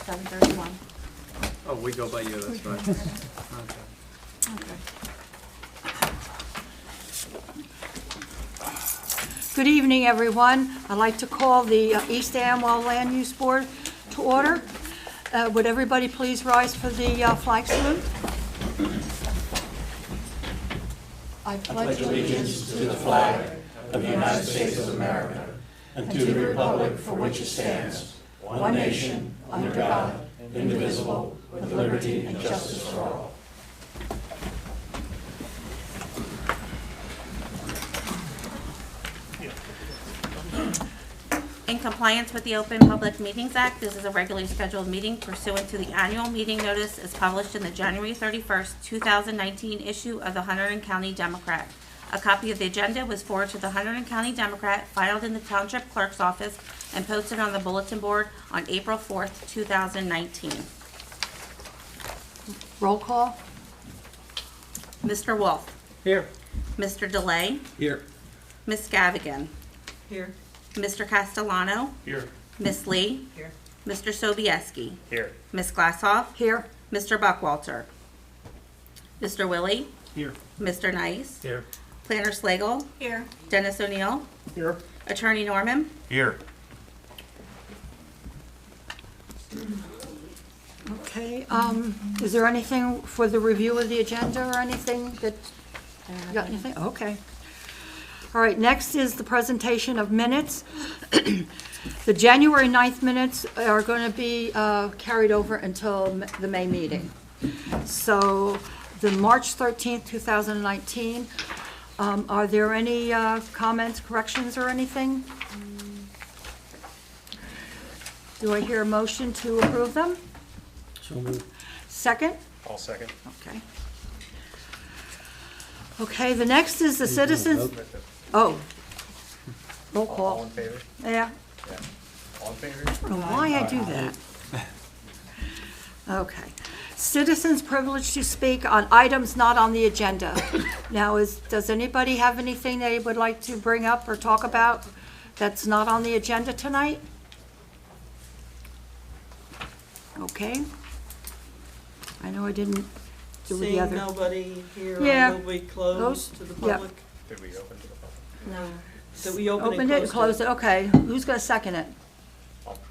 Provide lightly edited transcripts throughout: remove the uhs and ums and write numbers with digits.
7:31. Oh, we go by you, that's right. Okay. Okay. Good evening, everyone. I'd like to call the East Amwell Land Use Board to order. Would everybody please rise for the flag salute? I pledge allegiance to the flag of the United States of America and to the republic for which it stands, one nation, under God, indivisible, with liberty and justice for all. In compliance with the Open Public Meetings Act, this is a regularly scheduled meeting pursuant to the annual meeting notice as published in the January 31st, 2019 issue of the Hunterdon County Democrat. A copy of the agenda was forwarded to the Hunterdon County Democrat, filed in the Township Clerk's office, and posted on the bulletin board on April 4th, 2019. roll call. Mr. Wolf. Here. Mr. DeLay. Here. Ms. Gavigan. Here. Mr. Castellano. Here. Ms. Lee. Here. Mr. Sobieski. Here. Ms. Glasshoff. Here. Mr. Buckwalter. Mr. Willie. Here. Mr. Nice. Here. Planner Slagle. Here. Dennis O'Neill. Here. Attorney Norman. Here. Okay, is there anything for the review of the agenda or anything that, you got anything? Okay. All right, next is the presentation of minutes. The January 9th minutes are going to be carried over until the May meeting. So the March 13th, 2019, are there any comments, corrections, or anything? Do I hear a motion to approve them? So moved. Second? I'll second. Okay. Okay, the next is the citizens, oh. Roll All call. in favor? Yeah, Yeah. All in favor? I don't know why I do that. Okay. Citizens privilege to speak on items not on the agenda. Now, does anybody have anything they would like to bring up or talk about that's not on the agenda tonight? Okay. I know I didn't do the Seeing other. nobody here, Yeah. will we close to the Yeah. public? Did we open to the public? No. So we open Opened it and closed it, okay. Who's gonna second it?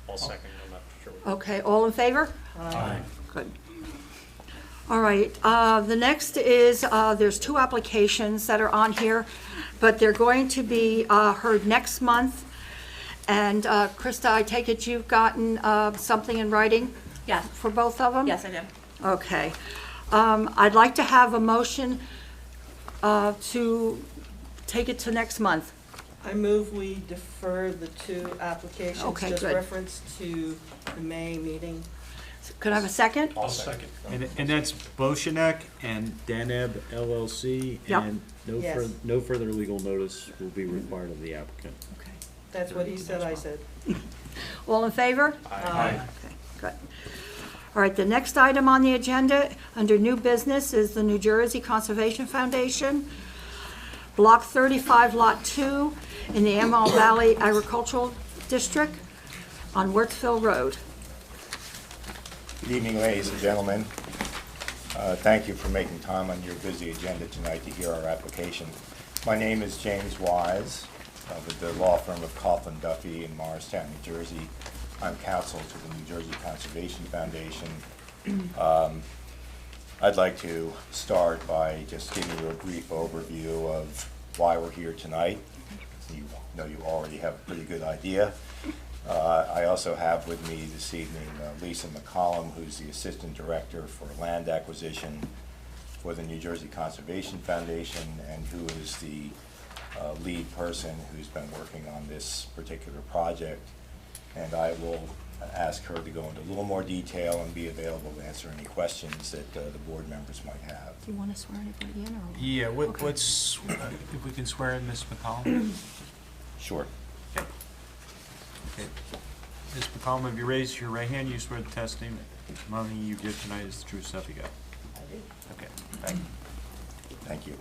I'll second, I'm not sure. Okay, all in favor? Aye. Good. All right, the next is, there's two applications that are on here, but they're going to be heard next month. And Krista, I take it you've gotten something in writing Yes. for both of them? Yes, I do. Okay. I'd like to have a motion to take it to next month. I move we defer the two applications. Okay, Just good. reference to the May meeting. Could I have a second? I'll second. And that's Boshanek and Daneb LLC, Yep. and Yes. no further legal notice will be required of the applicant. Okay. That's what he said, I said. All in favor? Aye. Okay, good. All right, the next item on the agenda, under new business, is the New Jersey Conservation Foundation, Block 35, Lot 2, in the Amwell Valley Agricultural District on Wirtzville Road. Good evening, ladies and gentlemen. Thank you for making time on your busy agenda tonight to hear our application. My name is James Wise with the law firm of Coughlin Duffy in Morristown, New Jersey. I'm counsel to the New Jersey Conservation Foundation. I'd like to start by just giving you a brief overview of why we're here tonight. You know you already have a pretty good idea. I also have with me this evening Lisa McCollum, who's the Assistant Director for Land Acquisition for the New Jersey Conservation Foundation, and who is the lead person who's been working on this particular project. And I will ask her to go into a little more detail and be available to answer any questions that the board members might have. Do you want to swear anybody in, or? Yeah, Okay. what's, if we can swear in Ms. McCollum? Sure. Okay. Ms. McCollum, if you raise your right hand, you swear the testimony you give tonight is the true stuff you got? I do. Okay, thank you. Thank you.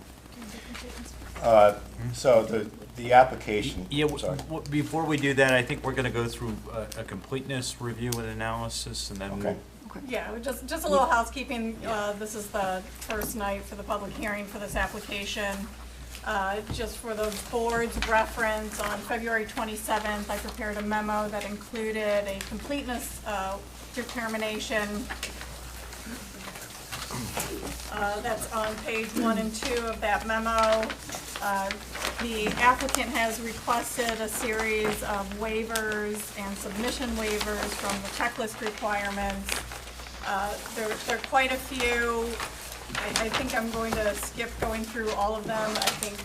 So the application, Yeah, sorry. before we do that, I think we're gonna go through a completeness review and analysis, and then Okay. Yeah, just a little housekeeping. This is the first night for the public hearing for this application. Just for the board's reference, on February 27th, I prepared a memo that included a completeness determination. That's on page 1 and 2 of that memo. The applicant has requested a series of waivers and submission waivers from the checklist requirements. There are quite a few. I think I'm going to skip going through all of them. I think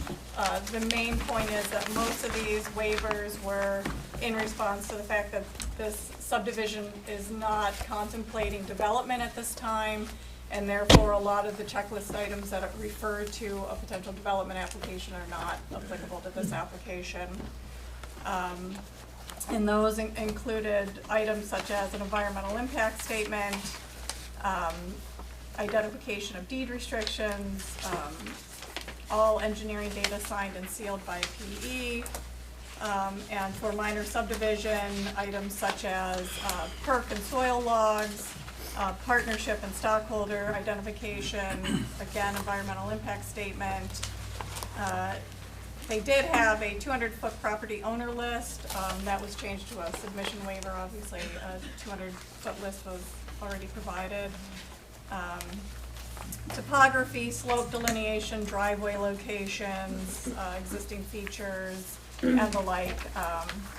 the main point is that most of these waivers were in response to the fact that this subdivision is not contemplating development at this time, and therefore a lot of the checklist items that refer to a potential development application are not applicable to this application. And those included items such as an environmental impact statement, identification of deed restrictions, all engineering data signed and sealed by PE, and for minor subdivision, items such as perk and soil logs, partnership and stockholder identification, again, environmental impact statement. They did have a 200-foot property owner list. That was changed to a submission waiver, obviously. A 200-foot list was already provided. Topography, slope delineation, driveway locations, existing features, and the like.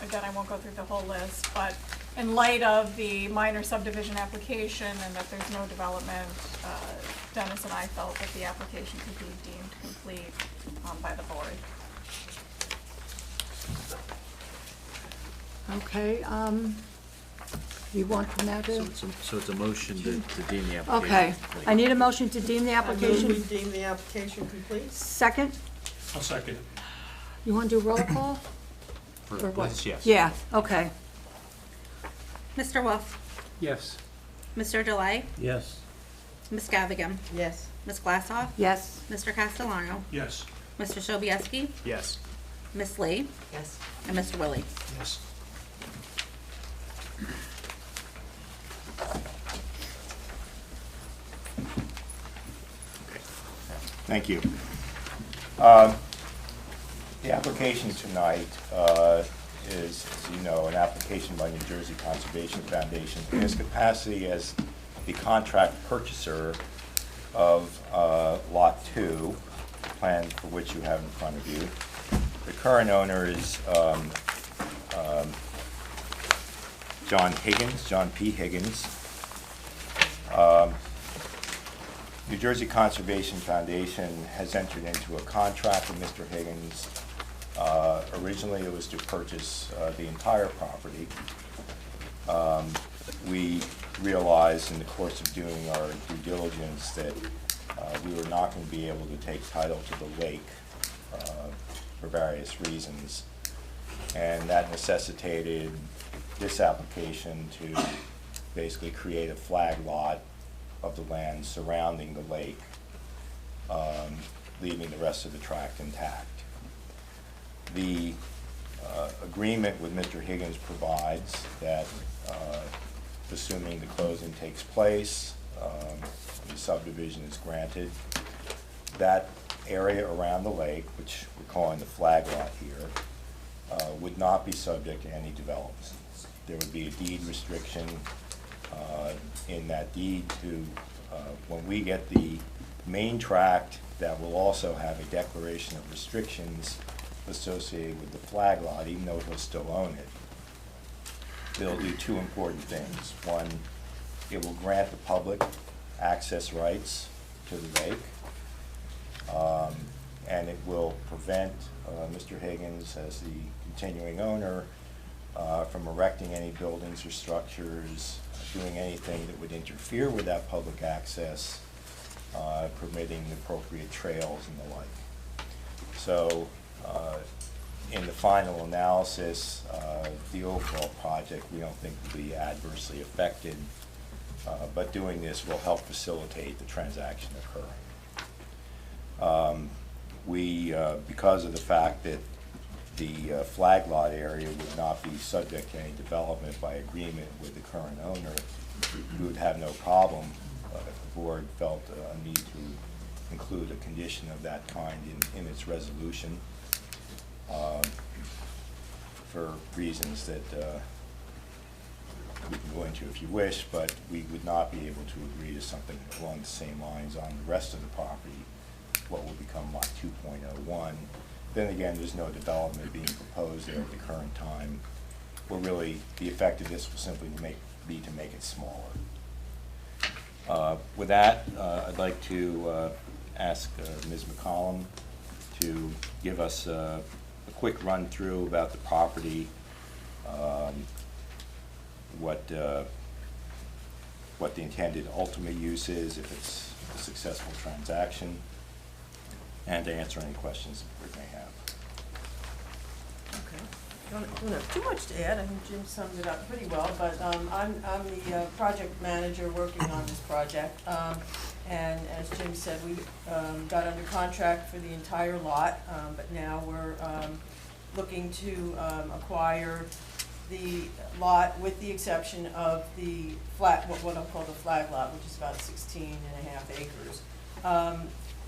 Again, I won't go through the whole list, but in light of the minor subdivision application and that there's no development, Dennis and I felt that the application could be deemed complete by the board. Okay, you want to now do? So it's a motion to deem the application. Okay, complete. I need a motion to deem the I move we application. deem the application complete. Second, I'll second. you want to do roll call? For or what? this, yes. Yeah, okay. Mr. Wolf, Yes. Mr. Delay, Yes. Ms. Gavigan, Yes. Ms. Glassoff, Yes, Mr. Castellano, Yes. Mr. Sobieski, Yes. Ms. Lee, Yes. and Mr. Willie. Yes. Thank you. The application tonight is, as you know, an application by New Jersey Conservation Foundation in its capacity as the contract purchaser of Lot 2, plan for which you have in front of you. The current owner is John Higgins, John P. Higgins. New Jersey Conservation Foundation has entered into a contract with Mr. Higgins. Originally, it was to purchase the entire property. We realized in the course of doing our due diligence that we were not going to be able to take title to the lake for various reasons. And that necessitated this application to basically create a flag lot of the land surrounding the lake, leaving the rest of the tract intact. The agreement with Mr. Higgins provides that assuming the closing takes place, the subdivision is granted, that area around the lake, which we're calling the flag lot here, would not be subject to any development. There would be a deed restriction in that deed to, when we get the main tract, that will also have a declaration of restrictions associated with the flag lot, even though he'll still own it. It'll do two important things. One, it will grant the public access rights to the lake, and it will prevent Mr. Higgins, as the continuing owner, from erecting any buildings or structures, doing anything that would interfere with that public access, permitting appropriate trails and the like. So in the final analysis, the overall project we don't think will be adversely affected, but doing this will help facilitate the transaction occurring. we, because of the fact that the flag lot area would not be subject to any development by agreement with the current owner, we would have no problem if the board felt a need to include a condition of that kind in its resolution for reasons that we can go into if you wish, but we would not be able to agree to something along the same lines on the rest of the property, what will become Lot 2.01. Then again, there's no development being proposed there at the current time. Well, really, the effect of this will simply be to make it smaller. With that, I'd like to ask Ms. McCollum to give us a quick run-through about the property, what the intended ultimate use is if it's a successful transaction, and to answer any questions the board may have. Okay. Don't have too much to add. I think Jim summed it up pretty well, but I'm the project manager working on this project. And as Jim said, we got under contract for the entire lot, but now we're looking to acquire the lot with the exception of the what I'll call the flag lot, which is about 16.5 acres.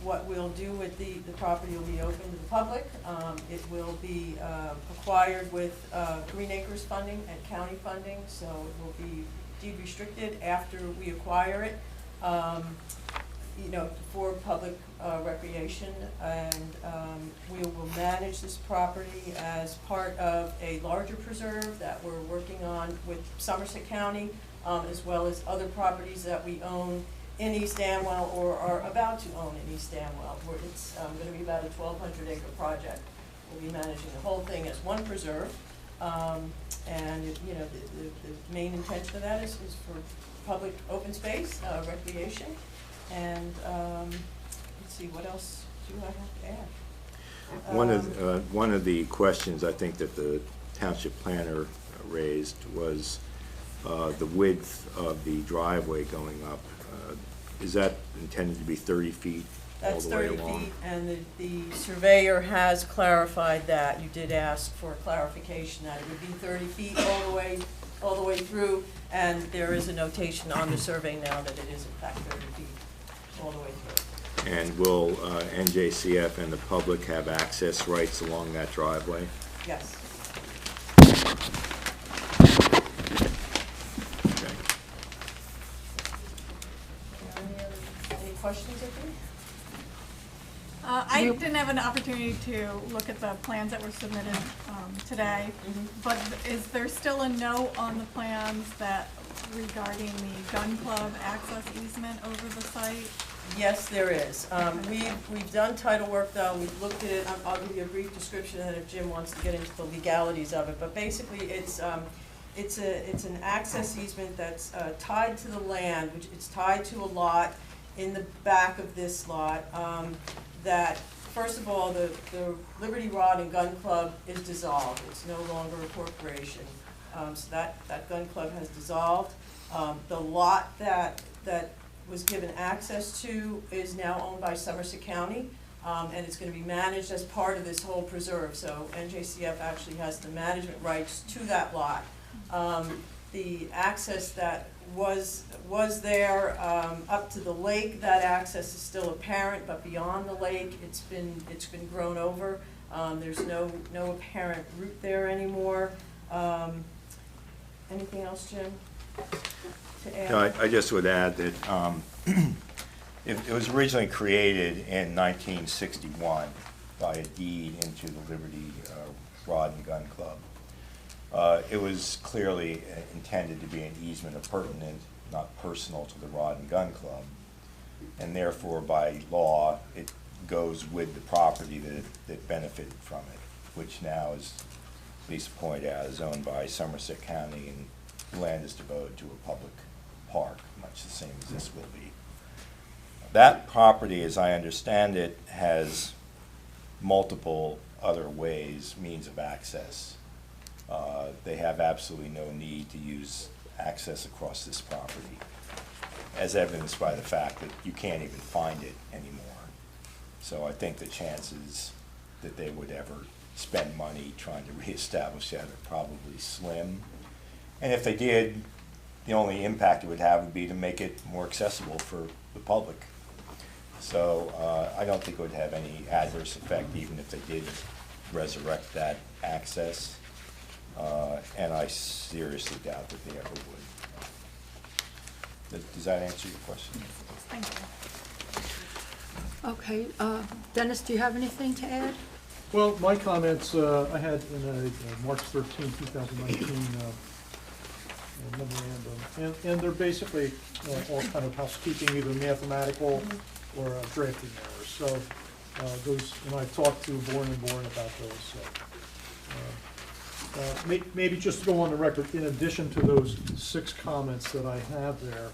What we'll do with the property will be open to the public. It will be acquired with Green Acres funding and county funding, so it will be deed restricted after we acquire it, for public recreation. And we will manage this property as part of a larger preserve that we're working on with Somerset County, as well as other properties that we own in East Amwell or are about to own in East Amwell, where it's going to be about a 1,200 acre project. We'll be managing the whole thing as one preserve, and the main intention of that is for public open space, recreation, and let's see, what else do I have to add? One of the questions I think that the township planner raised was the width of the driveway going up. Is that intended to be 30 feet all the way along? That's 30 feet, and the surveyor has clarified that. You did ask for clarification that it would be 30 feet all the way through, and there is a notation on the survey now that it is in fact 30 feet all the way through. And will NJCF and the public have access rights along that driveway? Yes. Questions of me? I didn't have an opportunity to look at the plans that were submitted today, but is there still a note on the plans that regarding the gun club access easement over the site? Yes, there is. We've done title work though. We've looked at it. I'll give you a brief description, and if Jim wants to get into the legalities of it. But basically, it's an access easement that's tied to the land, which it's tied to a lot in the back of this lot, that first of all, the Liberty Rod and Gun Club is dissolved. It's no longer a corporation. So that gun club has dissolved. The lot that was given access to is now owned by Somerset County, and it's going to be managed as part of this whole preserve. So NJCF actually has the management rights to that lot. The access that was there up to the lake, that access is still apparent, but beyond the lake, it's been grown over. There's no apparent route there anymore. Anything else, Jim, to add? No, I just would add that it was originally created in 1961 by a deed into the Liberty Rod and Gun Club. It was clearly intended to be an easement appurtenant, not personal to the Rod and Gun Club, and therefore by law it goes with the property that benefited from it, which now, as Lisa pointed out, is owned by Somerset County, and the land is devoted to a public park, much the same as this will be. That property, as I understand it, has multiple other means of access. They have absolutely no need to use access across this property, as evidenced by the fact that you can't even find it anymore. So I think the chances that they would ever spend money trying to reestablish that are probably slim. And if they did, the only impact it would have would be to make it more accessible for the public. So I don't think it would have any adverse effect even if they did resurrect that access. And I seriously doubt that they ever would. Does that answer your question? Thank you. Okay, Dennis, do you have anything to add? Well, my comments, I had in a March 13, 2019 memorandum, and they're basically all kind of housekeeping, either mathematical or drafting errors. So those, and I've talked to Bourne and Bourne about those. So, maybe just to go on the record, in addition to those 6 comments that I have there,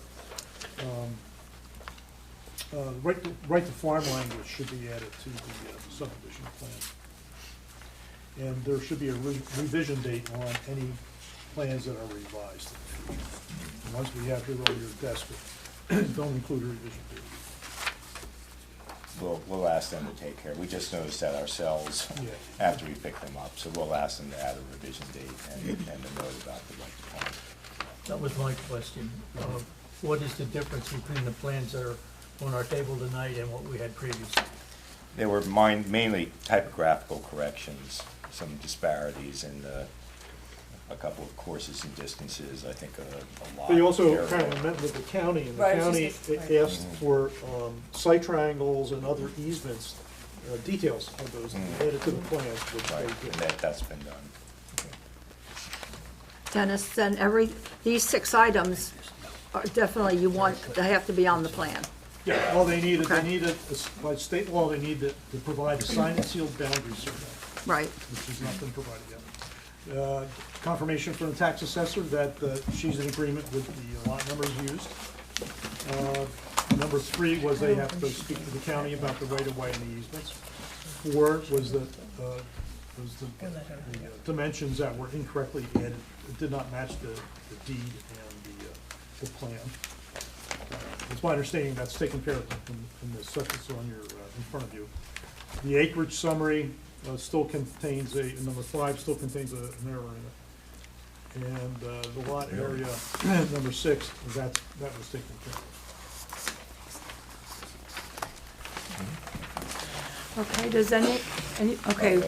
right to farm language should be added to the subdivision plan. And there should be a revision date on any plans that are revised. The ones we have here on your desk don't include a revision date. We'll ask them to take care. We just noticed that ourselves Yeah. after we picked them up. So we'll ask them to add a revision date and a note about the right to farm. That was my question. What is the difference between the plans that are on our table tonight and what we had previously? They were mainly typographical corrections, some disparities in a couple of courses and distances, I think a lot. They also area. kind of met with the county, and the Right, county right. asked for site triangles and other easements, details of those added to the plans, which they Right, did. and that's been done. Dennis, then these 6 items are definitely, they have to be on the plan. Yeah, well, they need, Okay. by state law, they need to provide a signed and sealed boundary survey, Right, which has not been provided yet. Confirmation from the tax assessor that she's in agreement with the lot numbers used. Number 3 was they have to speak to the county about the right-of-way and the easements. 4 was the dimensions that were incorrectly added. It did not match the deed and the plan. It's my understanding that's taken care of in the stuff that's on your, in front of you. The acreage summary still contains number 5 still contains an error in it. And the lot area, number 6, that was taken care of. okay, does any, okay,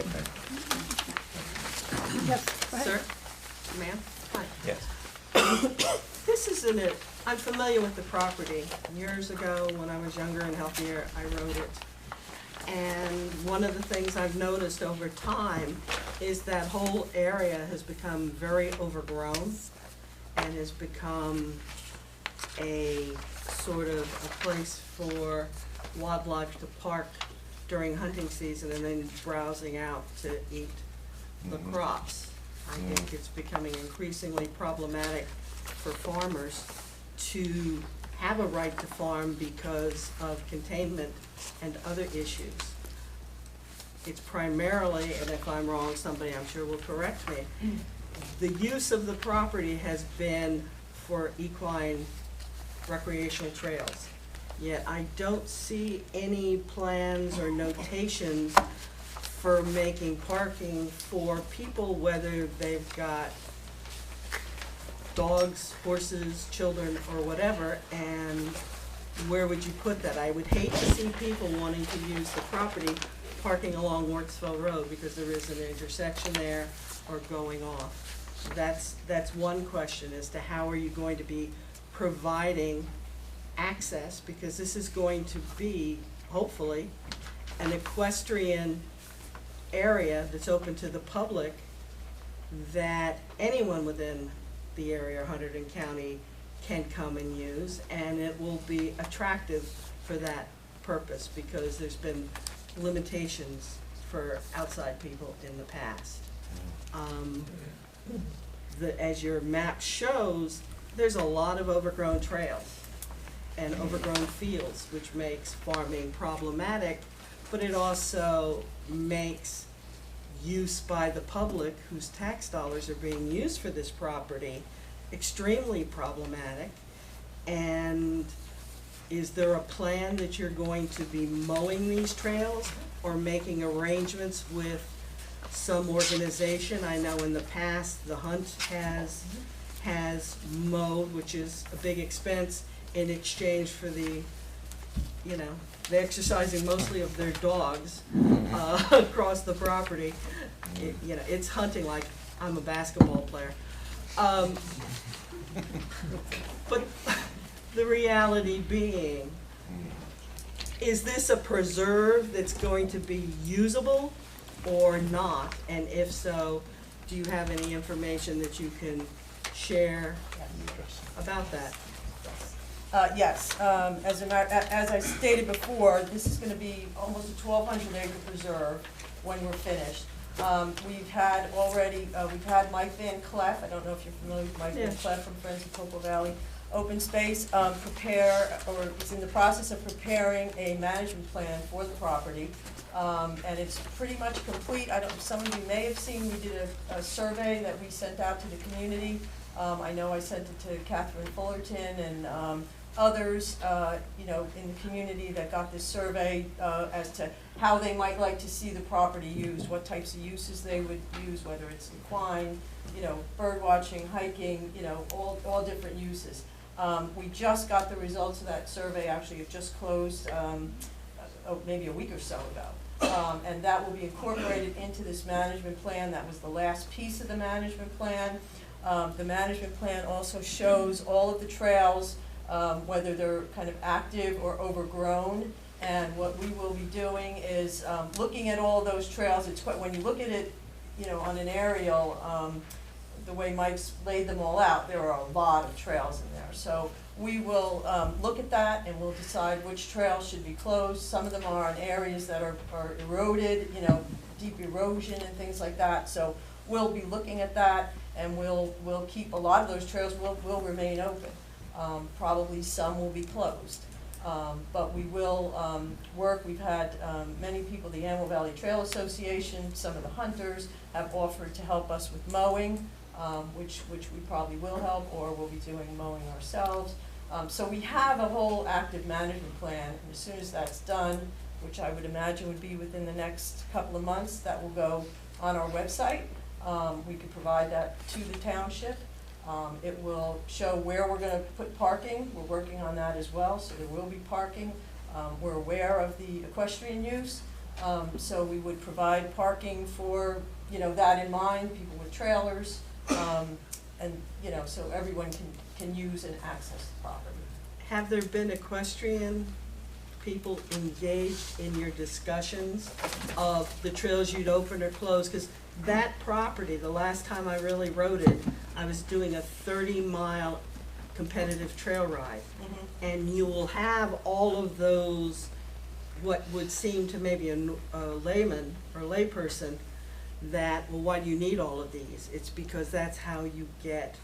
yes, go ahead. Sir? Ma'am? Hi. Yes. This isn't it. I'm familiar with the property. Years ago, when I was younger and healthier, I wrote it. And one of the things I've noticed over time is that whole area has become very overgrown and has become a sort of a place for wildlife to park during hunting season and then browsing out to eat the crops. I think it's becoming increasingly problematic for farmers to have a right to farm because of containment and other issues. It's primarily, and if I'm wrong, somebody I'm sure will correct me, the use of the property has been for equine recreational trails. Yet I don't see any plans or notations for making parking for people, whether they've got dogs, horses, children, or whatever, and where would you put that? I would hate to see people wanting to use the property parking along Wartsville Road because there is an intersection there or going off. That's one question as to how are you going to be providing access, because this is going to be, hopefully, an equestrian area that's open to the public that anyone within the area or Hunterdon County can come and use, and it will be attractive for that purpose because there's been limitations for outside people in the past. As your map shows, there's a lot of overgrown trails and overgrown fields, which makes farming problematic, but it also makes use by the public whose tax dollars are being used for this property extremely problematic. And is there a plan that you're going to be mowing these trails or making arrangements with some organization? I know in the past, the Hunt has mowed, which is a big expense, in exchange for the, you know, the exercising mostly of their dogs across the property. You know, it's hunting like I'm a basketball player. But the reality being, is this a preserve that's going to be usable or not? And if so, do you have any information that you can share about that? Yes, as I stated before, this is gonna be almost a 1,200 acre preserve when we're finished. We've had Mike Van Cleef, I don't know if you're familiar with Mike Van Cleef from Friends of Cocoa Valley Open Space, is in the process of preparing a management plan for the property. And it's pretty much complete. Some of you may have seen, we did a survey that we sent out to the community. I know I sent it to Catherine Fullerton and others, you know, in the community that got this survey as to how they might like to see the property used, what types of uses they would use, whether it's equine, you know, bird watching, hiking, you know, all different uses. We just got the results of that survey. Actually, it just closed maybe a week or so ago. And that will be incorporated into this management plan. That was the last piece of the management plan. The management plan also shows all of the trails, whether they're kind of active or overgrown. And what we will be doing is looking at all those trails. It's quite, when you look at it, you know, on an aerial, the way Mike's laid them all out, there are a lot of trails in there. So we will look at that and we'll decide which trails should be closed. Some of them are in areas that are eroded, you know, deep erosion and things like that. So we'll be looking at that, and we'll keep a lot of those trails will remain open. Probably some will be closed. But we will work. We've had many people, the Amwell Valley Trail Association, some of the hunters have offered to help us with mowing, which we probably will help, or we'll be doing mowing ourselves. So we have a whole active management plan, and as soon as that's done, which I would imagine would be within the next couple of months, that will go on our website. We could provide that to the township. It will show where we're going to put parking. We're working on that as well, so there will be parking. We're aware of the equestrian use, so we would provide parking for, you know, that in mind, people with trailers, and, you know, so everyone can use and access the property. Have there been equestrian people engaged in your discussions of the trails you'd open or close? Because that property, the last time I really rode it, I was doing a 30-mile competitive trail ride. Mm-hmm. And you will have all of those, what would seem to maybe a layman or layperson, that, well, why do you need all of these? It's because that's how you get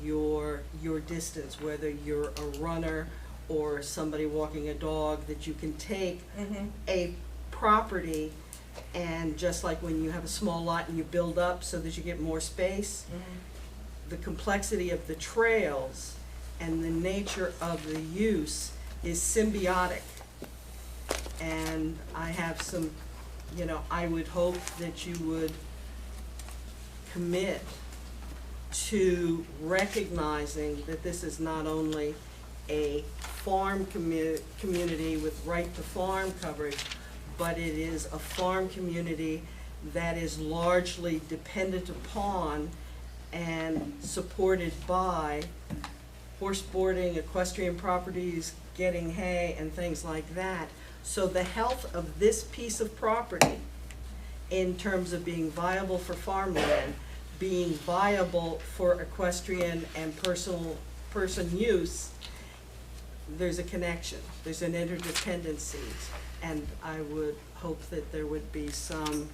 your distance, whether you're a runner or somebody walking a dog, that you can take a property, and just like when you have a small lot and you build up so that you get more space, the complexity of the trails and the nature of the use is symbiotic. And I have some, you know, I would hope that you would commit to recognizing that this is not only a farm community with right to farm coverage, but it is a farm community that is largely dependent upon and supported by horse boarding, equestrian properties, getting hay, and things like that. So the health of this piece of property, in terms of being viable for farmland, being viable for equestrian and person use, there's a connection, there's an interdependency, and I would hope that there would be some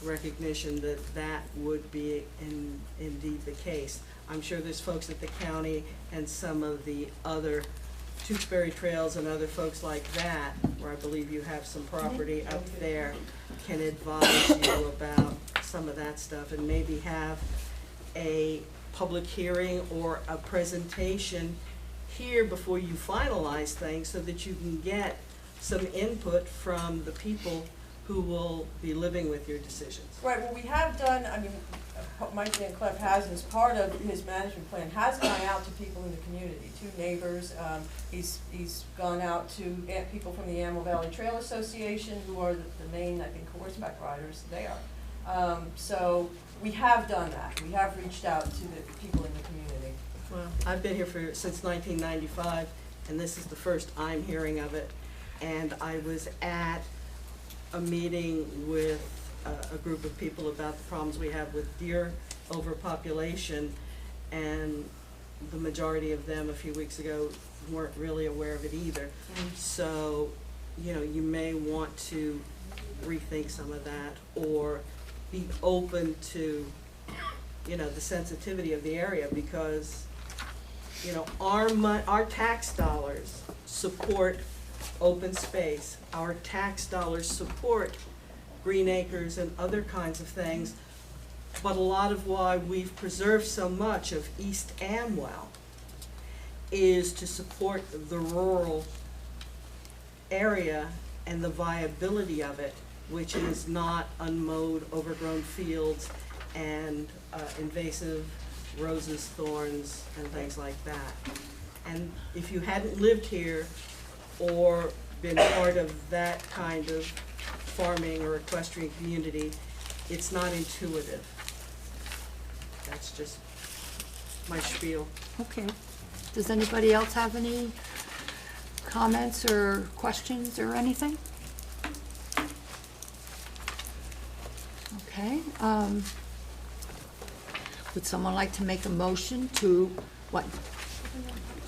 recognition that that would be indeed the case. I'm sure there's folks at the county and some of the other Tewksbury Trails and other folks like that, where I believe you have some property up there, can advise you about some of that stuff, and maybe have a public hearing or a presentation here before you finalize things so that you can get some input from the people who will be living with your decisions. Right, well, we have done, I mean, Mike Van Cleef has, as part of his management plan, has gone out to people in the community, to neighbors. He's gone out to people from the Amwell Valley Trail Association, who are the main, I think, horseback riders there. So we have done that. We have reached out to the people in the community. Well, I've been here since 1995, and this is the first I'm hearing of it. And I was at a meeting with a group of people about the problems we have with deer overpopulation, and the majority of them a few weeks ago weren't really aware of it either. So, you know, you may want to rethink some of that, or be open to, you know, the sensitivity of the area, because, you know, our tax dollars support open space. Our tax dollars support green acres and other kinds of things, but a lot of why we've preserved so much of East Amwell is to support the rural area and the viability of it, which is not unmowed, overgrown fields and invasive roses, thorns, and things like that. And if you hadn't lived here or been part of that kind of farming or equestrian community, it's not intuitive. That's just my spiel. Okay. Does anybody else have any comments or questions or anything? Okay. Would someone like to make a motion to, what?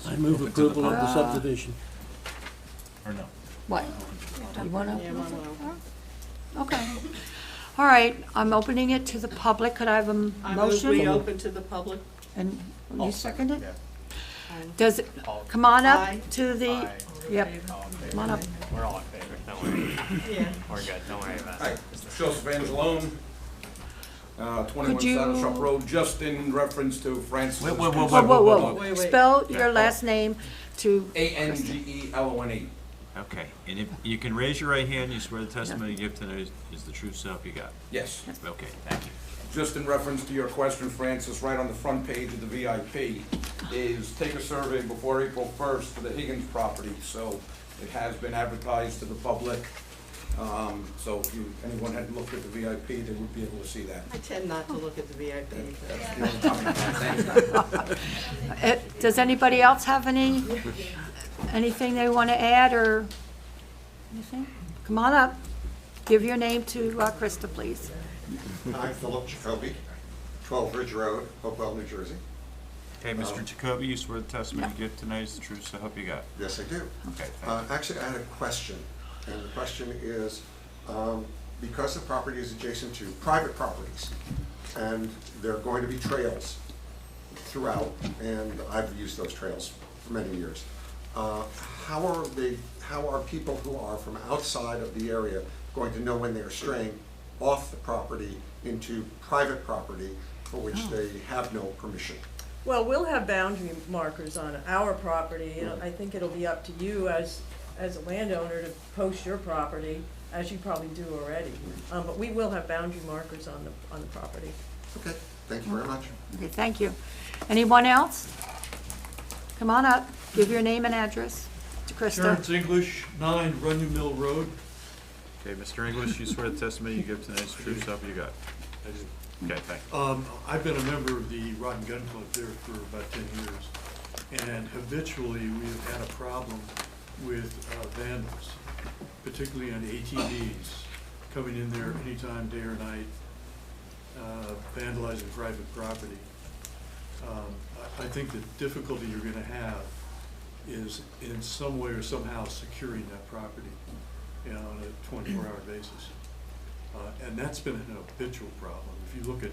I move approval of the subdivision. Or no? What? You wanna? Yeah, Okay. All right, I'm opening it to the public. Could I have a I move motion? we open to the public. And you second it? Yeah. Does it, come on Aye. up to the, Aye. yep, All in favor? come on up. We're all in favor, don't worry. Yeah. We're good, don't worry about Hi, it. Joseph Angelone, 21 you- Saddle Shop Road, just in reference to Francis. Wait, wait, Whoa, whoa, whoa. Wait, wait. Spell your last name to, Angelone. Okay, and if you can raise your right hand, you swear the testimony you give tonight is the truth self you got. Yes. Okay, thank you. Just in reference to your question, Francis, right on the front page of the VIP is take a survey before April 1st for the Higgins property. So it has been advertised to the public. So if anyone had looked at the VIP, they would be able to see that. I tend not to look at the VIP. That's the only comment. Thank you. does anybody else have anything they want to add or anything? Come on up. Give your name to Krista, please. Hi, Philip Jacoby, 12 Ridge Road, Hopewell, New Jersey. Okay, Mr. Jacoby, you swear the testimony you give tonight is the truth so help you got. Yes, I do. Okay, thank you. Actually, I had a question, and the question is, because the property is adjacent to private properties, and there are going to be trails throughout, and I've used those trails for many years, how are people who are from outside of the area going to know when they're straying off the property into private property for which they have no permission? Well, we'll have boundary markers on our property. I think it'll be up to you as a landowner to post your property, as you probably do already. But we will have boundary markers on the property. Okay, thank you very much. Okay, thank you. Anyone else? Come on up. Give your name and address to Krista. Terrence English, 9 Runyon Mill Road. Okay, Mr. English, you swear the testimony you give tonight is the truth so help you got. I do. Okay, thank you. I've been a member of the Rod and Gun Club there for about 10 years, and habitually we've had a problem with vandals, particularly on ATVs, coming in there anytime, day or night, vandalizing private property. I think the difficulty you're going to have is in some way or somehow securing that property, you know, on a 24-hour basis. And that's been an habitual problem. If you look at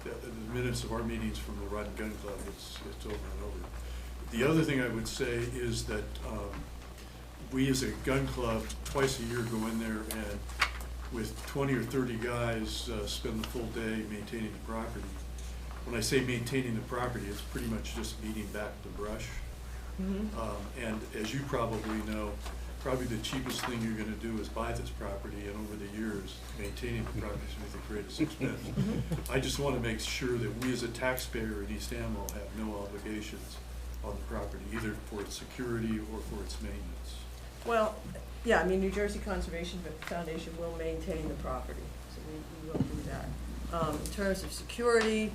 the minutes of our meetings from the Rod and Gun Club, it's over and over. The other thing I would say is that we as a gun club twice a year go in there and with 20 or 30 guys spend the full day maintaining the property. When I say maintaining the property, it's pretty much just beating back the brush And as you probably know, probably the cheapest thing you're gonna do is buy this property, and over the years, maintaining the property is gonna be the greatest expense. I just wanna make sure that we as a taxpayer in East Amwell have no obligations on the property, either for its security or for its maintenance. Well, yeah, I mean, New Jersey Conservation Foundation will maintain the property, so we will do that. In terms of security,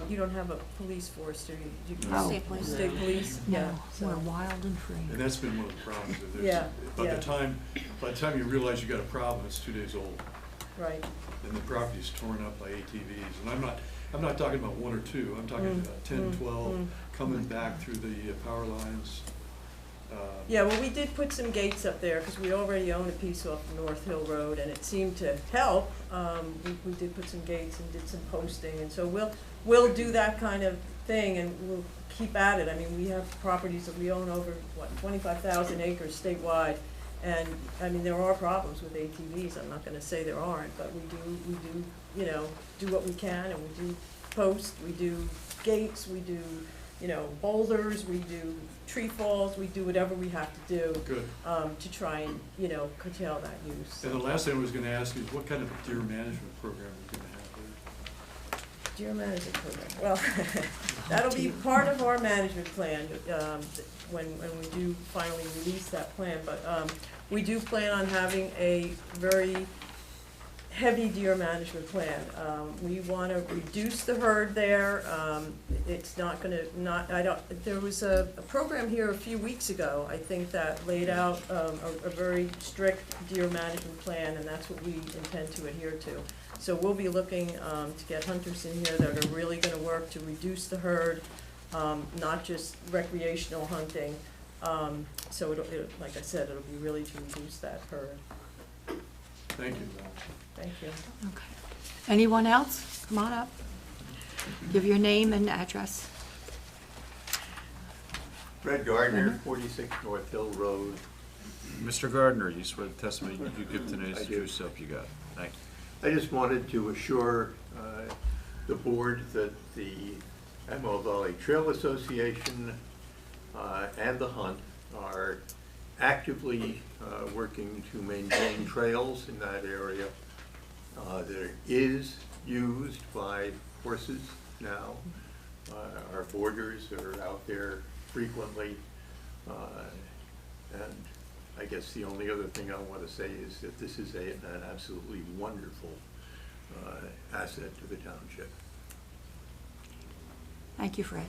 you don't have a police force, do you? No. State police. State police, yeah. No, we're So, wild and free. And that's been one of the problems, that there's, Yeah, by yeah. the time you realize you got a problem, it's 2 days old. right. And the property's torn up by ATVs, and I'm not talking about 1 or 2, I'm talking about 10, 12, coming back through the power lines. Yeah, well, we did put some gates up there, because we already own a piece off North Hill Road, and it seemed to help. We did put some gates and did some posting, and so we'll do that kind of thing, and we'll keep at it. I mean, we have properties that we own over, 25,000 acres statewide, and, I mean, there are problems with ATVs, I'm not gonna say there aren't, but we do, you know, do what we can, and we do post, we do gates, we do, you know, boulders, we do tree falls, we do whatever we have to do. Good. To try and, you know, curtail that use. And the last thing I was gonna ask is, what kind of a deer management program are you gonna have there? Deer management program, well, that'll be part of our management plan, when we do finally release that plan, but, we do plan on having a very heavy deer management plan. We wanna reduce the herd there, it's not gonna, there was a program here a few weeks ago, I think, that laid out, a very strict deer management plan, and that's what we intend to adhere to. So we'll be looking, to get hunters in here that are really gonna work to reduce the herd, not just recreational hunting. So it'll, like I said, it'll be really to reduce that herd. Thank you. Thank you. Okay. Anyone else? Come on up. Give your name and address. Fred Gardner, 46 North Hill Road. Mr. Gardner, you swear the testimony you give tonight is I the do. true self you got. Thank you. I just wanted to assure the board that the Amwell Valley Trail Association and the Hunt are actively working to maintain trails in that area. That is used by horses now. Our boarders are out there frequently. And I guess the only other thing I want to say is that this is an absolutely wonderful asset to the township. Thank you, Fred.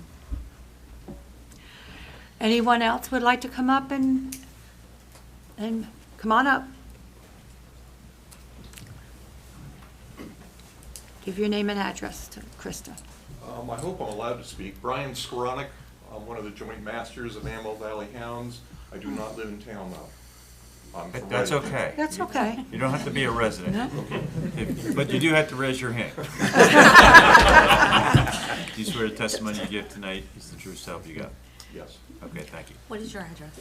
Anyone else would like to come up and come on up? Give your name and address to Krista. I hope I'm allowed to speak. Brian Skoronik, I'm one of the joint masters of Amwell Valley Hounds. I do not live in town though. I'm from That's Reading. okay. That's okay. You don't have to be a resident. But you do have to raise your hand. Do you swear the testimony you give tonight is the true self you got? Yes. Okay, thank you. What is your address?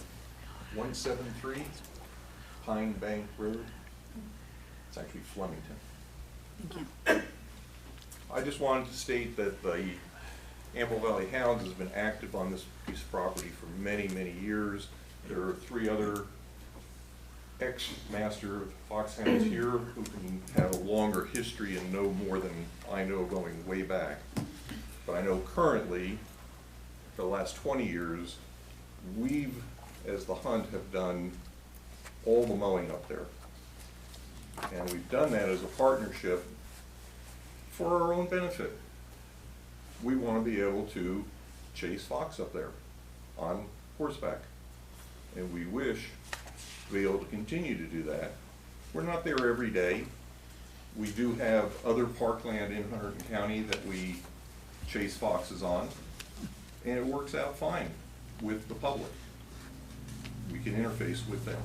173 Pine Bank Road. It's actually Flemington. Thank you. I just wanted to state that the Amwell Valley Hounds has been active on this piece of property for many, many years. There are 3 other ex-master foxhounds here who can have a longer history and know more than I know going way back. But I know currently, for the last 20 years, we've, as the Hunt, have done all the mowing up there. And we've done that as a partnership for our own benefit. We want to be able to chase fox up there on horseback. And we wish to be able to continue to do that. We're not there every day. We do have other parkland in Hunterdon County that we chase foxes on, and it works out fine with the public. We can interface with them.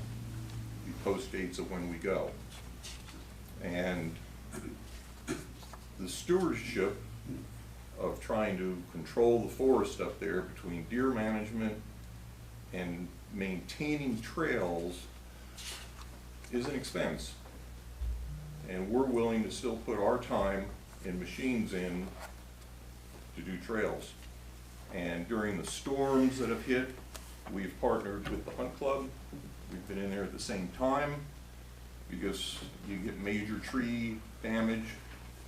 We post dates of when we go. And the stewardship of trying to control the forest up there between deer management and maintaining trails is an expense. And we're willing to still put our time and machines in to do trails. And during the storms that have hit, We've partnered with the Hunt Club. We've been in there at the same time because you get major tree damage,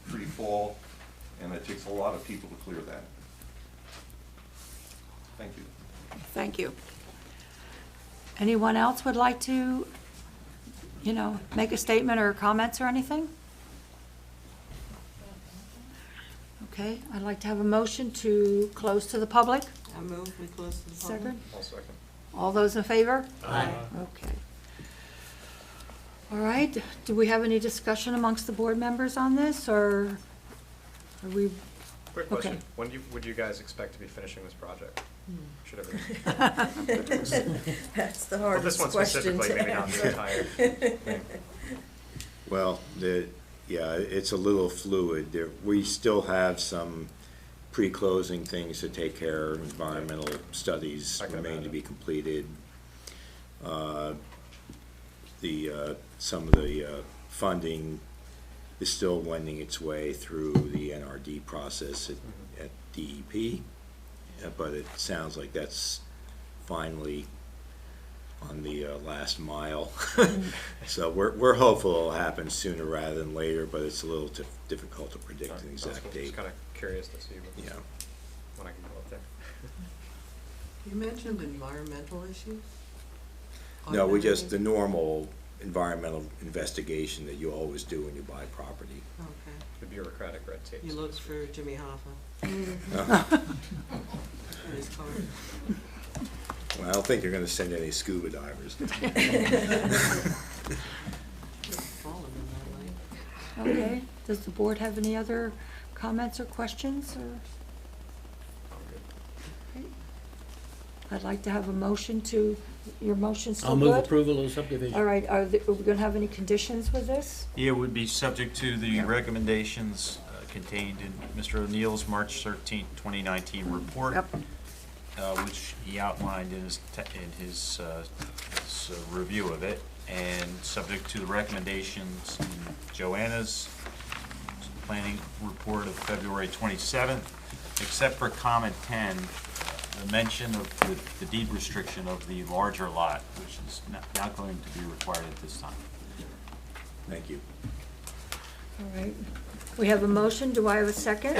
tree fall, and it takes a lot of people to clear that. Thank you. Thank you. Anyone else would like to, make a statement or comments or anything? Okay, I'd like to have a motion to close to the public. I move we close to the public. Second? I'll second. All those in favor? Aye. Okay. All right, do we have any discussion amongst the board members on this, or are we? Quick Okay. question, when would you guys expect to be finishing this project? Should everything? That's the Well, this hardest one question specifically, to maybe not the answer. entire thing. Well, it's a little fluid. We still have some pre-closing things to take care of. Environmental studies I can remain to imagine. be completed. Some of the funding is still wending its way through the NRD process at DEP, but it sounds like that's finally on the last mile. So we're hopeful it'll happen sooner rather than later, but it's a little difficult to predict an exact date. Just kind of curious to see Yeah. when I can go up there. You mentioned environmental issues? No, we just, the normal environmental investigation that you always do when you buy property. Okay. The bureaucratic red tape. You looked for Jimmy Hoffa. In his car. Well, I don't think you're gonna send any scuba divers. Fallen in that lake. Okay, does the board have any other comments or questions, or? Okay. I'd like to have a motion to, your motion still I'll good? move approval of the subdivision. All right, are we gonna have any conditions with this? Yeah, it would be subject to the recommendations contained in Mr. O'Neill's March 13th, 2019 report, Yep. which he outlined in his review of it, and subject to the recommendations in Joanna's planning report of February 27th, except for comment 10, the mention of the deed restriction of the larger lot, which is not going to be required at this time. Thank you. All right, we have a motion, do I have a second?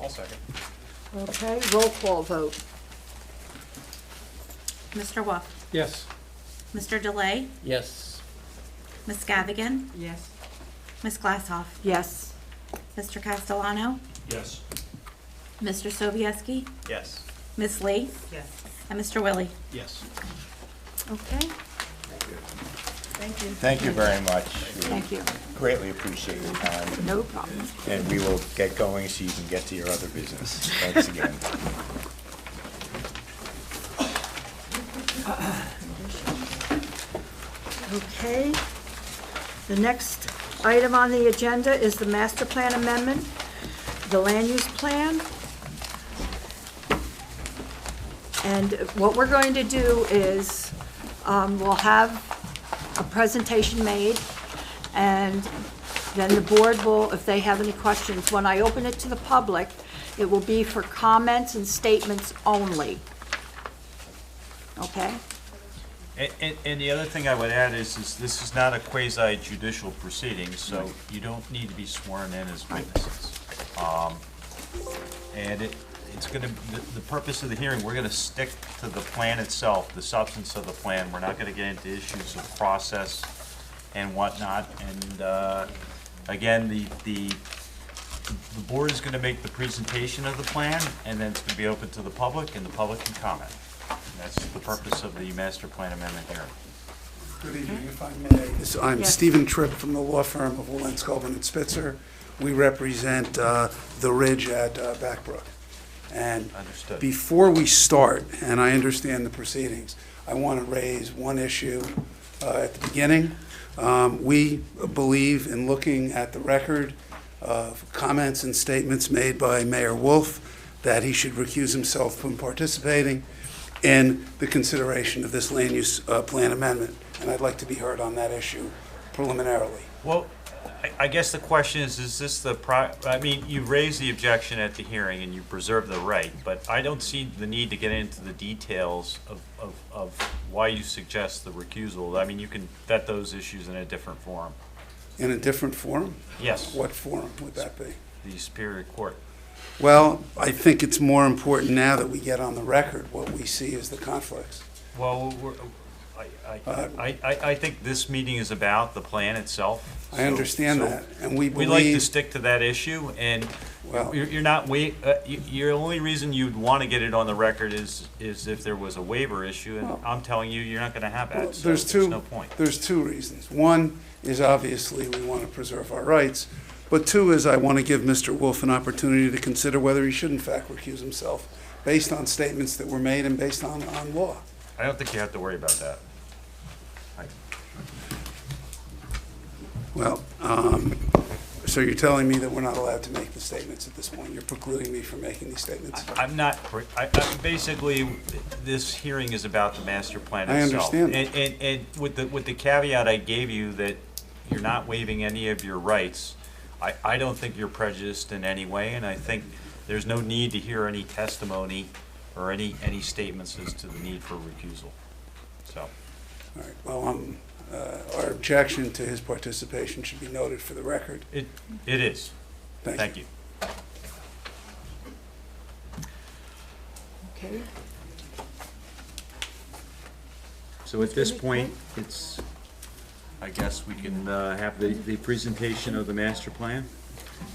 I'll second. Okay, roll call vote. Mr. Wolf? Yes. Mr. Delay? Yes. Ms. Gavigan? Yes. Ms. Glasshoff? Yes. Mr. Castellano? Yes. Mr. Sobieski? Yes. Ms. Lee? Yes. And Mr. Willie? Yes. Okay, Thank you. Thank you very much. thank you. Greatly appreciate your time, No problem. and we will get going so you can get to your other business. Thanks again. Okay, the next item on the agenda is the master plan amendment, the land use plan. And what we're going to do is, we'll have a presentation made, and then the board will, if they have any questions, when I open it to the public, it will be for comments and statements only. Okay? And the other thing I would add is this is not a quasi judicial proceeding, so you don't need to be sworn in as witnesses. And it's gonna, the purpose of the hearing, we're gonna stick to the plan itself, the substance of the plan. We're not gonna get into issues of process and whatnot. And, again, the board is gonna make the presentation of the plan, and then it's gonna be open to the public, and the public can comment. And that's the purpose of the master plan amendment hearing. Good evening, if I may. I'm Yes. Stephen Tripp from the law firm of Woolens, Colvin and Spitzer. We represent the Ridge at Backbrook. And Understood. before we start, and I understand the proceedings, I want to raise one issue at the beginning. We believe in looking at the record of comments and statements made by Mayor Wolf that he should recuse himself from participating in the consideration of this land use plan amendment. And I'd like to be heard on that issue preliminarily. Well, I guess the question is this I mean, you raised the objection at the hearing and you preserved the right, but I don't see the need to get into the details of why you suggest the recusal. I mean, you can vet those issues in a different forum. In a different forum? Yes. What forum would that be? The Superior Court. Well, I think it's more important now that we get on the record what we see as the conflicts. Well, I think this meeting is about the plan itself. I understand that, and we We'd like to believe, stick to that issue, and Well- you're not, your only reason you'd want to get it on the record is if there was a waiver issue, and I'm telling you, you're not going to have well, that, so there's no point. there's two reasons. One is obviously we want to preserve our rights, but two is I want to give Mr. Wolf an opportunity to consider whether he should in fact recuse himself, based on statements that were made and based on law. I don't think you have to worry about that. Well, so you're telling me that we're not allowed to make the statements at this point? You're precluding me from making these statements? I'm not, basically, this hearing is about the master plan I itself. understand. And with the caveat I gave you that you're not waiving any of your rights, I don't think you're prejudiced in any way, and I think there's no need to hear any testimony or any statements as to the need for recusal, so. All right, well, our objection to his participation should be noted for the record. It is. Thank you. Okay. So at this point, it's, I guess we can have the presentation of the master plan.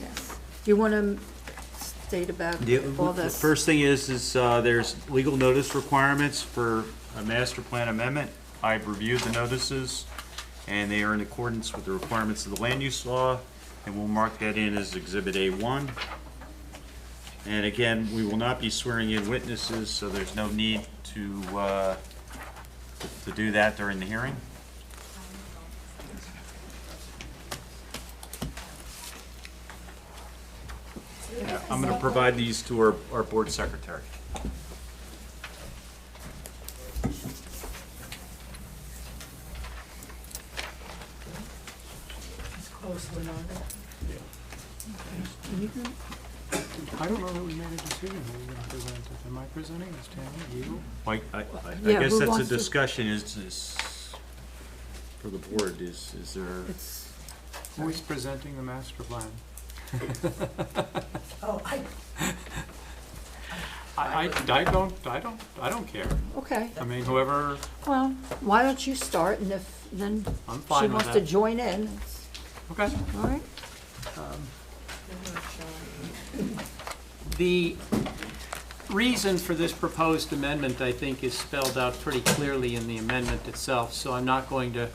Yes. Do you want to state about all The this? first thing is there's legal notice requirements for a master plan amendment. I've reviewed the notices, and they are in accordance with the requirements of the land use law, and we'll mark that in as Exhibit A1. And again, we will not be swearing in witnesses, so there's no need to do that during the hearing. I'm going to provide these to our board secretary. I don't know that we made a decision who we're going to present it. Am I presenting? Is Tammy, you? I Yeah, guess who that's a wants to- discussion is for the board, is there, It's, Who's presenting the master plan? Oh, I don't care. okay. I mean, whoever, Well, why don't you start, and if then I'm she fine with wants to that. join in, it's- Okay. all right? The reason for this proposed amendment, I think, is spelled out pretty clearly in the amendment itself, so I'm not going to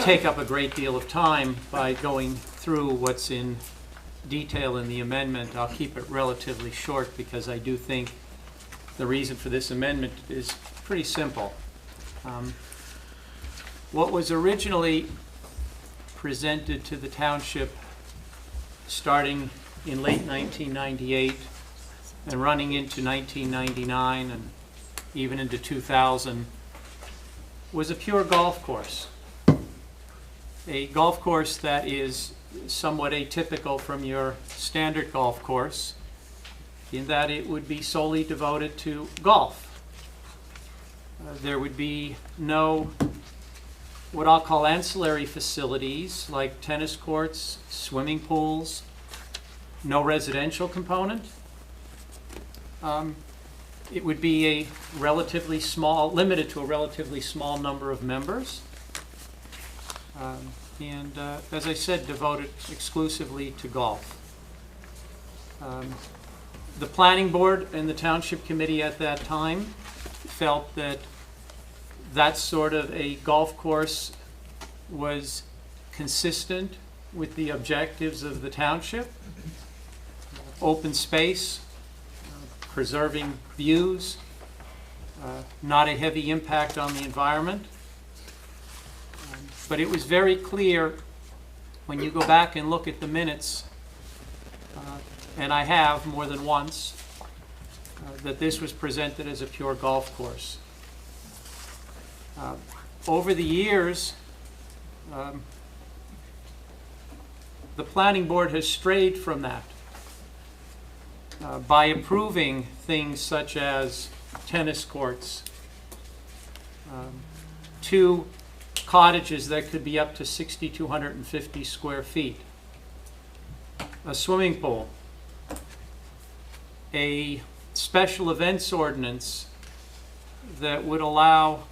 take up a great deal of time by going through what's in detail in the amendment. I'll keep it relatively short because I do think the reason for this amendment is pretty simple. What was originally presented to the township starting in late 1998 and running into 1999 and even into 2000 was a pure golf course. A golf course that is somewhat atypical from your standard golf course in that it would be solely devoted to golf. There would be no what I'll call ancillary facilities like tennis courts, swimming pools, no residential component. It would be a relatively small, limited to a relatively small number of members. And as I said, devoted exclusively to golf. The planning board and the township committee at that time felt that that sort of a golf course was consistent with the objectives of the township. Open space, preserving views, not a heavy impact on the environment. But it was very clear when you go back and look at the minutes, and I have more than once, that this was presented as a pure golf course. Over the years, the planning board has strayed from that by approving things such as tennis courts, 2 cottages that could be up to 6,250 square feet, a swimming pool, a special events ordinance that would allow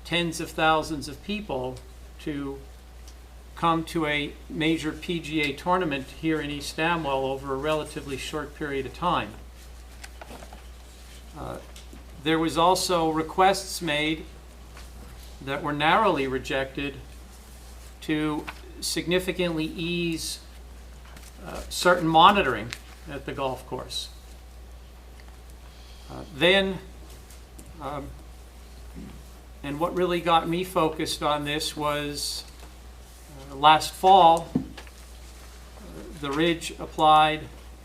tens of thousands of people to come to a major PGA tournament here in East Amwell over a relatively short period of time. There was also requests made that were narrowly rejected to significantly ease certain monitoring at the golf course. And what really got me focused on this was last fall, the Ridge applied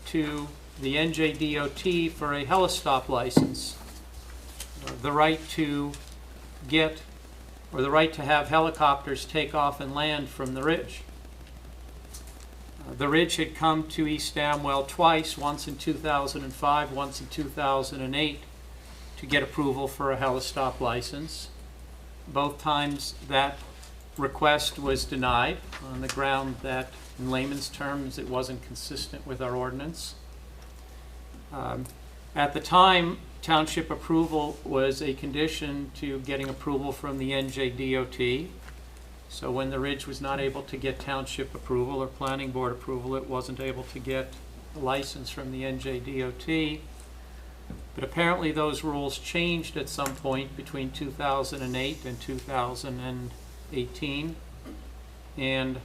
to the NJDOT for a helistop license, the right to get, or the right to have helicopters take off and land from the Ridge. The Ridge had come to East Amwell twice, once in 2005, once in 2008, to get approval for a helistop license. Both times that request was denied on the ground that, in layman's terms, it wasn't consistent with our ordinance. At the time, township approval was a condition to getting approval from the NJDOT. So when the Ridge was not able to get township approval or planning board approval, it wasn't able to get a license from the NJDOT. But apparently those rules changed at some point between 2008 and 2018. And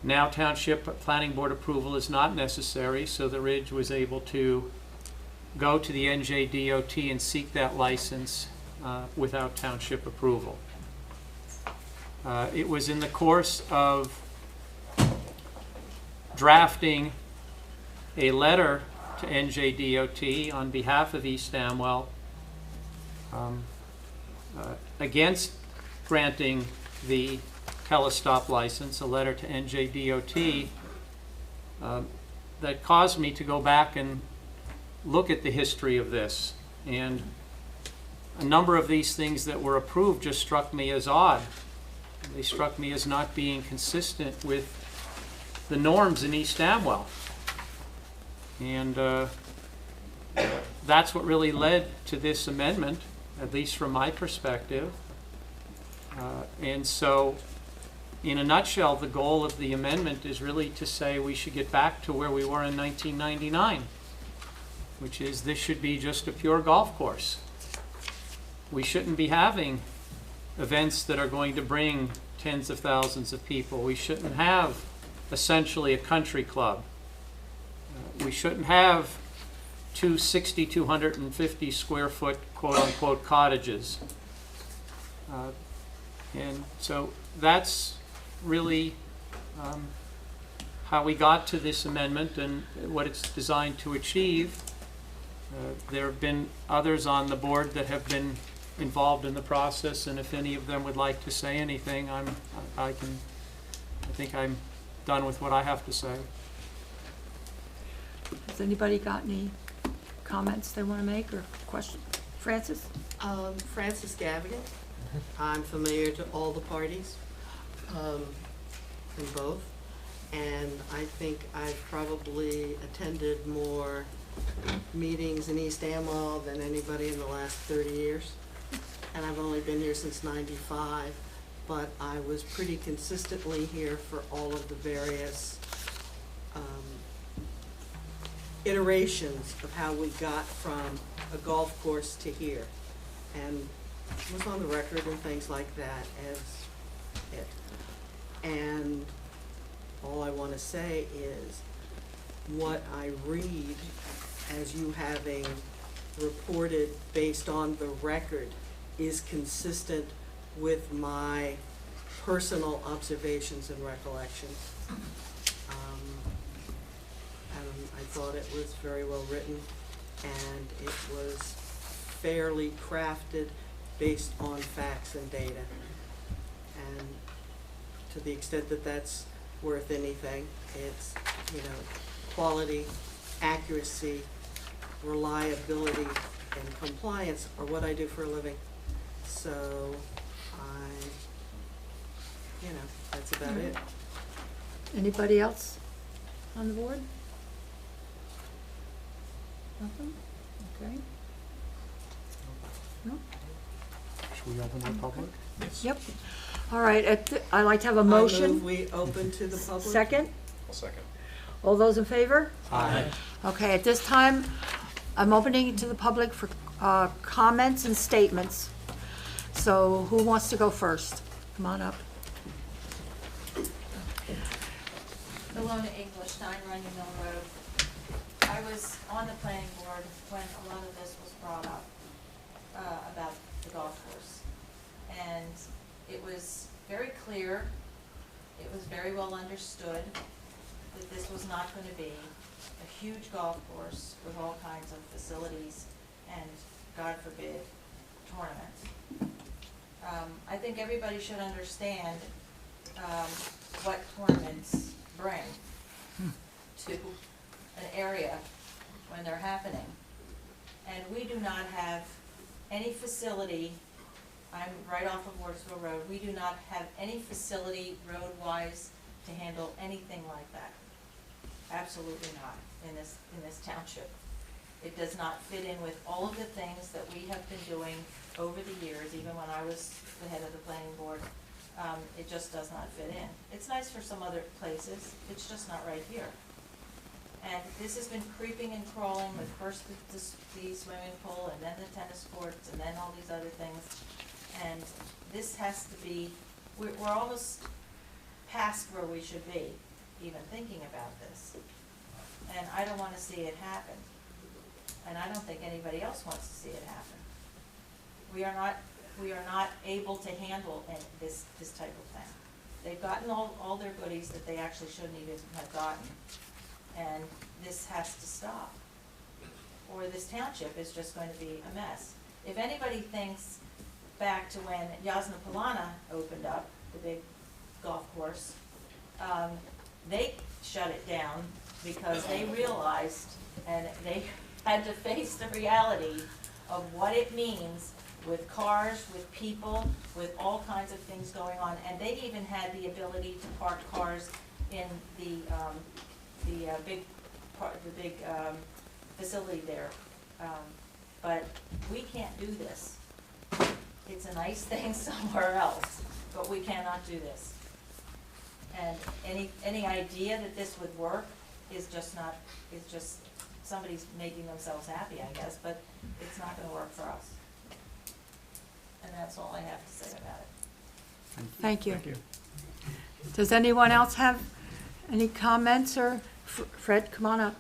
now township planning board approval is not necessary, so the Ridge was able to go to the NJDOT and seek that license without township approval. It was in the course of drafting a letter to NJDOT on behalf of East Amwell against granting the helistop license, a letter to NJDOT that caused me to go back and look at the history of this. And a number of these things that were approved just struck me as odd. They struck me as not being consistent with the norms in East Amwell. And that's what really led to this amendment, at least from my perspective. And so, in a nutshell, the goal of the amendment is really to say we should get back to where we were in 1999, which is this should be just a pure golf course. We shouldn't be having events that are going to bring tens of thousands of people. We shouldn't have essentially a country club. We shouldn't have 2 6,250 square foot quote-unquote cottages. And so that's really how we got to this amendment and what it's designed to achieve. There have been others on the board that have been involved in the process, and if any of them would like to say anything, I think I'm done with what I have to say. Has anybody got any comments they want to make or questions? Francis? Francis Gavigan. I'm familiar to all the parties in both, and I think I've probably attended more meetings in East Amwell than anybody in the last 30 years. And I've only been here since '95, but I was pretty consistently here for all of the various iterations of how we got from a golf course to here, and was on the record and things like that as it. And all I want to say is what I read as you having reported based on the record is consistent with my personal observations and recollections. And I thought it was very well written, and it was fairly crafted based on facts and data. And to the extent that that's worth anything. It's, you know, quality, accuracy, reliability, and compliance are what I do for a living. So you know, that's about it. Anybody else on the board? Nothing? Okay. No? Should we open the public? Yep. All right, I'd like to have a I motion. move we open to the public. Second? I'll second. All those in favor? Aye. Okay, at this time, I'm opening it to the public for comments and statements. So who wants to go first? Come on up. Ilona English, 9 Runyon Mill Road. I was on the planning board when a lot of this was brought up about the golf course. And it was very clear, it was very well understood that this was not going to be a huge golf course with all kinds of facilities and, God forbid, tournaments. I think everybody should understand what tournaments bring to an area when they're happening. And we do not have any facility, I'm right off of Wardsville Road, we do not have any facility road-wise to handle anything like that. Absolutely not in this township. It does not fit in with all of the things that we have been doing over the years, even when I was the head of the planning board. It just does not fit in. It's nice for some other places, it's just not right here. And this has been creeping and crawling with first the swimming pool, and then the tennis courts, and then all these other things. And this has to be, we're almost past where we should be, even thinking about this. And I don't want to see it happen. And I don't think anybody else wants to see it happen. We are not able to handle this type of thing. They've gotten all their goodies that they actually shouldn't even have gotten. And this has to stop, or this township is just going to be a mess. If anybody thinks back to when Jasna Polana opened up, the big golf course, they shut it down because they realized, and they had to face the reality of what it means with cars, with people, with all kinds of things going on. And they even had the ability to park cars in the big facility there. But we can't do this. It's a nice thing somewhere else, but we cannot do this. And any idea that this would work is just not, it's just somebody's making themselves happy, I guess, but it's not gonna work for us. And that's all I have to say about it. Thank you. Does anyone else have any comments, or Fred, come on up.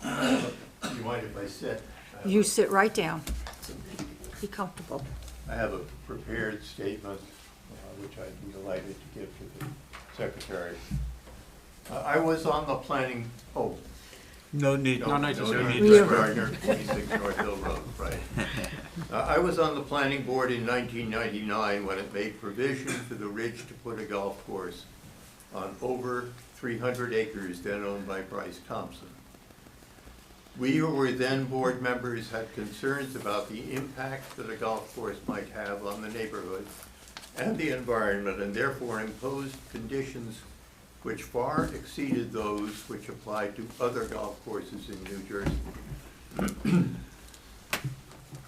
You mind if I sit? You sit right down. Be comfortable. I have a prepared statement, which I'd be delighted to give to the secretary. I was on the planning, No need. No need to Sorry, 26 North Hill Road, right. I was on the planning board in 1999 when it made provision for the Ridge to put a golf course on over 300 acres then owned by Bryce Thompson. We who were then board members had concerns about the impact that a golf course might have on the neighborhood and the environment, and therefore imposed conditions which far exceeded those which applied to other golf courses in New Jersey.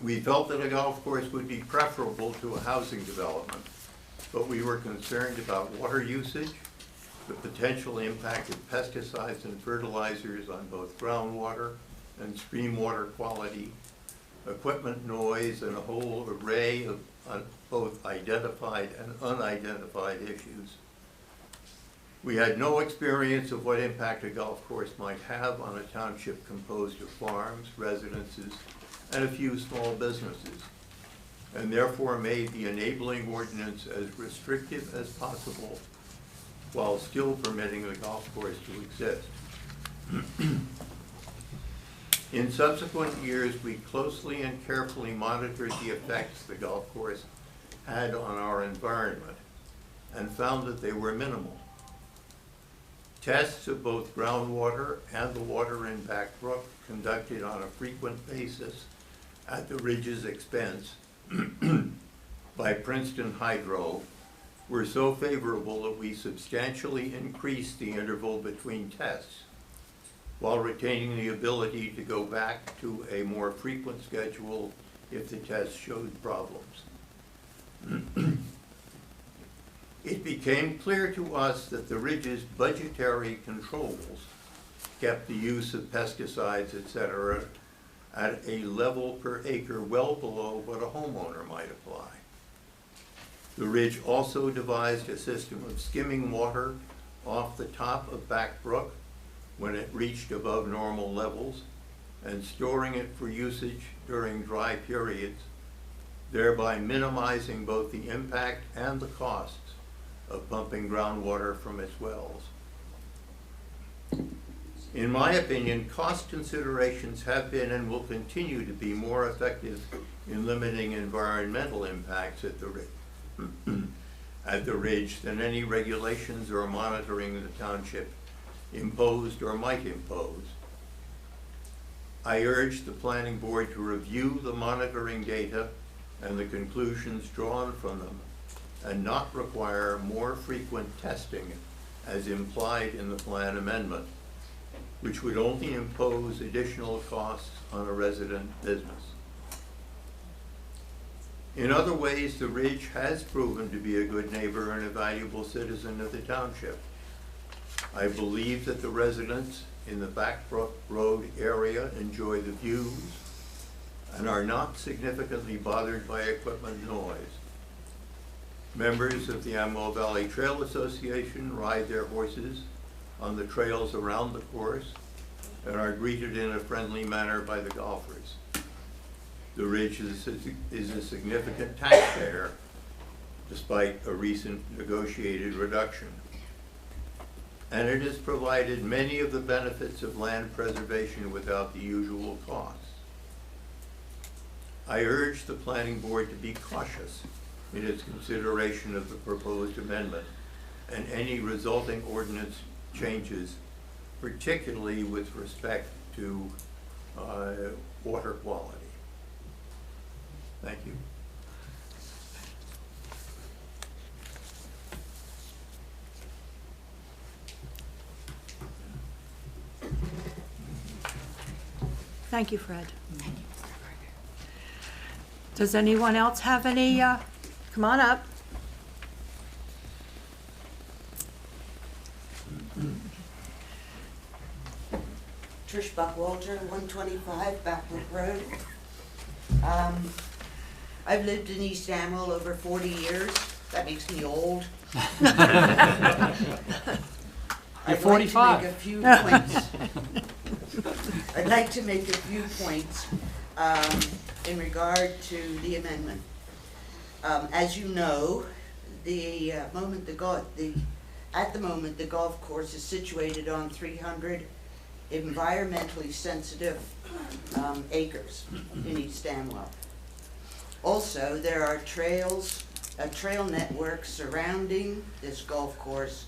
We felt that a golf course would be preferable to a housing development, but we were concerned about water usage, the potential impact of pesticides and fertilizers on both groundwater and stream water quality, equipment noise, and a whole array of both identified and unidentified issues. We had no experience of what impact a golf course might have on a township composed of farms, residences, and a few small businesses, and therefore made the enabling ordinance as restrictive as possible while still permitting the golf course to exist. In subsequent years, we closely and carefully monitored the effects the golf course had on our environment, and found that they were minimal. Tests of both groundwater and the water in Back Brook conducted on a frequent basis at the Ridge's expense by Princeton Hydro were so favorable that we substantially increased the interval between tests while retaining the ability to go back to a more frequent schedule if the test showed problems. It became clear to us that the Ridge's budgetary controls kept the use of pesticides, etc., at a level per acre well below what a homeowner might apply. The Ridge also devised a system of skimming water off the top of Back Brook when it reached above normal levels and storing it for usage during dry periods, thereby minimizing both the impact and the costs of pumping groundwater from its wells. In my opinion, cost considerations have been and will continue to be more effective in limiting environmental impacts at the Ridge than any regulations or monitoring the township imposed or might impose. I urge the planning board to review the monitoring data and the conclusions drawn from them and not require more frequent testing as implied in the plan amendment, which would only impose additional costs on a resident business. In other ways, the Ridge has proven to be a good neighbor and a valuable citizen of the township. I believe that the residents in the Back Brook Road area enjoy the views and are not significantly bothered by equipment noise. Members of the Amwell Valley Trail Association ride their horses on the trails around the course and are greeted in a friendly manner by the golfers. The Ridge is a significant taxpayer despite a recent negotiated reduction. And it has provided many of the benefits of land preservation without the usual costs. I urge the planning board to be cautious in its consideration of the proposed amendment and any resulting ordinance changes, particularly with respect to water quality. Thank you. Thank you, Fred. Does anyone else have any, come on up. Trish Buckwalter, 125 Backwood Road. I've lived in East Amwell over 40 years. That makes me old. You're 45. I'd like to make a few points in regard to the amendment. As you know, at the moment the golf course is situated on 300 environmentally sensitive acres in East Amwell. Also, there are a trail network surrounding this golf course,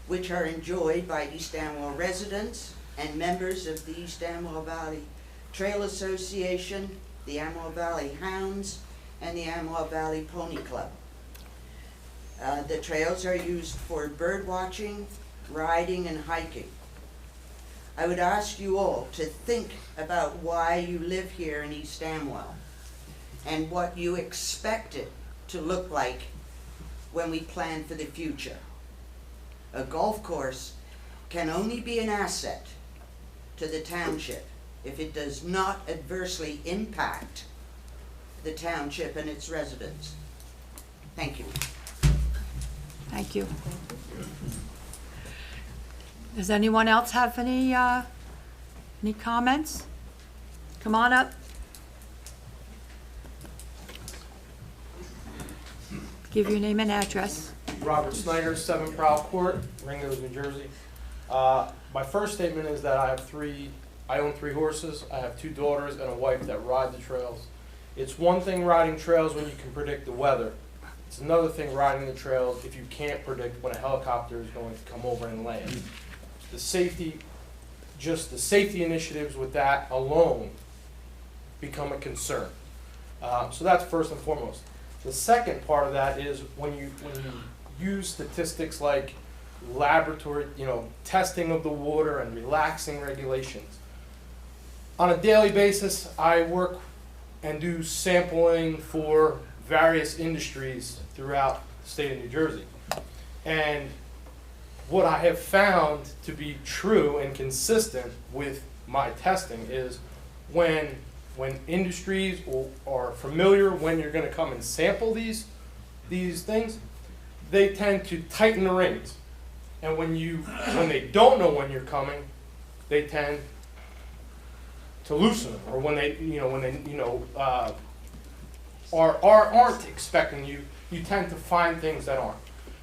which are enjoyed by East Amwell residents and members of the East Amwell Valley Trail Association, the Amwell Valley Hounds, and the Amwell Valley Pony Club. The trails are used for bird watching, riding, and hiking. I would ask you all to think about why you live here in East Amwell and what you expect it to look like when we plan for the future. A golf course can only be an asset to the township if it does not adversely impact the township and its residents. Thank you. Thank you. Does anyone else have any comments? Come on up. Give your name and address. Robert Snyder, 7 Prowl Court, Ringrose, New Jersey. My first statement is that I own 3 horses. I have 2 daughters and a wife that ride the trails. It's one thing riding trails when you can predict the weather. It's another thing riding the trails if you can't predict when a helicopter is going to come over and land. The safety, just the safety initiatives with that alone become a concern. So that's first and foremost. The second part of that is when you use statistics like laboratory, testing of the water and relaxing regulations. On a daily basis, I work and do sampling for various industries throughout the state of New Jersey. And what I have found to be true and consistent with my testing is when industries are familiar when you're going to come and sample these things, they tend to tighten the reins. And when they don't know when you're coming, they tend to loosen them. Or when they aren't expecting you, you tend to find things that aren't.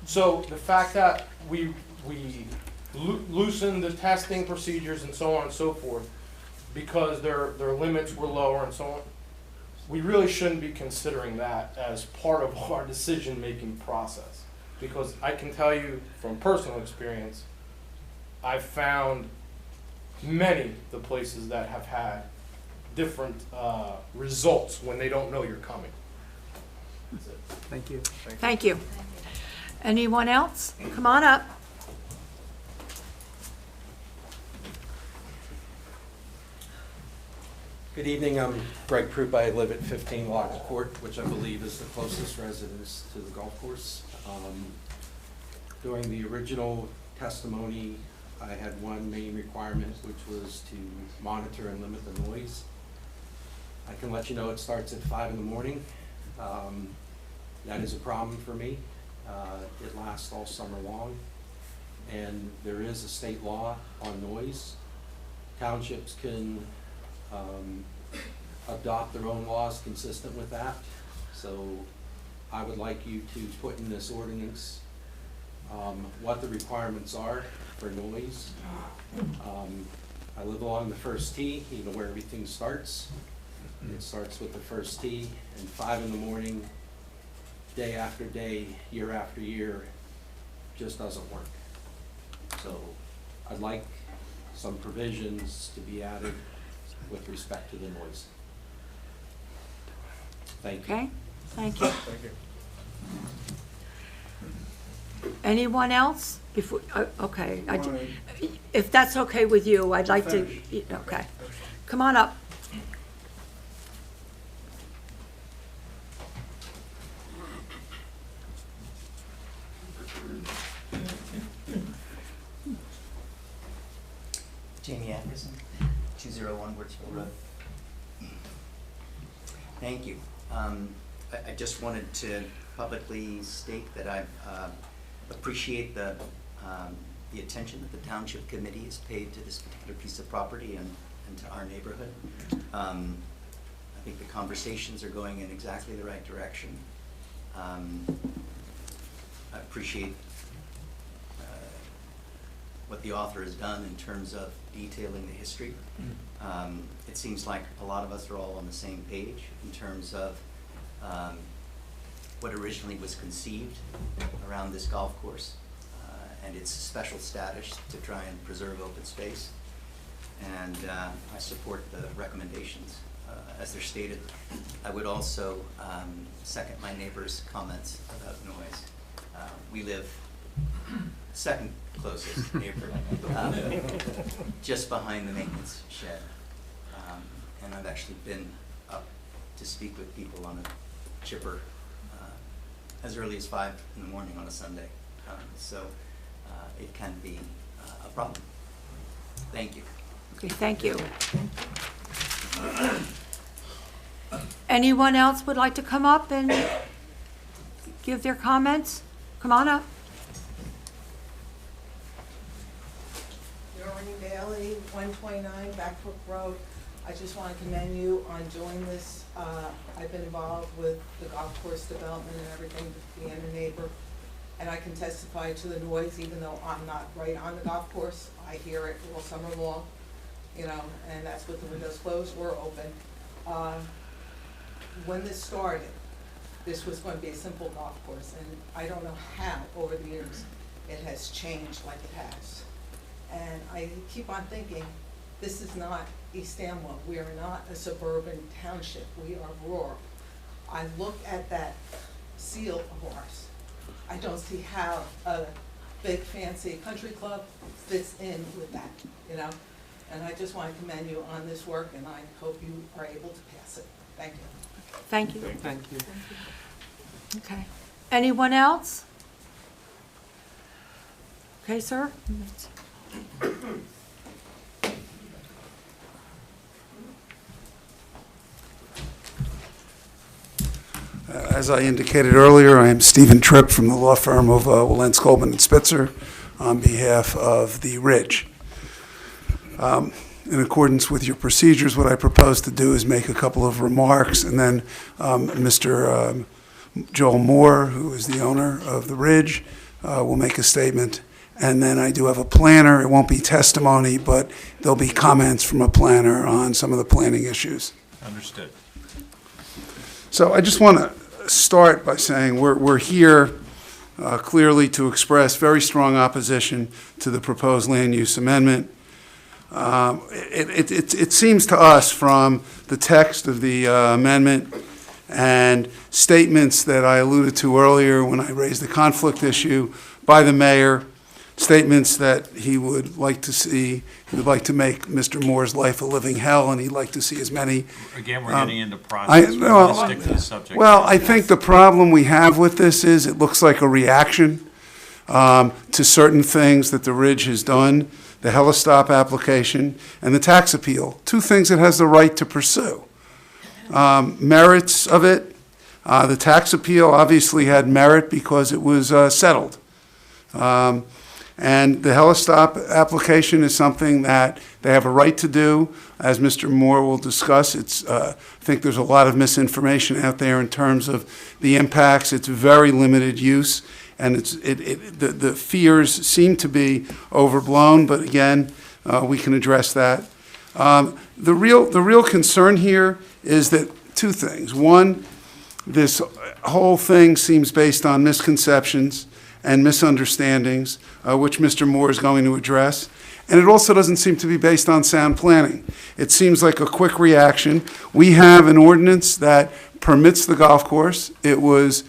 So the fact that we loosen the testing procedures and so on and so forth because their limits were lower and so on, we really shouldn't be considering that as part of our decision-making process. Because I can tell you from personal experience, I've found many the places that have had different results when they don't know you're coming. That's it. Thank you. Thank you. Anyone else? Come on up. Good evening, I'm Greg Proop. I live at 15 Locks Court, which I believe is the closest residence to the golf course. During the original testimony, I had one main requirement, which was to monitor and limit the noise. I can let you know it starts at 5 in the morning. That is a problem for me. It lasts all summer long, and there is a state law on noise. Townships can adopt their own laws consistent with that. So I would like you to put in this ordinance what the requirements are for noise. I live along the first tee, you know where everything starts. It starts with the first tee, and 5 in the morning, day after day, year after year, just doesn't work. So I'd like some provisions to be added with respect to the noise. Thank you. Okay, thank you. Thank you. Anyone else? Okay, if that's okay with you, I'd like to, okay. Come on up. Jamie Anderson, 201 Wurtsville Road. Thank you. I just wanted to publicly state that I appreciate the attention that the Township Committee has paid to this particular piece of property and to our neighborhood. I think the conversations are going in exactly the right direction. I appreciate what the author has done in terms of detailing the history. It seems like a lot of us are all on the same page in terms of what originally was conceived around this golf course and its special status to try and preserve open space. And I support the recommendations as they're stated. I would also second my neighbor's comments about noise. We live second closest neighbor, just behind the maintenance shed. And I've actually been up to speak with people on a chipper as early as 5 in the morning on a Sunday. So it can be a problem. Thank you. Okay, thank you. Anyone else would like to come up and give their comments? Come on up. Bailey, 129 Backbrook Road. I just want to commend you on doing this. I've been involved with the golf course development and everything, being a neighbor, and I can testify to the noise even though I'm not right on the golf course. I hear it all summer long, and that's with the windows closed or open. When this started, this was going to be a simple golf course, and I don't know how, over the years, it has changed like it has. And I keep on thinking, this is not East Amwell. We are not a suburban township. We are rural. I look at that seal of ours. I don't see how a big fancy country club fits in with that, you know? And I just want to commend you on this work, and I hope you are able to pass it. Thank you. Thank you. Thank you. Okay. Anyone else? Okay, sir? As I indicated earlier, I am Stephen Tripp from the law firm of Wilentz, Goldman and Spitzer on behalf of the Ridge. In accordance with your procedures, what I propose to do is make a couple of remarks, and then Mr. Joel Moore, who is the owner of the Ridge, will make a statement. And then I do have a planner. It won't be testimony, but there'll be comments from a planner on some of the planning issues. Understood. So I just want to start by saying we're here clearly to express very strong opposition to the proposed land use amendment. It seems to us from the text of the amendment and statements that I alluded to earlier when I raised the conflict issue by the mayor, statements that he would like to see, he would like to make Mr. Moore's life a living hell, and he'd like to see as many. Again, we're getting into process. We're going to stick to the subject. Well, I think the problem we have with this is it looks like a reaction to certain things that the Ridge has done, the Helistop application and the tax appeal, two things it has the right to pursue. Merits of it, the tax appeal obviously had merit because it was settled. And the Helistop application is something that they have a right to do. As Mr. Moore will discuss, I think there's a lot of misinformation out there in terms of the impacts. It's very limited use, and the fears seem to be overblown, but again, we can address that. The real concern here is that two things. One, this whole thing seems based on misconceptions and misunderstandings, which Mr. Moore is going to address. And it also doesn't seem to be based on sound planning. It seems like a quick reaction. We have an ordinance that permits the golf course. It was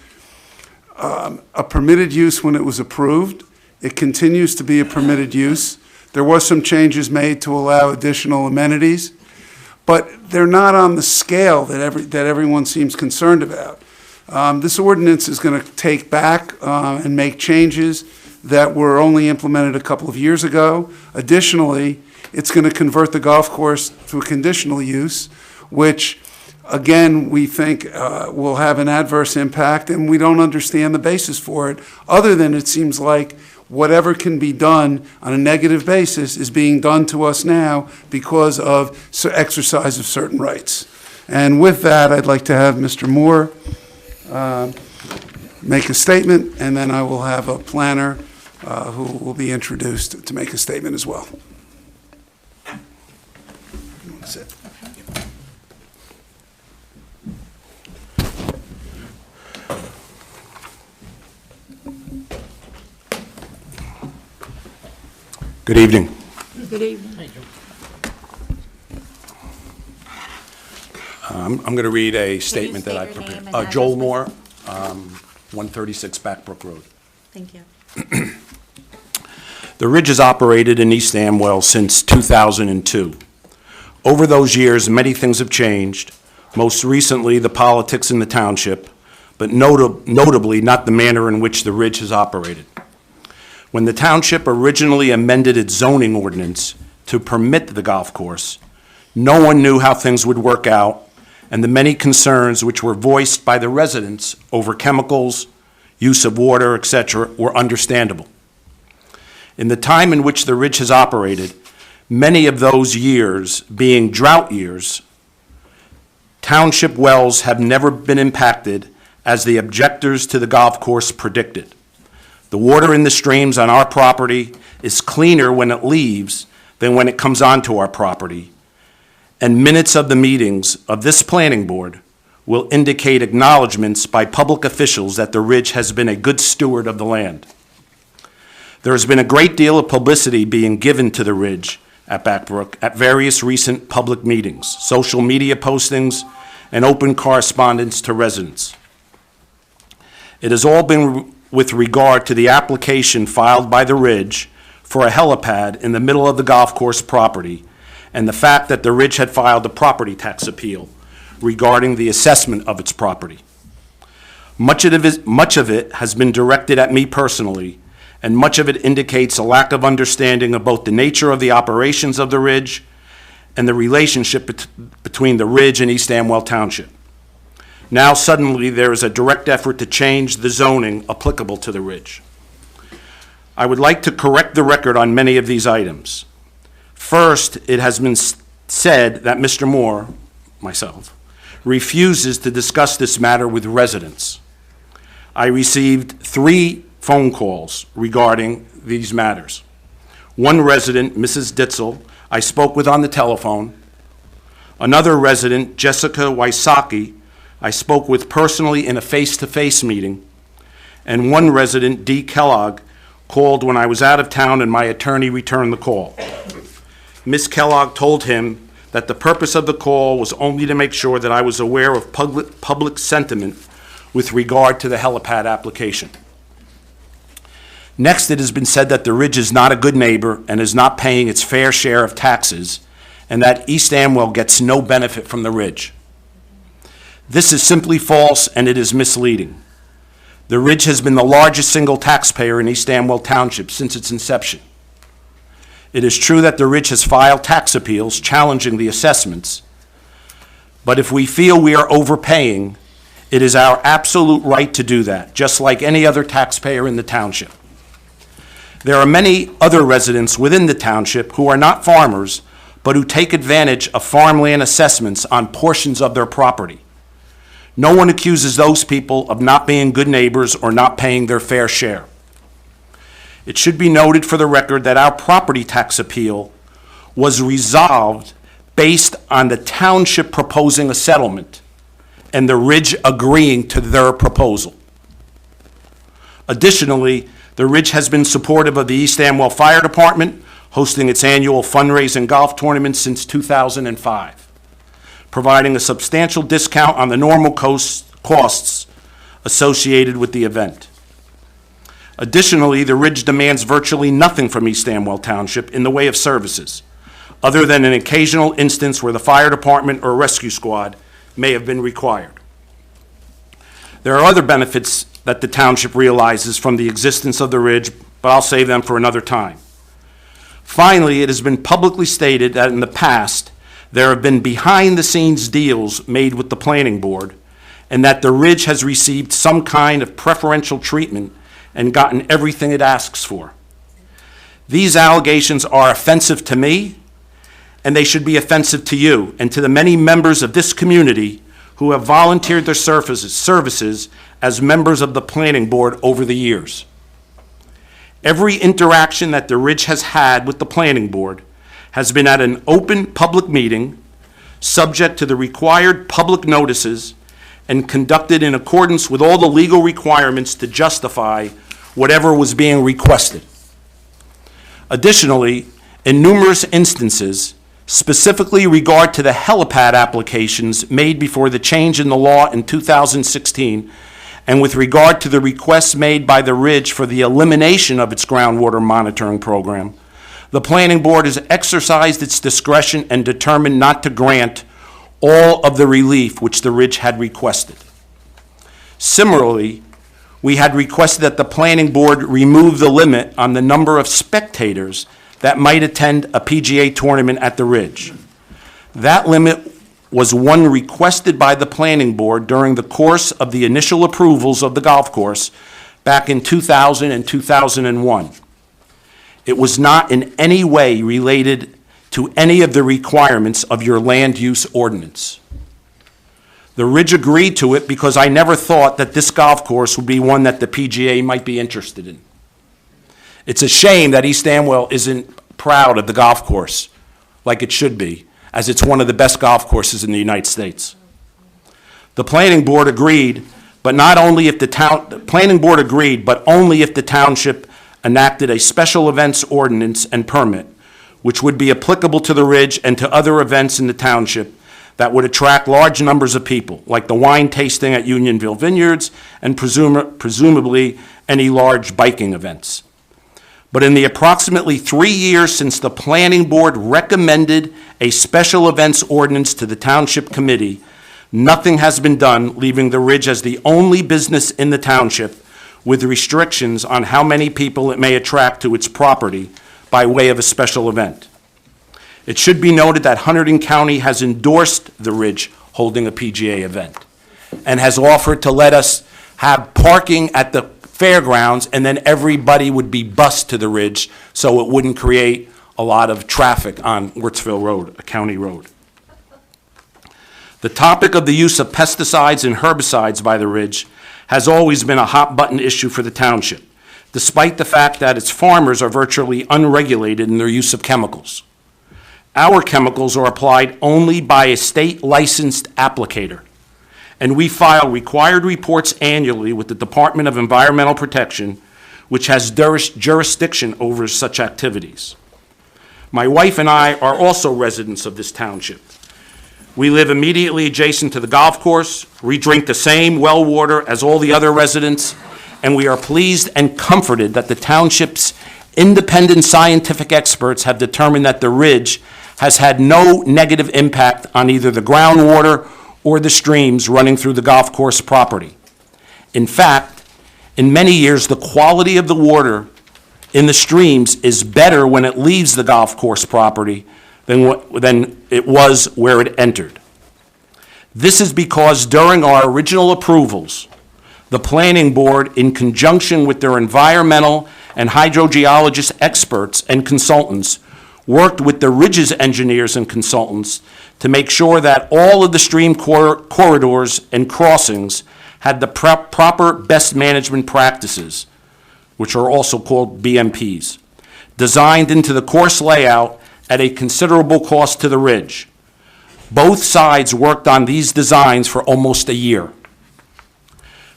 a permitted use when it was approved. It continues to be a permitted use. There was some changes made to allow additional amenities, but they're not on the scale that everyone seems concerned about. This ordinance is going to take back and make changes that were only implemented a couple of years ago. Additionally, it's going to convert the golf course to a conditional use, which, again, we think will have an adverse impact, and we don't understand the basis for it, other than it seems like whatever can be done on a negative basis is being done to us now because of exercise of certain rights. And with that, I'd like to have Mr. Moore make a statement, and then I will have a planner who will be introduced to make a statement as well. Sit. Good evening. Good evening. I'm going to read a statement that I prepared. Joel Moore, 136 Backbrook Road. Thank you. The Ridge has operated in East Amwell since 2002. Over those years, many things have changed, most recently the politics in the township, but notably not the manner in which the Ridge has operated. When the township originally amended its zoning ordinance to permit the golf course, no one knew how things would work out, and the many concerns which were voiced by the residents over chemicals, use of water, etc., were understandable. In the time in which the Ridge has operated, many of those years being drought years, township wells have never been impacted as the objectors to the golf course predicted. The water in the streams on our property is cleaner when it leaves than when it comes onto our property, and minutes of the meetings of this planning board will indicate acknowledgments by public officials that the Ridge has been a good steward of the land. There has been a great deal of publicity being given to the Ridge at Backbrook at various recent public meetings, social media postings, and open correspondence to residents. It has all been with regard to the application filed by the Ridge for a helipad in the middle of the golf course property, and the fact that the Ridge had filed a property tax appeal regarding the assessment of its property. Much of it has been directed at me personally, and much of it indicates a lack of understanding of both the nature of the operations of the Ridge and the relationship between the Ridge and East Amwell Township. Now suddenly there is a direct effort to change the zoning applicable to the Ridge. I would like to correct the record on many of these items. First, it has been said that Mr. Moore, myself, refuses to discuss this matter with residents. I received 3 phone calls regarding these matters. One resident, Mrs. Ditzel, I spoke with on the telephone. Another resident, Jessica Wysocki, I spoke with personally in a face-to-face meeting. And one resident, Dee Kellogg, called when I was out of town and my attorney returned the call. Ms. Kellogg told him that the purpose of the call was only to make sure that I was aware of public sentiment with regard to the helipad application. Next, it has been said that the Ridge is not a good neighbor and is not paying its fair share of taxes, and that East Amwell gets no benefit from the Ridge. This is simply false, and it is misleading. The Ridge has been the largest single taxpayer in East Amwell Township since its inception. It is true that the Ridge has filed tax appeals challenging the assessments, but if we feel we are overpaying, it is our absolute right to do that, just like any other taxpayer in the township. There are many other residents within the township who are not farmers, but who take advantage of farmland assessments on portions of their property. No one accuses those people of not being good neighbors or not paying their fair share. It should be noted for the record that our property tax appeal was resolved based on the township proposing a settlement and the Ridge agreeing to their proposal. Additionally, the Ridge has been supportive of the East Amwell Fire Department, hosting its annual fundraising golf tournament since 2005, providing a substantial discount on the normal costs associated with the event. Additionally, the Ridge demands virtually nothing from East Amwell Township in the way of services, other than an occasional instance where the fire department or rescue squad may have been required. There are other benefits that the township realizes from the existence of the Ridge, but I'll save them for another time. Finally, it has been publicly stated that in the past, there have been behind-the-scenes deals made with the planning board, and that the Ridge has received some kind of preferential treatment and gotten everything it asks for. These allegations are offensive to me, and they should be offensive to you and to the many members of this community who have volunteered their services as members of the planning board over the years. Every interaction that the Ridge has had with the planning board has been at an open public meeting, subject to the required public notices, and conducted in accordance with all the legal requirements to justify whatever was being requested. Additionally, in numerous instances, specifically regard to the helipad applications made before the change in the law in 2016, and with regard to the requests made by the Ridge for the elimination of its groundwater monitoring program, the planning board has exercised its discretion and determined not to grant all of the relief which the Ridge had requested. Similarly, we had requested that the planning board remove the limit on the number of spectators that might attend a PGA tournament at the Ridge. That limit was one requested by the planning board during the course of the initial approvals of the golf course back in 2000 and 2001. It was not in any way related to any of the requirements of your land use ordinance. The Ridge agreed to it because I never thought that this golf course would be one that the PGA might be interested in. It's a shame that East Amwell isn't proud of the golf course like it should be, as it's one of the best golf courses in the United States. The planning board agreed, but only if the township enacted a special events ordinance and permit, which would be applicable to the Ridge and to other events in the township that would attract large numbers of people, like the wine tasting at Unionville Vineyards and presumably any large biking events. But in the approximately 3 years since the planning board recommended a special events ordinance to the township committee, nothing has been done, leaving the Ridge as the only business in the township with restrictions on how many people it may attract to its property by way of a special event. It should be noted that Hunterdon County has endorsed the Ridge holding a PGA event and has offered to let us have parking at the fairgrounds, and then everybody would be bused to the Ridge so it wouldn't create a lot of traffic on Wirtsville Road, a county road. The topic of the use of pesticides and herbicides by the Ridge has always been a hot-button issue for the township, despite the fact that its farmers are virtually unregulated in their use of chemicals. Our chemicals are applied only by a state-licensed applicator, and we file required reports annually with the Department of Environmental Protection, which has jurisdiction over such activities. My wife and I are also residents of this township. We live immediately adjacent to the golf course. We drink the same well water as all the other residents, and we are pleased and comforted that the township's independent scientific experts have determined that the Ridge has had no negative impact on either the groundwater or the streams running through the golf course property. In fact, in many years, the quality of the water in the streams is better when it leaves the golf course property than it was where it entered. This is because during our original approvals, the planning board, in conjunction with their environmental and hydrogeologist experts and consultants, worked with the Ridge's engineers and consultants to make sure that all of the stream corridors and crossings had the proper best management practices, which are also called BMPs, designed into the course layout at a considerable cost to the Ridge. Both sides worked on these designs for almost a year.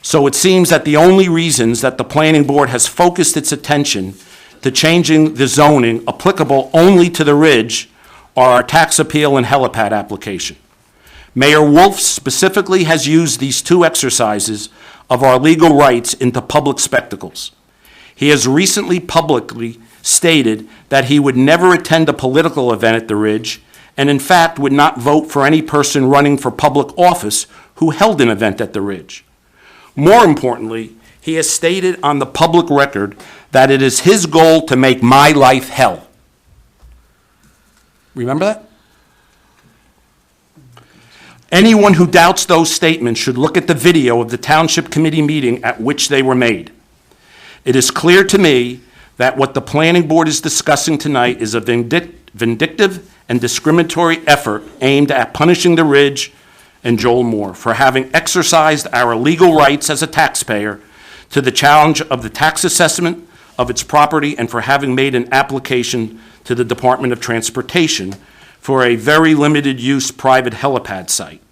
So it seems that the only reasons that the planning board has focused its attention to changing the zoning applicable only to the Ridge are our tax appeal and helipad application. Mayor Wolf specifically has used these two exercises of our legal rights into public spectacles. He has recently publicly stated that he would never attend a political event at the Ridge, and in fact would not vote for any person running for public office who held an event at the Ridge. More importantly, he has stated on the public record that it is his goal to make my life hell. Remember that? Anyone who doubts those statements should look at the video of the Township Committee meeting at which they were made. It is clear to me that what the Planning Board is discussing tonight is a vindictive and discriminatory effort aimed at punishing the Ridge and Joel Moore for having exercised our legal rights as a taxpayer to the challenge of the tax assessment of its property and for having made an application to the Department of Transportation for a very limited use private helipad site.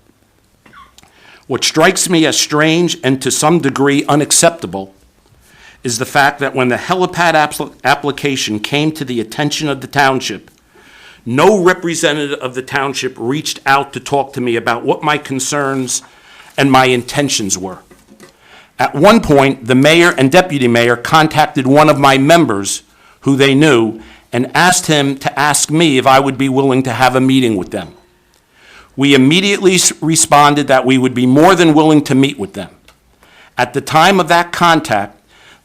What strikes me as strange and to some degree unacceptable is the fact that when the helipad application came to the attention of the township, no representative of the township reached out to talk to me about what my concerns and my intentions were. At one point, the mayor and deputy mayor contacted one of my members who they knew and asked him to ask me if I would be willing to have a meeting with them. We immediately responded that we would be more than willing to meet with them. At the time of that contact,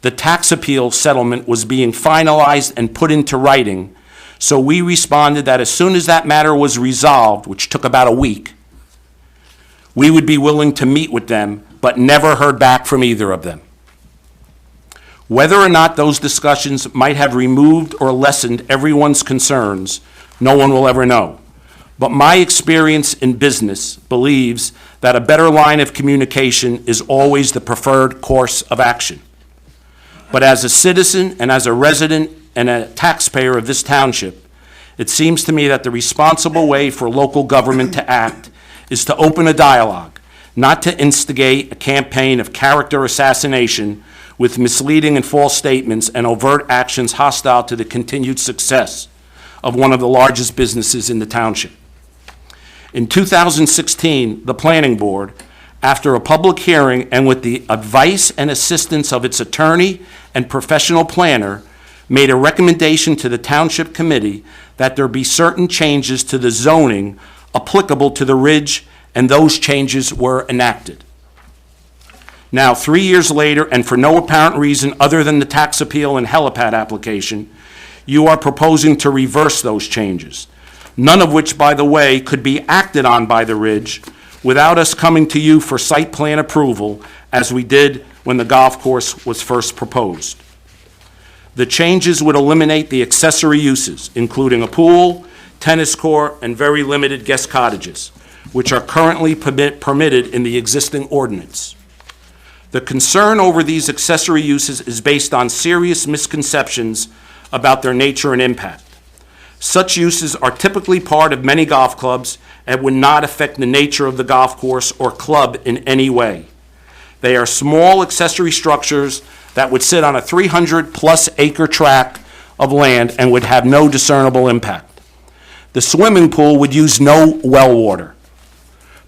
the tax appeal settlement was being finalized and put into writing, so we responded that as soon as that matter was resolved, which took about a week, we would be willing to meet with them, but never heard back from either of them. Whether or not those discussions might have removed or lessened everyone's concerns, no one will ever know. But my experience in business believes that a better line of communication is always the preferred course of action. But as a citizen and as a resident and a taxpayer of this township, it seems to me that the responsible way for local government to act is to open a dialogue, not to instigate a campaign of character assassination with misleading and false statements and overt actions hostile to the continued success of one of the largest businesses in the township. In 2016, the Planning Board, after a public hearing and with the advice and assistance of its attorney and professional planner, made a recommendation to the Township Committee that there be certain changes to the zoning applicable to the Ridge, and those changes were enacted. Now, 3 years later, and for no apparent reason other than the tax appeal and helipad application, you are proposing to reverse those changes, none of which, by the way, could be acted on by the Ridge without us coming to you for site plan approval, as we did when the golf course was first proposed. The changes would eliminate the accessory uses, including a pool, tennis court, and very limited guest cottages, which are currently permitted in the existing ordinance. The concern over these accessory uses is based on serious misconceptions about their nature and impact. Such uses are typically part of many golf clubs and would not affect the nature of the golf course or club in any way. They are small accessory structures that would sit on a 300-plus acre tract of land and would have no discernible impact. The swimming pool would use no well water,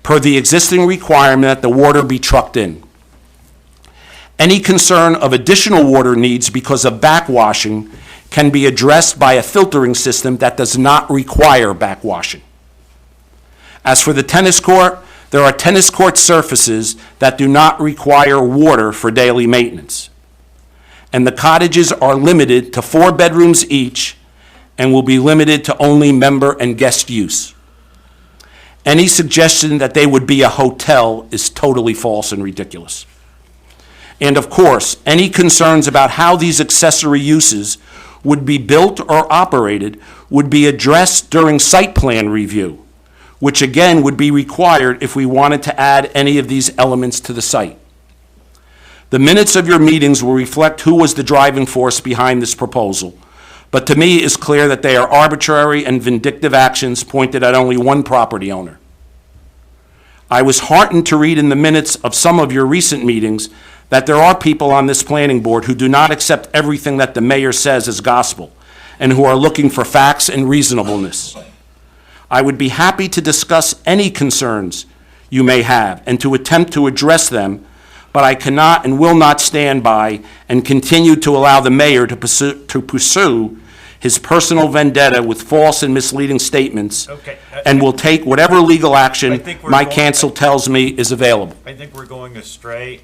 per the existing requirement that the water be trucked in. Any concern of additional water needs because of backwashing can be addressed by a filtering system that does not require backwashing. As for the tennis court, there are tennis court surfaces that do not require water for daily maintenance. And the cottages are limited to 4 bedrooms each and will be limited to only member and guest use. Any suggestion that they would be a hotel is totally false and ridiculous. And of course, any concerns about how these accessory uses would be built or operated would be addressed during site plan review, which again would be required if we wanted to add any of these elements to the site. The minutes of your meetings will reflect who was the driving force behind this proposal, but to me it's clear that they are arbitrary and vindictive actions pointed at only one property owner. I was heartened to read in the minutes of some of your recent meetings that there are people on this planning board who do not accept everything that the mayor says as gospel and who are looking for facts and reasonableness. I would be happy to discuss any concerns you may have and to attempt to address them, but I cannot and will not stand by and continue to allow the mayor to pursue his personal vendetta with false and misleading statements, and will take whatever legal action my counsel tells me is available. I think we're going astray.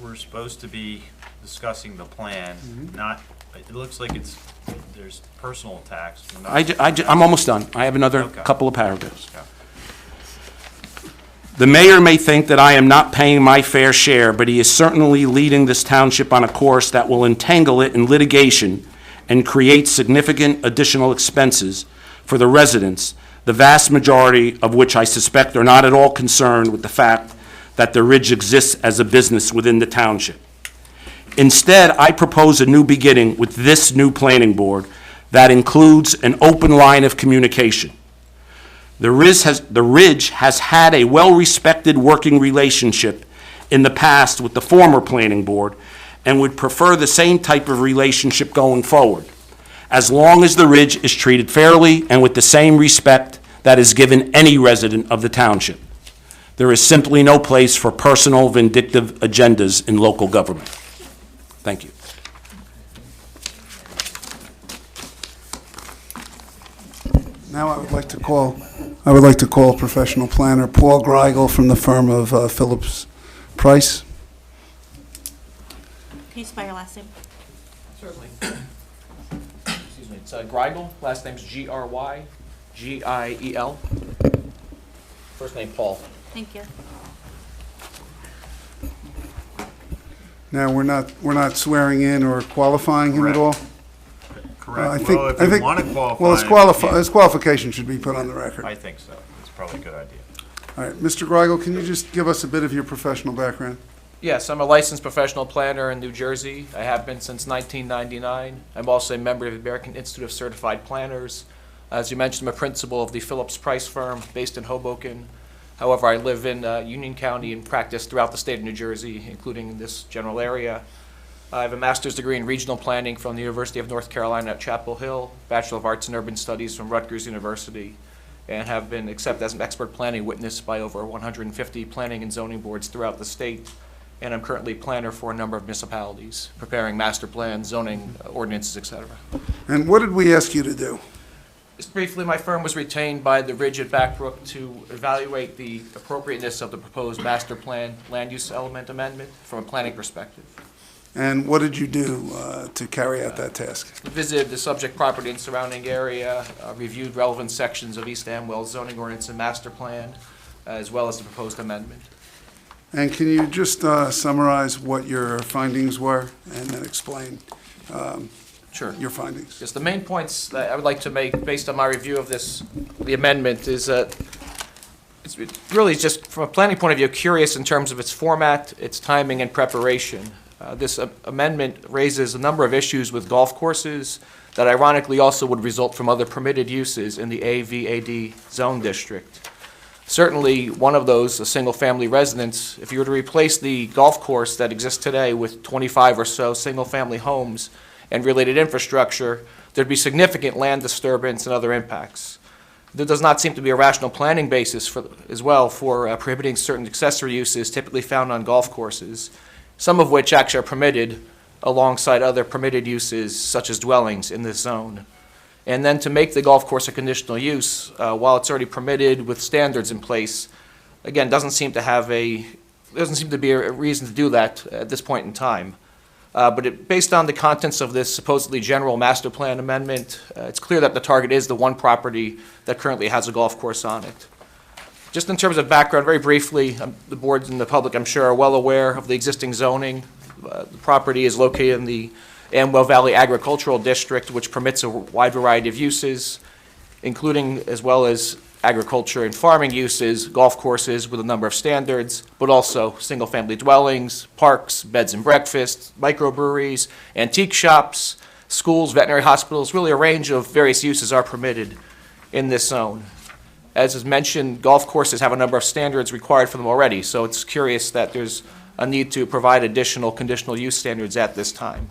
We're supposed to be discussing the plan, not, it looks like there's personal attacks. I'm almost done. I have another couple of paragraphs. The mayor may think that I am not paying my fair share, but he is certainly leading this township on a course that will entangle it in litigation and create significant additional expenses for the residents, the vast majority of which I suspect are not at all concerned with the fact that the Ridge exists as a business within the township. Instead, I propose a new beginning with this new planning board that includes an open line of communication. The Ridge has had a well-respected working relationship in the past with the former planning board and would prefer the same type of relationship going forward, as long as the Ridge is treated fairly and with the same respect that is given any resident of the township. There is simply no place for personal vindictive agendas in local government. Thank you. Now I would like to call professional planner Paul Greigel from the firm of Phillips Price. Can you spell your last name? Certainly. Excuse me, it's Greigel, last name's G-R-Y-G-I-E-L. First name Paul. Thank you. Now, we're not swearing in or qualifying him at all? Correct. Well, if you want to qualify. Well, his qualification should be put on the record. I think so. It's probably a good idea. All right, Mr. Greigel, can you just give us a bit of your professional background? Yes, I'm a licensed professional planner in New Jersey. I have been since 1999. I'm also a member of the American Institute of Certified Planners. As you mentioned, I'm a principal of the Phillips Price firm based in Hoboken. However, I live in Union County and practice throughout the state of New Jersey, including this general area. I have a master's degree in regional planning from the University of North Carolina at Chapel Hill, Bachelor of Arts in Urban Studies from Rutgers University, and have been accepted as an expert planning witness by over 150 planning and zoning boards throughout the state. And I'm currently planner for a number of municipalities, preparing master plans, zoning ordinances, etc. And what did we ask you to do? Just briefly, my firm was retained by the Ridge at Backbrook to evaluate the appropriateness of the proposed master plan land use element amendment from a planning perspective. And what did you do to carry out that task? Visited the subject property and surrounding area, reviewed relevant sections of East Amwell's zoning ordinance and master plan, as well as the proposed amendment. And can you just summarize what your findings were and then explain Sure. your findings? Just the main points that I would like to make based on my review of the amendment is that it's really just from a planning point of view curious in terms of its format, its timing, and preparation. This amendment raises a number of issues with golf courses that ironically also would result from other permitted uses in the AVAD zone district. Certainly, one of those, a single-family residence, if you were to replace the golf course that exists today with 25 or so single-family homes and related infrastructure, there'd be significant land disturbance and other impacts. There does not seem to be a rational planning basis as well for prohibiting certain accessory uses typically found on golf courses, some of which actually are permitted alongside other permitted uses such as dwellings in this zone. And then to make the golf course a conditional use, while it's already permitted with standards in place, again, doesn't seem to be a reason to do that at this point in time. But based on the contents of this supposedly general master plan amendment, it's clear that the target is the one property that currently has a golf course on it. Just in terms of background, very briefly, the boards and the public, I'm sure, are well aware of the existing zoning. The property is located in the Amwell Valley Agricultural District, which permits a wide variety of uses, including as well as agriculture and farming uses, golf courses with a number of standards, but also single-family dwellings, parks, beds and breakfasts, microbreweries, antique shops, schools, veterinary hospitals, really a range of various uses are permitted in this zone. As is mentioned, golf courses have a number of standards required for them already, so it's curious that there's a need to provide additional conditional use standards at this time.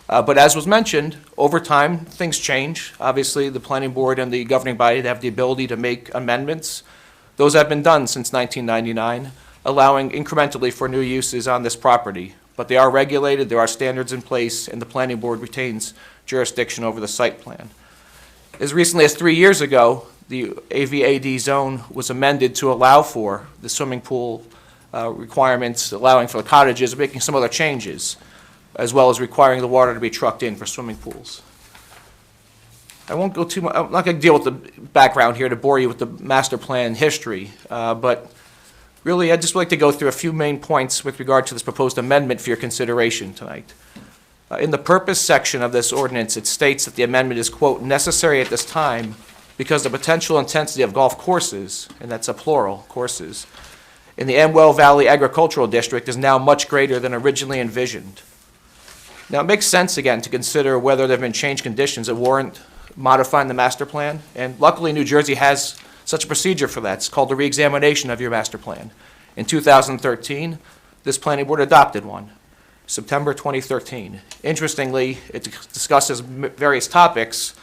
But as was mentioned, over time, things change. Obviously, the planning board and the governing body have the ability to make amendments. Those have been done since 1999, allowing incrementally for new uses on this property. But they are regulated, there are standards in place, and the planning board retains jurisdiction over the site plan. As recently as 3 years ago, the AVAD zone was amended to allow for the swimming pool requirements, allowing for the cottages, making some other changes, as well as requiring the water to be trucked in for swimming pools. I won't go too much, I'm not going to deal with the background here to bore you with the master plan history, but really I'd just like to go through a few main points with regard to this proposed amendment for your consideration tonight. In the purpose section of this ordinance, it states that the amendment is, quote, necessary at this time because the potential intensity of golf courses, and that's a plural, courses, in the Amwell Valley Agricultural District is now much greater than originally envisioned. Now, it makes sense, again, to consider whether there have been changed conditions that warrant modifying the master plan, and luckily New Jersey has such a procedure for that. It's called the reexamination of your master plan. In 2013, this planning board adopted one, September 2013. Interestingly, it discusses various topics,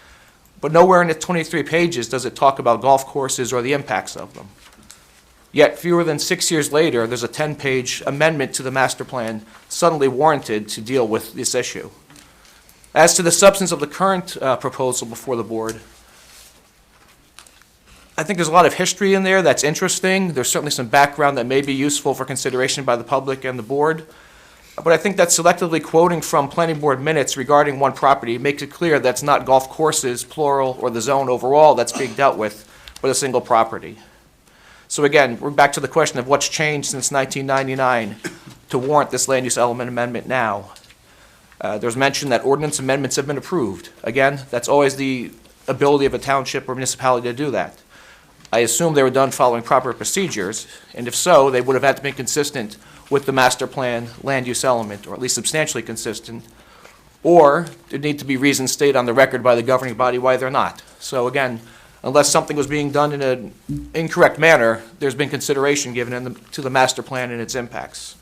but nowhere in the 23 pages does it talk about golf courses or the impacts of them. Yet, fewer than 6 years later, there's a 10-page amendment to the master plan suddenly warranted to deal with this issue. As to the substance of the current proposal before the board, I think there's a lot of history in there that's interesting. There's certainly some background that may be useful for consideration by the public and the board. But I think that selectively quoting from planning board minutes regarding one property makes it clear that's not golf courses, plural, or the zone overall that's being dealt with, but a single property. So again, we're back to the question of what's changed since 1999 to warrant this land use element amendment now. There's mention that ordinance amendments have been approved. Again, that's always the ability of a township or municipality to do that. I assume they were done following proper procedures, and if so, they would have had to be consistent with the master plan land use element, or at least substantially consistent, or there need to be reasons stated on the record by the governing body why they're not. So again, unless something was being done in an incorrect manner, there's been consideration given to the master plan and its impacts.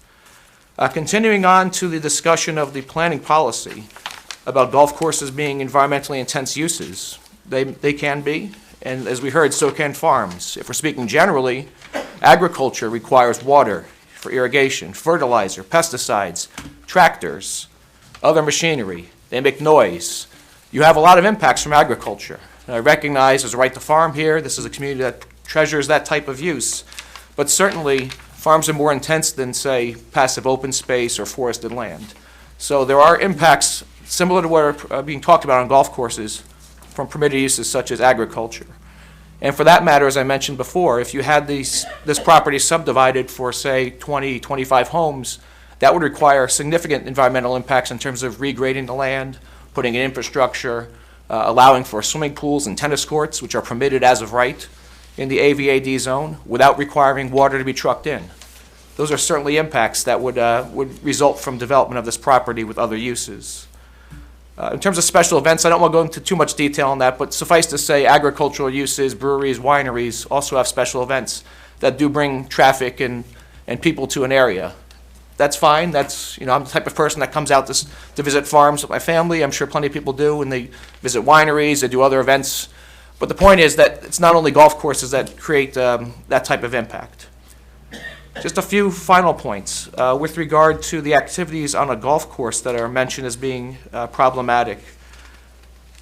Continuing on to the discussion of the planning policy about golf courses being environmentally intense uses. They can be, and as we heard, so can farms. If we're speaking generally, agriculture requires water for irrigation, fertilizer, pesticides, tractors, other machinery. They make noise. You have a lot of impacts from agriculture. And I recognize there's a right to farm here. This is a community that treasures that type of use. But certainly, farms are more intense than, say, passive open space or forested land. So there are impacts similar to what are being talked about on golf courses from permitted uses such as agriculture. And for that matter, as I mentioned before, if you had this property subdivided for, say, 20, 25 homes, that would require significant environmental impacts in terms of regrading the land, putting in infrastructure, allowing for swimming pools and tennis courts, which are permitted as of right in the AVAD zone, without requiring water to be trucked in. Those are certainly impacts that would result from development of this property with other uses. In terms of special events, I don't want to go into too much detail on that, but suffice to say, agricultural uses, breweries, wineries also have special events that do bring traffic and people to an area. That's fine. That's, I'm the type of person that comes out to visit farms with my family. I'm sure plenty of people do, and they visit wineries, they do other events. But the point is that it's not only golf courses that create that type of impact. Just a few final points with regard to the activities on a golf course that are mentioned as being problematic.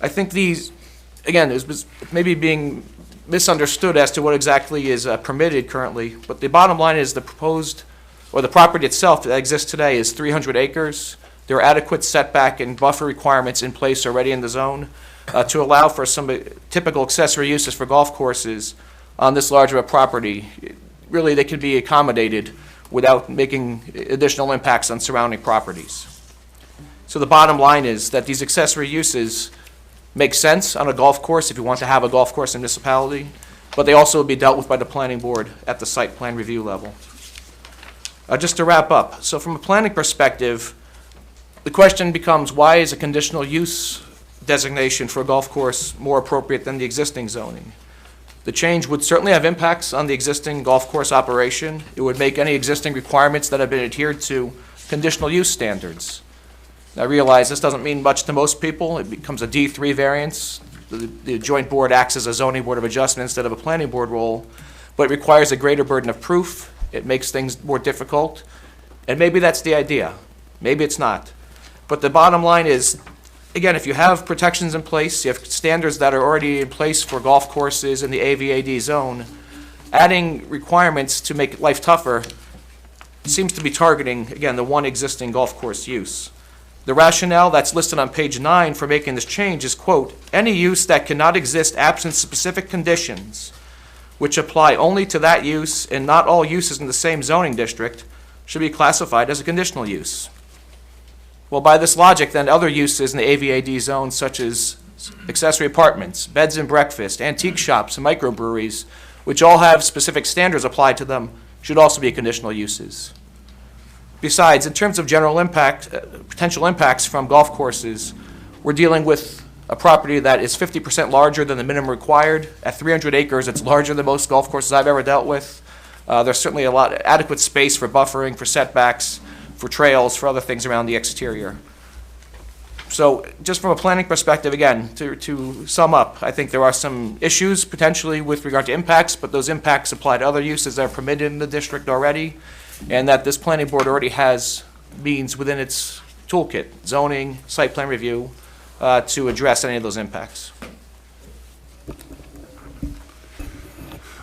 I think these, again, is maybe being misunderstood as to what exactly is permitted currently, but the bottom line is the proposed, or the property itself that exists today is 300 acres. There are adequate setback and buffer requirements in place already in the zone to allow for some typical accessory uses for golf courses on this large of a property. Really, they can be accommodated without making additional impacts on surrounding properties. So the bottom line is that these accessory uses make sense on a golf course if you want to have a golf course in municipality, but they also will be dealt with by the planning board at the site plan review level. Just to wrap up, so from a planning perspective, the question becomes, why is a conditional use designation for a golf course more appropriate than the existing zoning? The change would certainly have impacts on the existing golf course operation. It would make any existing requirements that have been adhered to conditional use standards. I realize this doesn't mean much to most people. It becomes a D3 variance. The joint board acts as a zoning board of adjustment instead of a planning board role, but it requires a greater burden of proof. It makes things more difficult, and maybe that's the idea. Maybe it's not. But the bottom line is, again, if you have protections in place, you have standards that are already in place for golf courses in the AVAD zone, adding requirements to make life tougher seems to be targeting, again, the one existing golf course use. The rationale that's listed on page 9 for making this change is, quote, any use that cannot exist absent specific conditions which apply only to that use and not all uses in the same zoning district should be classified as a conditional use. Well, by this logic, then, other uses in the AVAD zone, such as accessory apartments, beds and breakfast, antique shops, and microbreweries, which all have specific standards applied to them, should also be conditional uses. Besides, in terms of general impact, potential impacts from golf courses, we're dealing with a property that is 50% larger than the minimum required. At 300 acres, it's larger than most golf courses I've ever dealt with. There's certainly adequate space for buffering, for setbacks, for trails, for other things around the exterior. So just from a planning perspective, again, to sum up, I think there are some issues potentially with regard to impacts, but those impacts apply to other uses that are permitted in the district already, and that this planning board already has means within its toolkit, zoning, site plan review, to address any of those impacts.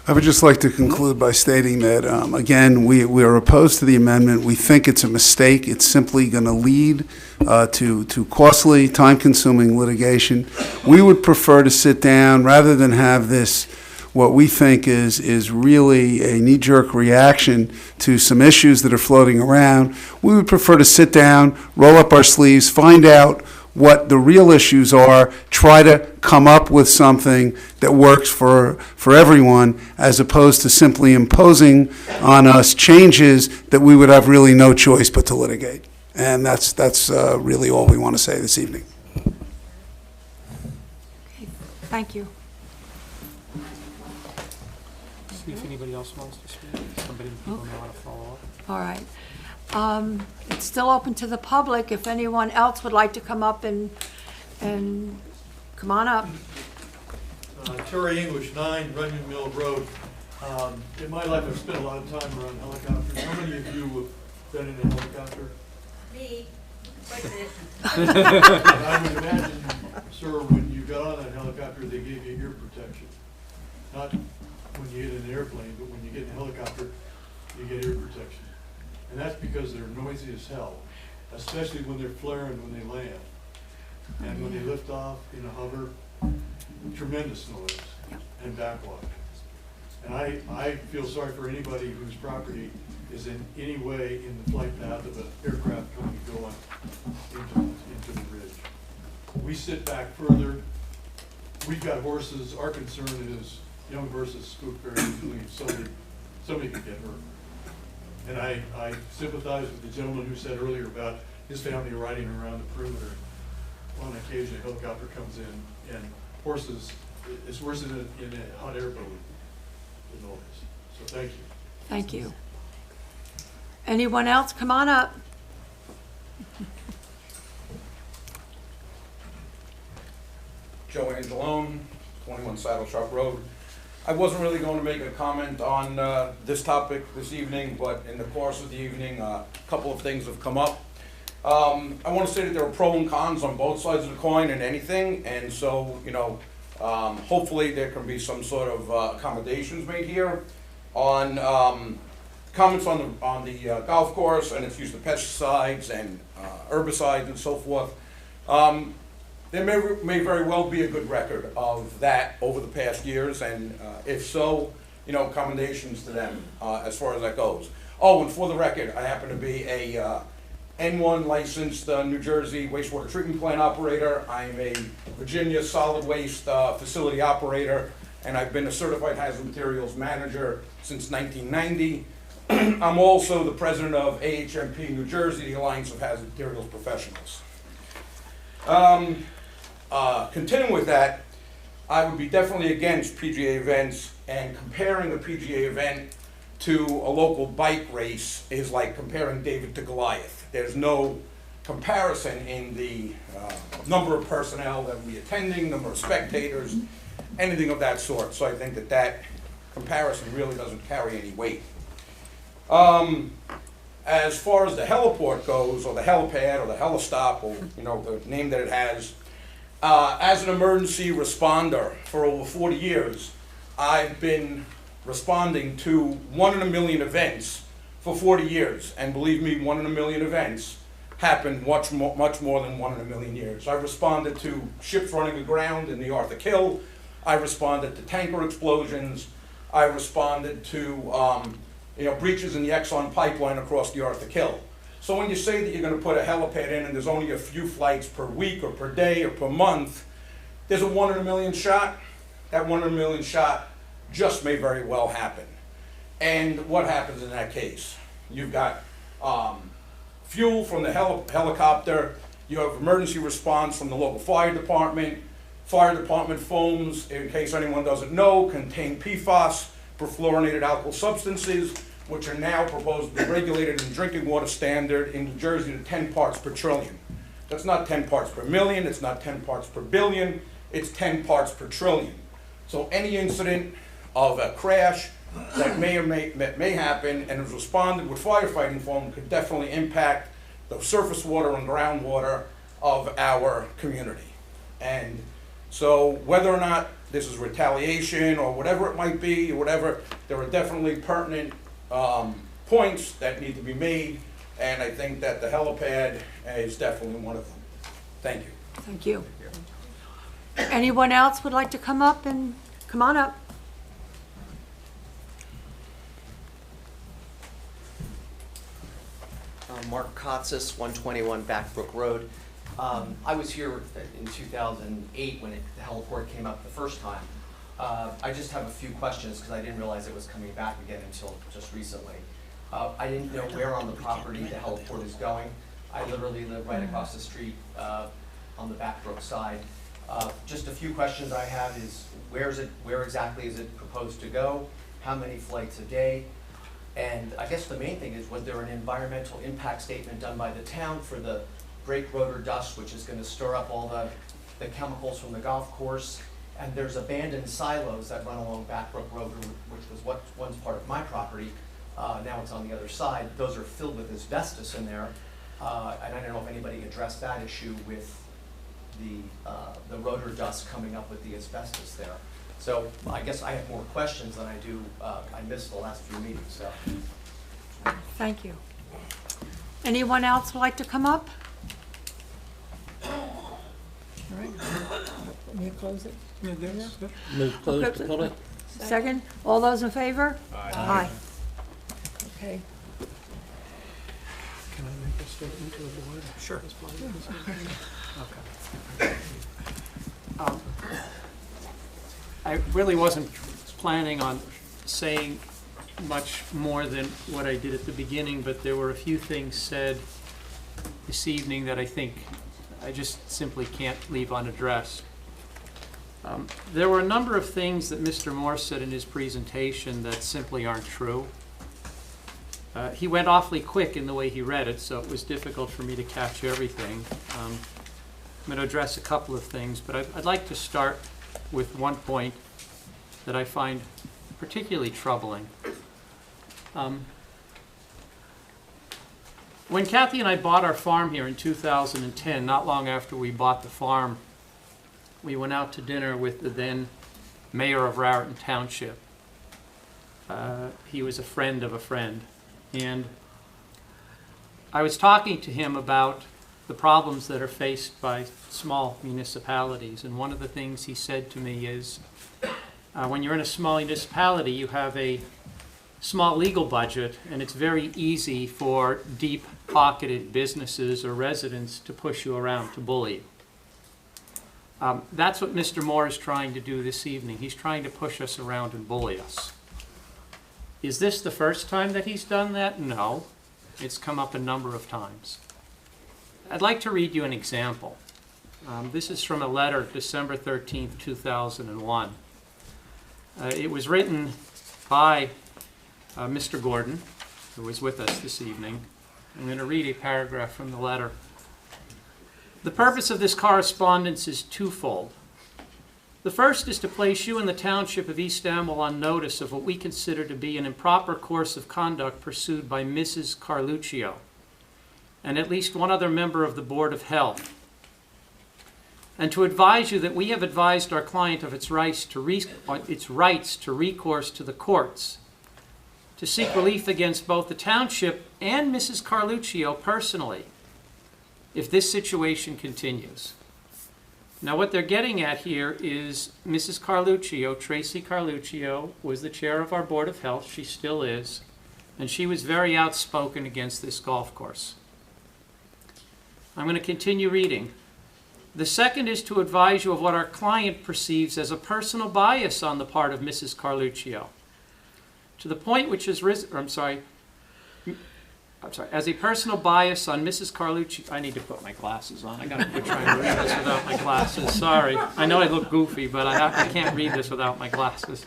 I would just like to conclude by stating that, again, we are opposed to the amendment. We think it's a mistake. It's simply going to lead to costly, time-consuming litigation. We would prefer to sit down, rather than have this, what we think is really a knee-jerk reaction to some issues that are floating around. We would prefer to sit down, roll up our sleeves, find out what the real issues are, try to come up with something that works for everyone, as opposed to simply imposing on us changes that we would have really no choice but to litigate. And that's really all we want to say this evening. Thank you. See if anybody else wants to speak. Somebody that people know how to follow up. All right. It's still open to the public. If anyone else would like to come up and come on up. Terry English, 9 Runyon Mill Road. In my life, I've spent a lot of time around helicopters. How many of you have been in a helicopter? Me, quite a bit. I would imagine, sir, when you got on that helicopter, they gave you ear protection. Not when you get in an airplane, but when you get in a helicopter, you get ear protection. And that's because they're noisy as hell, especially when they're flaring when they land. And when they lift off in a hover, tremendous noise and backwash. And I feel sorry for anybody whose property is in any way in the flight path of an aircraft coming and going into the ridge. We sit back further. We've got horses. Our concern is young horses spook very easily. Somebody could get hurt. And I sympathize with the gentleman who said earlier about his family riding around the perimeter. On occasion, a helicopter comes in, and horses, it's worse in a hot air balloon, the noise. So thank you. Thank you. Anyone else? Come on up. Joe Angelone, 21 Saddle Shop Road. I wasn't really going to make a comment on this topic this evening, but in the course of the evening, a couple of things have come up. I want to say that there are pros and cons on both sides of the coin in anything, and so, you know, hopefully there can be some sort of accommodations made here on comments on the golf course and its use of pesticides and herbicides and so forth. There may very well be a good record of that over the past years, and if so, you know, commendations to them as far as that goes. Oh, and for the record, I happen to be a N1 licensed New Jersey wastewater treatment plant operator. I'm a Virginia solid waste facility operator, and I've been a certified hazard materials manager since 1990. I'm also the president of AHMP New Jersey, the Alliance of Hazard Materials Professionals. Continuing with that, I would be definitely against PGA events, and comparing a PGA event to a local bike race is like comparing David to Goliath. There's no comparison in the number of personnel that will be attending, number of spectators, anything of that sort. So I think that that comparison really doesn't carry any weight. As far as the heliport goes, or the helipad, or the helistop, or you know the name that it has, as an emergency responder for over 40 years, I've been responding to 1 in a million events for 40 years, and believe me, 1 in a million events happen much more than 1 in a million years. I've responded to ships running aground in the Arctic Hill. I responded to tanker explosions. I responded to breaches in the Exxon pipeline across the Arctic Hill. So when you say that you're going to put a helipad in and there's only a few flights per week or per day or per month, there's a 1 in a million shot. That 1 in a million shot just may very well happen. And what happens in that case? You've got fuel from the helicopter, you have emergency response from the local fire department. Fire department foams, in case anyone doesn't know, contain PFAS, perfluorinated alkyl substances, which are now proposed to be regulated in drinking water standard in New Jersey to 10 parts per trillion. That's not 10 parts per million, it's not 10 parts per billion, it's 10 parts per trillion. So any incident of a crash that may happen and is responded with firefighting foam could definitely impact the surface water and groundwater of our community. And so whether or not this is retaliation or whatever it might be, or whatever, there are definitely pertinent points that need to be made, and I think that the helipad is definitely one of them. Thank you. Thank you. Anyone else would like to come up and come on up? Mark Kotsis, 121 Backbrook Road. I was here in 2008 when the heliport came up the first time. I just have a few questions because I didn't realize it was coming back again until just recently. I didn't know where on the property the heliport is going. I literally live right across the street on the Backbrook side. Just a few questions I have is where exactly is it proposed to go? how many flights a day? And I guess the main thing is, was there an environmental impact statement done by the town for the brake rotor dust, which is going to stir up all the chemicals from the golf course? And there's abandoned silos that run along Backbrook Road, which was once part of my property. Now it's on the other side. Those are filled with asbestos in there. And I don't know if anybody addressed that issue with the rotor dust coming up with the asbestos there. So I guess I have more questions than I do. I missed the last few meetings, so. Thank you. Anyone else would like to come up? All right. Let me close it. Move close to public. Second. All those in favor? Aye. Okay. Can I make a statement to the board? Sure. As part of this? Okay. I really wasn't planning on saying much more than what I did at the beginning, but there were a few things said this evening that I think I just simply can't leave unaddressed. There were a number of things that Mr. Moore said in his presentation that simply aren't true. He went awfully quick in the way he read it, so it was difficult for me to catch everything. I'm going to address a couple of things, but I'd like to start with one point that I find particularly troubling. When Kathy and I bought our farm here in 2010, not long after we bought the farm, we went out to dinner with the then mayor of Raritan Township. He was a friend of a friend. And I was talking to him about the problems that are faced by small municipalities. And one of the things he said to me is, when you're in a small municipality, you have a small legal budget, and it's very easy for deep-pocketed businesses or residents to push you around, to bully you. That's what Mr. Moore is trying to do this evening. He's trying to push us around and bully us. Is this the first time that he's done that? No. It's come up a number of times. I'd like to read you an example. This is from a letter, December 13th, 2001. It was written by Mr. Gordon, who was with us this evening. I'm going to read a paragraph from the letter. The purpose of this correspondence is twofold. The first is to place you and the Township of East Amwell on notice of what we consider to be an improper course of conduct pursued by Mrs. Carluccio and at least one other member of the Board of Health, and to advise you that we have advised our client of its rights to recourse to the courts to seek relief against both the Township and Mrs. Carluccio personally if this situation continues. Now, what they're getting at here is Mrs. Carluccio, Tracy Carluccio, was the chair of our Board of Health. She still is. And she was very outspoken against this golf course. I'm going to continue reading. The second is to advise you of what our client perceives as a personal bias on the part of Mrs. Carluccio, to the point which is as a personal bias on Mrs. Carluccio. I need to put my glasses on. I got to quit trying to read this without my glasses. Sorry. I know I look goofy, but I can't read this without my glasses.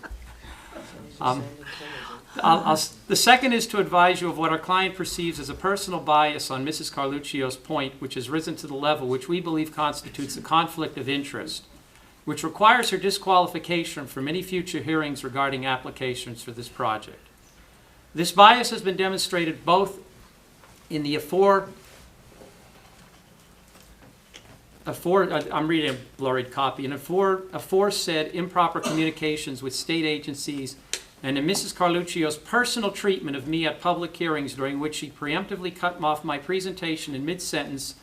The second is to advise you of what our client perceives as a personal bias on Mrs. Carluccio's point, which has risen to the level which we believe constitutes a conflict of interest, which requires her disqualification from any future hearings regarding applications for this project. This bias has been demonstrated both in the I'm reading a blurred copy, in aforesaid improper communications with state agencies and in Mrs. Carluccio's personal treatment of me at public hearings during which she preemptively cut off my presentation in mid-sentence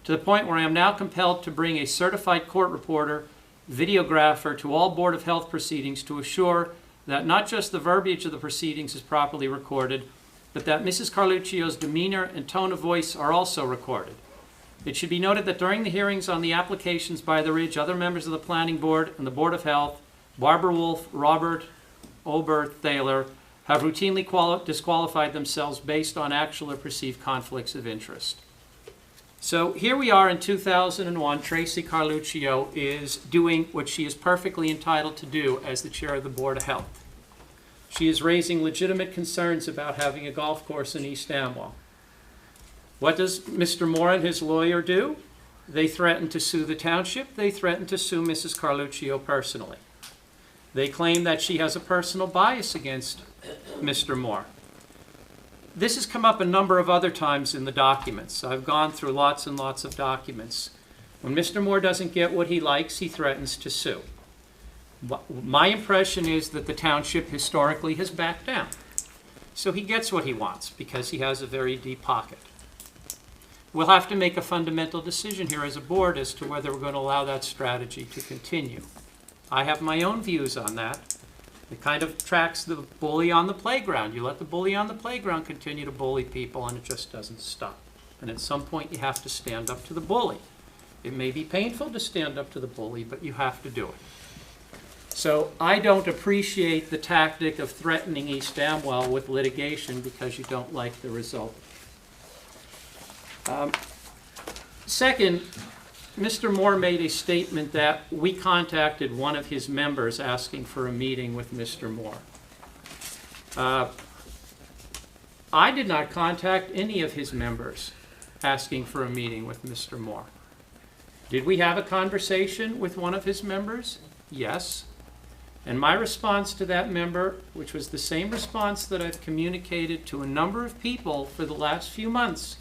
to the point where I am now compelled to bring a certified court reporter, videographer to all Board of Health proceedings to assure that not just the verbiage of the proceedings is properly recorded, but that Mrs. Carluccio's demeanor and tone of voice are also recorded. It should be noted that during the hearings on the applications by the Ridge, other members of the Planning Board and the Board of Health, Barbara Wolf, Robert Oberthaler, have routinely disqualified themselves based on actual or perceived conflicts of interest. So here we are in 2001. Tracy Carluccio is doing what she is perfectly entitled to do as the chair of the Board of Health. She is raising legitimate concerns about having a golf course in East Amwell. What does Mr. Moore and his lawyer do? They threaten to sue the township. They threaten to sue Mrs. Carluccio personally. They claim that she has a personal bias against Mr. Moore. This has come up a number of other times in the documents. I've gone through lots and lots of documents. When Mr. Moore doesn't get what he likes, he threatens to sue. My impression is that the township historically has backed down. So he gets what he wants because he has a very deep pocket. We'll have to make a fundamental decision here as a board as to whether we're going to allow that strategy to continue. I have my own views on that. It kind of tracks the bully on the playground. You let the bully on the playground continue to bully people and it just doesn't stop. And at some point you have to stand up to the bully. It may be painful to stand up to the bully, but you have to do it. So I don't appreciate the tactic of threatening East Amwell with litigation because you don't like the result. Second, Mr. Moore made a statement that we contacted one of his members asking for a meeting with Mr. Moore. I did not contact any of his members asking for a meeting with Mr. Moore. Did we have a conversation with one of his members? Yes. And my response to that member, which was the same response that I've communicated to a number of people for the last few months,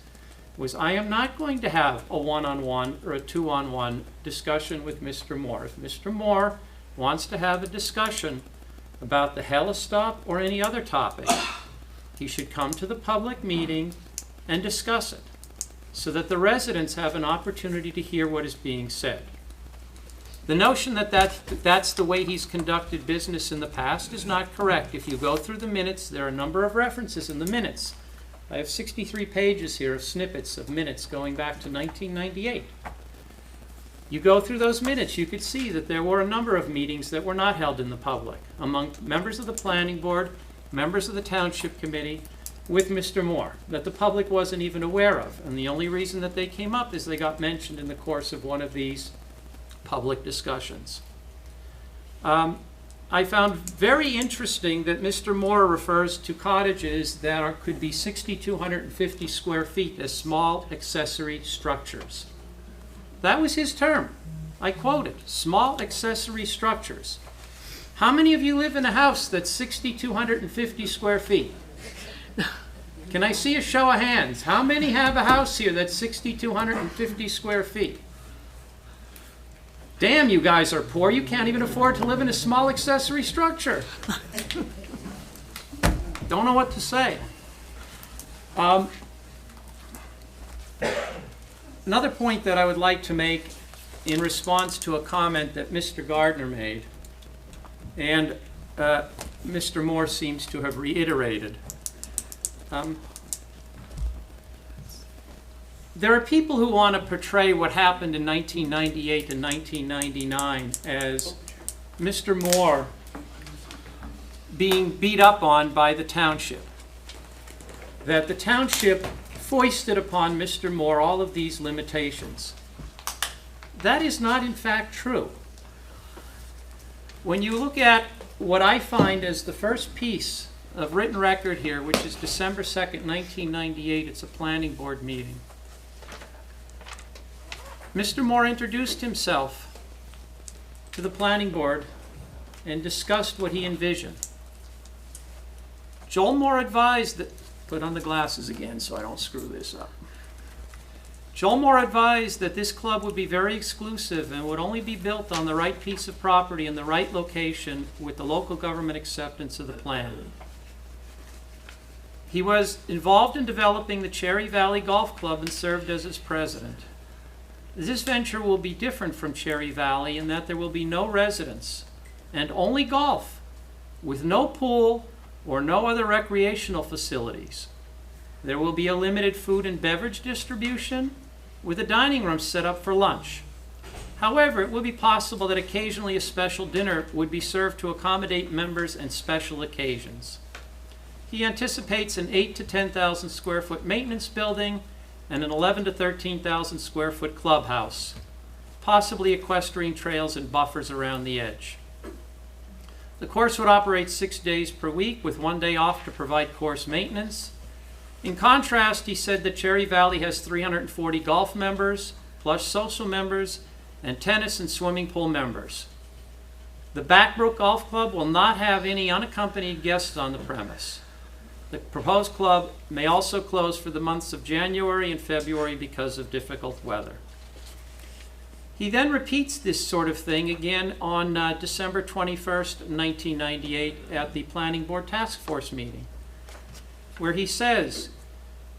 was I am not going to have a one-on-one or a two-on-one discussion with Mr. Moore. If Mr. Moore wants to have a discussion about the Hellestop or any other topic, he should come to the public meeting and discuss it so that the residents have an opportunity to hear what is being said. The notion that that's the way he's conducted business in the past is not correct. If you go through the minutes, there are a number of references in the minutes. I have 63 pages here of snippets of minutes going back to 1998. You go through those minutes, you could see that there were a number of meetings that were not held in the public among members of the planning board, members of the township committee, with Mr. Moore, that the public wasn't even aware of. And the only reason that they came up is they got mentioned in the course of one of these public discussions. I found very interesting that Mr. Moore refers to cottages that could be 6,250 square feet as small accessory structures. That was his term. I quote it, small accessory structures. How many of you live in a house that's 6,250 square feet? Can I see a show of hands? How many have a house here that's 6,250 square feet? Damn, you guys are poor. You can't even afford to live in a small accessory structure. Don't know what to say. Another point that I would like to make in response to a comment that Mr. Gardner made, and Mr. Moore seems to have reiterated. There are people who want to portray what happened in 1998 and 1999 as Mr. Moore being beat up on by the township. That the township foisted upon Mr. Moore all of these limitations. That is not in fact true. When you look at what I find as the first piece of written record here, which is December 2nd, 1998, it's a planning board meeting. Mr. Moore introduced himself to the planning board and discussed what he envisioned. Joel Moore advised that, put on the glasses again so I don't screw this up. Joel Moore advised that this club would be very exclusive and would only be built on the right piece of property in the right location with the local government acceptance of the plan. He was involved in developing the Cherry Valley Golf Club and served as its president. This venture will be different from Cherry Valley in that there will be no residents and only golf with no pool or no other recreational facilities. There will be a limited food and beverage distribution with a dining room set up for lunch. However, it will be possible that occasionally a special dinner would be served to accommodate members and special occasions. He anticipates an 8,000 to 10,000 square foot maintenance building and an 11,000 to 13,000 square foot clubhouse, possibly equestrian trails and buffers around the edge. The course would operate 6 days per week with 1 day off to provide course maintenance. In contrast, he said that Cherry Valley has 340 golf members, plus social members, and tennis and swimming pool members. The Backbrook Golf Club will not have any unaccompanied guests on the premise. The proposed club may also close for the months of January and February because of difficult weather. He then repeats this sort of thing again on December 21st, 1998 at the Planning Board Task Force meeting, where he says,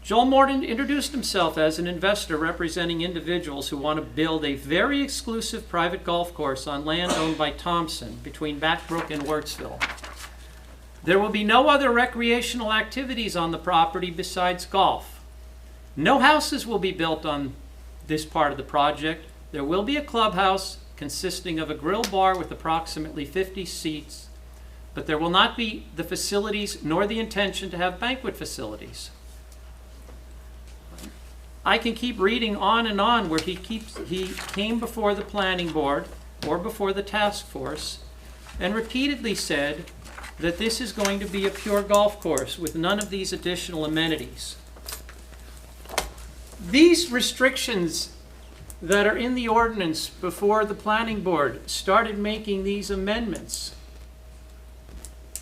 Joel Morton introduced himself as an investor representing individuals who want to build a very exclusive private golf course on land owned by Thompson between Backbrook and Wurtsville. There will be no other recreational activities on the property besides golf. No houses will be built on this part of the project. There will be a clubhouse consisting of a grill bar with approximately 50 seats, but there will not be the facilities nor the intention to have banquet facilities. I can keep reading on and on where he came before the planning board or before the task force and repeatedly said that this is going to be a pure golf course with none of these additional amenities. These restrictions that are in the ordinance before the planning board started making these amendments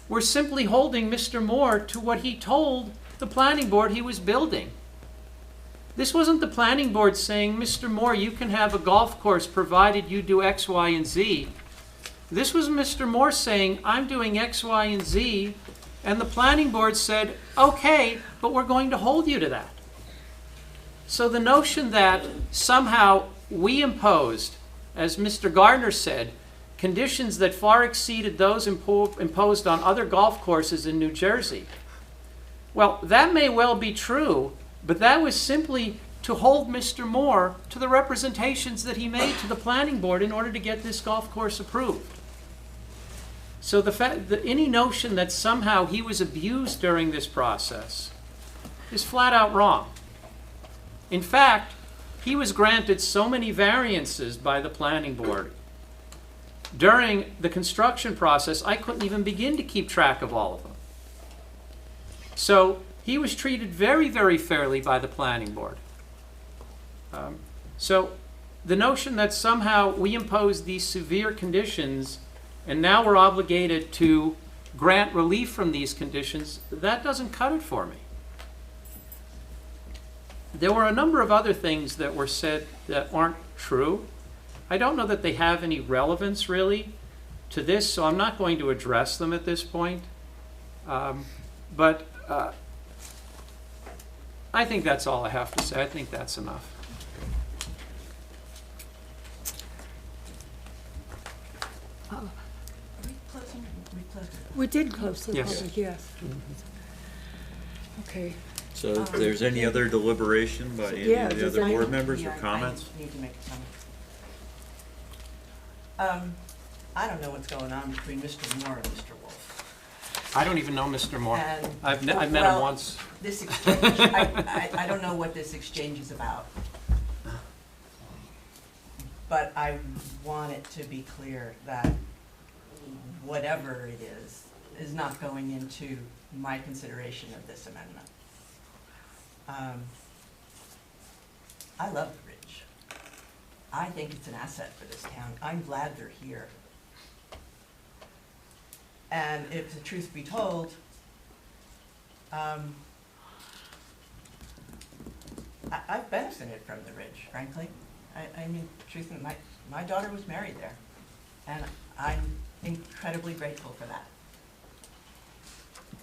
were simply holding Mr. Moore to what he told the planning board he was building. This wasn't the planning board saying, Mr. Moore, you can have a golf course provided you do X, Y, and Z. This was Mr. Moore saying, I'm doing X, Y, and Z, and the planning board said, okay, but we're going to hold you to that. So the notion that somehow we imposed, as Mr. Gardner said, conditions that far exceeded those imposed on other golf courses in New Jersey. Well, that may well be true, but that was simply to hold Mr. Moore to the representations that he made to the planning board in order to get this golf course approved. So the fact that any notion that somehow he was abused during this process is flat out wrong. In fact, he was granted so many variances by the planning board during the construction process, I couldn't even begin to keep track of all of them. So he was treated very, very fairly by the planning board. So the notion that somehow we imposed these severe conditions and now we're obligated to grant relief from these conditions, that doesn't cut it for me. There were a number of other things that were said that aren't true. I don't know that they have any relevance really to this, so I'm not going to address them at this point. But I think that's all I have to say. I think that's enough. We did close the Yes. public, yes. Okay. So if there's any other deliberation by any Yeah, of the does other any- board members or comments? I need to make a comment. I don't know what's going on between Mr. Moore and Mr. Wolf. I don't even know Mr. Moore. And- I've met him well, once. This exchange, I don't know what this exchange is about. But I want it to be clear that whatever it is not going into my consideration of this amendment. I love the Ridge. I think it's an asset for this town. I'm glad they're here. And if the truth be told, I've benefited from the Ridge, frankly. I mean, truth, my daughter was married there, and I'm incredibly grateful for that.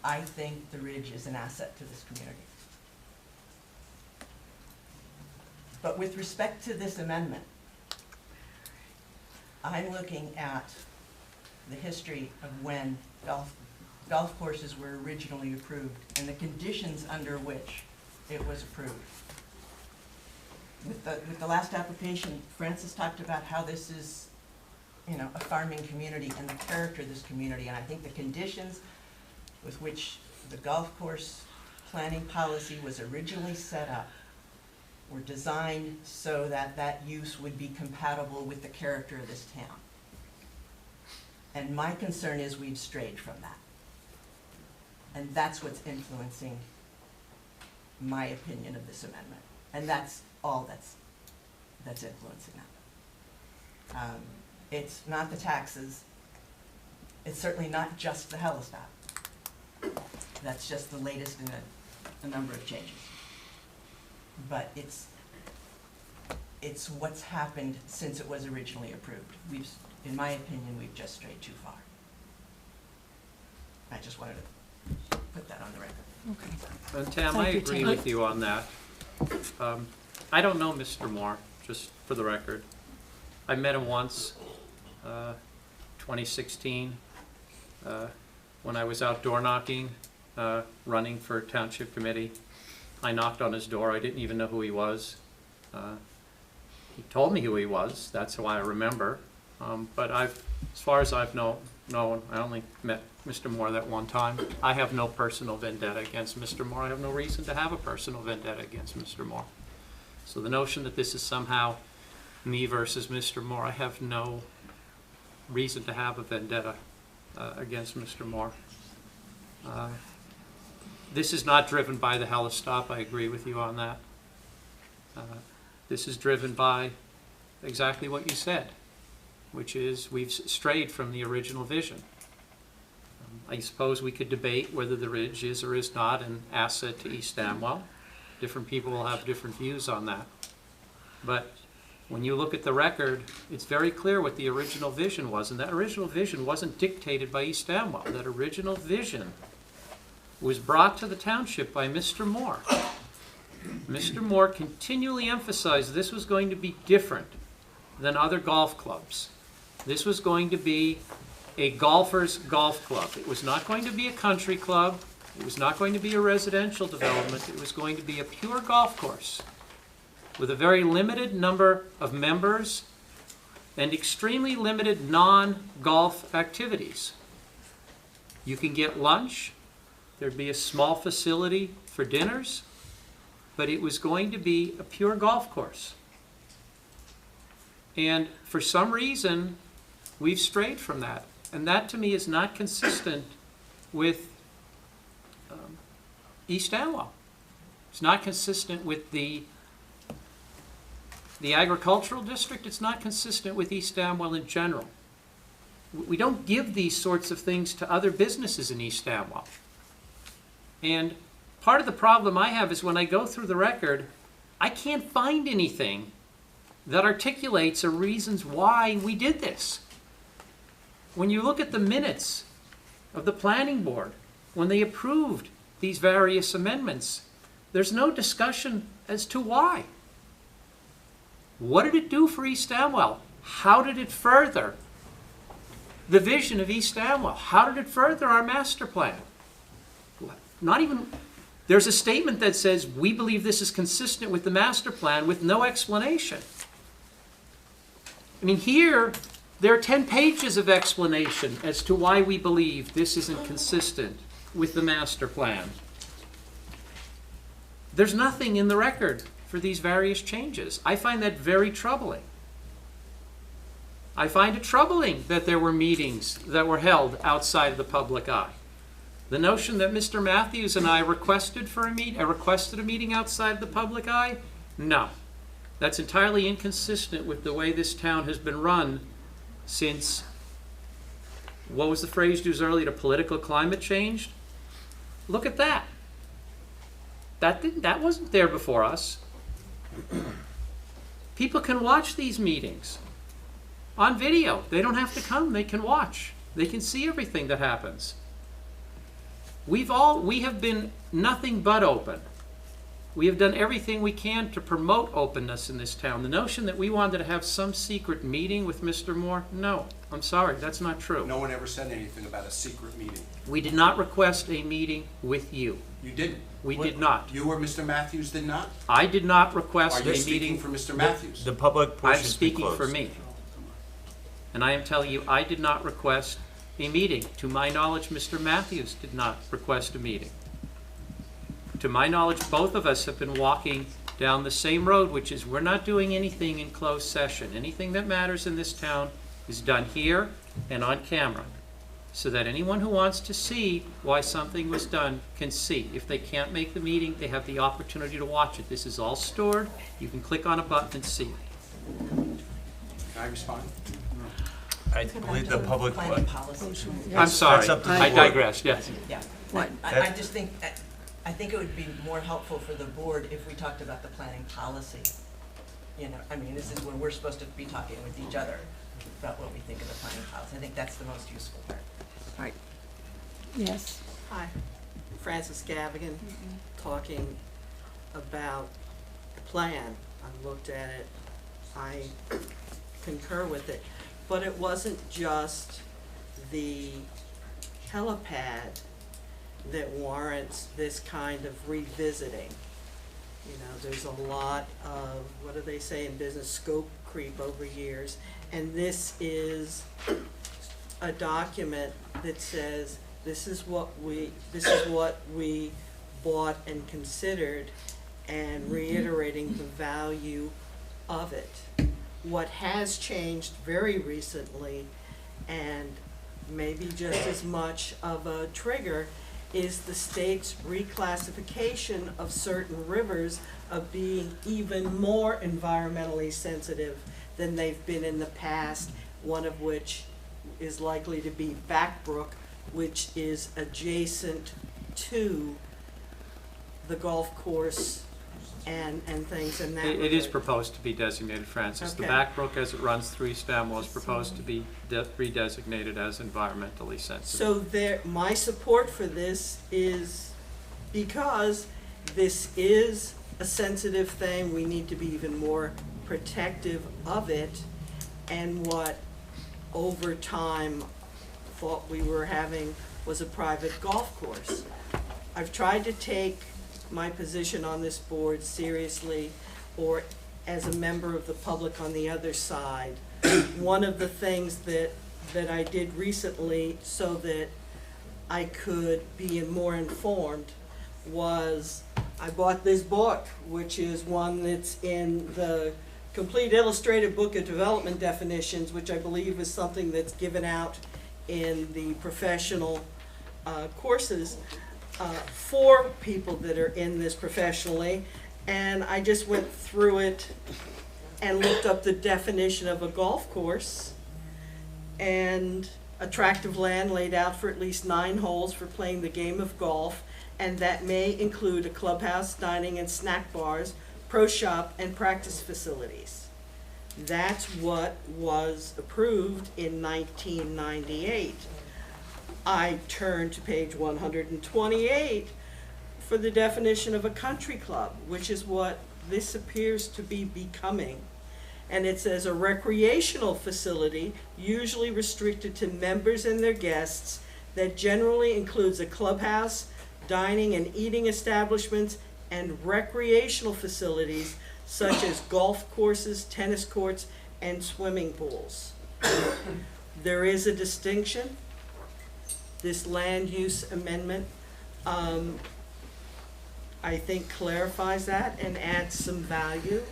I think the Ridge is an asset to this community. But with respect to this amendment, I'm looking at the history of when golf courses were originally approved and the conditions under which it was approved. With the last application, Francis talked about how this is, you know, a farming community and the character of this community, and I think the conditions with which the golf course planning policy was originally set up were designed so that that use would be compatible with the character of this town. And my concern is we've strayed from that. And that's what's influencing my opinion of this amendment. And that's all that's influencing that. It's not the taxes. It's certainly not just the Helistop. That's just the latest in a number of changes. But it's what's happened since it was originally approved. In my opinion, we've just strayed too far. I just wanted to put that on the record. Okay. And Tam, I Thank you, agree Tam. with you on that. I don't know Mr. Moore, just for the record. I met him once, 2016, when I was out door knocking, running for township committee. I knocked on his door. I didn't even know who he was. He told me who he was. That's who I remember. But as far as I've known, I only met Mr. Moore that one time. I have no personal vendetta against Mr. Moore. I have no reason to have a personal vendetta against Mr. Moore. So the notion that this is somehow me versus Mr. Moore, I have no reason to have a vendetta against Mr. Moore. This is not driven by the Helistop. I agree with you on that. This is driven by exactly what you said, which is we've strayed from the original vision. I suppose we could debate whether the ridge is or is not an asset to East Amwell. Different people will have different views on that. But when you look at the record, it's very clear what the original vision was, and that original vision wasn't dictated by East Amwell. That original vision was brought to the township by Mr. Moore. Mr. Moore continually emphasized this was going to be different than other golf clubs. This was going to be a golfer's golf club. It was not going to be a country club. It was not going to be a residential development. It was going to be a pure golf course with a very limited number of members and extremely limited non-golf activities. You can get lunch. There'd be a small facility for dinners, but it was going to be a pure golf course. And for some reason, we've strayed from that. And that, to me, is not consistent with East Amwell. It's not consistent with the agricultural district. It's not consistent with East Amwell in general. We don't give these sorts of things to other businesses in East Amwell. And part of the problem I have is when I go through the record, I can't find anything that articulates the reasons why we did this. When you look at the minutes of the planning board, when they approved these various amendments, there's no discussion as to why. What did it do for East Amwell? How did it further the vision of East Amwell? How did it further our master plan? Not even, there's a statement that says, we believe this is consistent with the master plan, with no explanation. I mean, here, there are 10 pages of explanation as to why we believe this isn't consistent with the master plan. There's nothing in the record for these various changes. I find that very troubling. I find it troubling that there were meetings that were held outside of the public eye. The notion that Mr. Matthews and I requested a meeting outside the public eye? No. That's entirely inconsistent with the way this town has been run since, what was the phrase used earlier, political climate changed? Look at that. That wasn't there before us. People can watch these meetings on video. They don't have to come. They can watch. They can see everything that happens. We have been nothing but open. We have done everything we can to promote openness in this town. The notion that we wanted to have some secret meeting with Mr. Moore, no, I'm sorry, that's not true. No one ever said anything about a secret meeting. We did not request a meeting with you. You didn't? We did not. You or Mr. Matthews did not? I did not request a Are you meeting. speaking for Mr. Matthews? The public portion I'm has been speaking for closed. me. And I am telling you, I did not request a meeting. To my knowledge, Mr. Matthews did not request a meeting. To my knowledge, both of us have been walking down the same road, which is we're not doing anything in closed session. Anything that matters in this town is done here and on camera, so that anyone who wants to see why something was done can see. If they can't make the meeting, they have the opportunity to watch it. This is all stored. You can click on a button and see it. Can I respond? I believe the public. Planning policy. I'm sorry, That's up to the I board. digress, yes. Yeah. What? I just think, I think it would be more helpful for the board if we talked about the planning policy. You know, I mean, this is when we're supposed to be talking with each other about what we think of the planning policy. I think that's the most useful part. Right. Yes. Hi, Frances Gavigan, talking about the plan. I looked at it, I concur with it, but it wasn't just the helipad that warrants this kind of revisiting. You know, there's a lot of, what do they say in business, scope creep over years, and this is a document that says this is what we bought and considered, and reiterating the value of it. What has changed very recently, and maybe just as much of a trigger, is the state's reclassification of certain rivers of being even more environmentally sensitive than they've been in the past, one of which is likely to be Backbrook, which is adjacent to the golf course and things in that It is regard. proposed to be designated, Francis. The Okay. Backbrook, as it runs through East Amwell, is proposed to be redesignated as environmentally sensitive. So there, my support for this is because this is a sensitive thing, we need to be even more protective of it, and what over time thought we were having was a private golf course. I've tried to take my position on this board seriously, or as a member of the public on the other side. One of the things that I did recently so that I could be more informed was I bought this book, which is one that's in the Complete Illustrated Book of Development Definitions, which I believe is something that's given out in the professional courses for people that are in this professionally. And I just went through it and looked up the definition of a golf course, and a tract of land laid out for at least 9 holes for playing the game of golf, and that may include a clubhouse, dining and snack bars, pro shop, and practice facilities. That's what was approved in 1998. I turned to page 128 for the definition of a country club, which is what this appears to be becoming. And it says a recreational facility, usually restricted to members and their guests, that generally includes a clubhouse, dining and eating establishments, and recreational facilities such as golf courses, tennis courts, and swimming pools. There is a distinction. This land use amendment, I think, clarifies that and adds some value.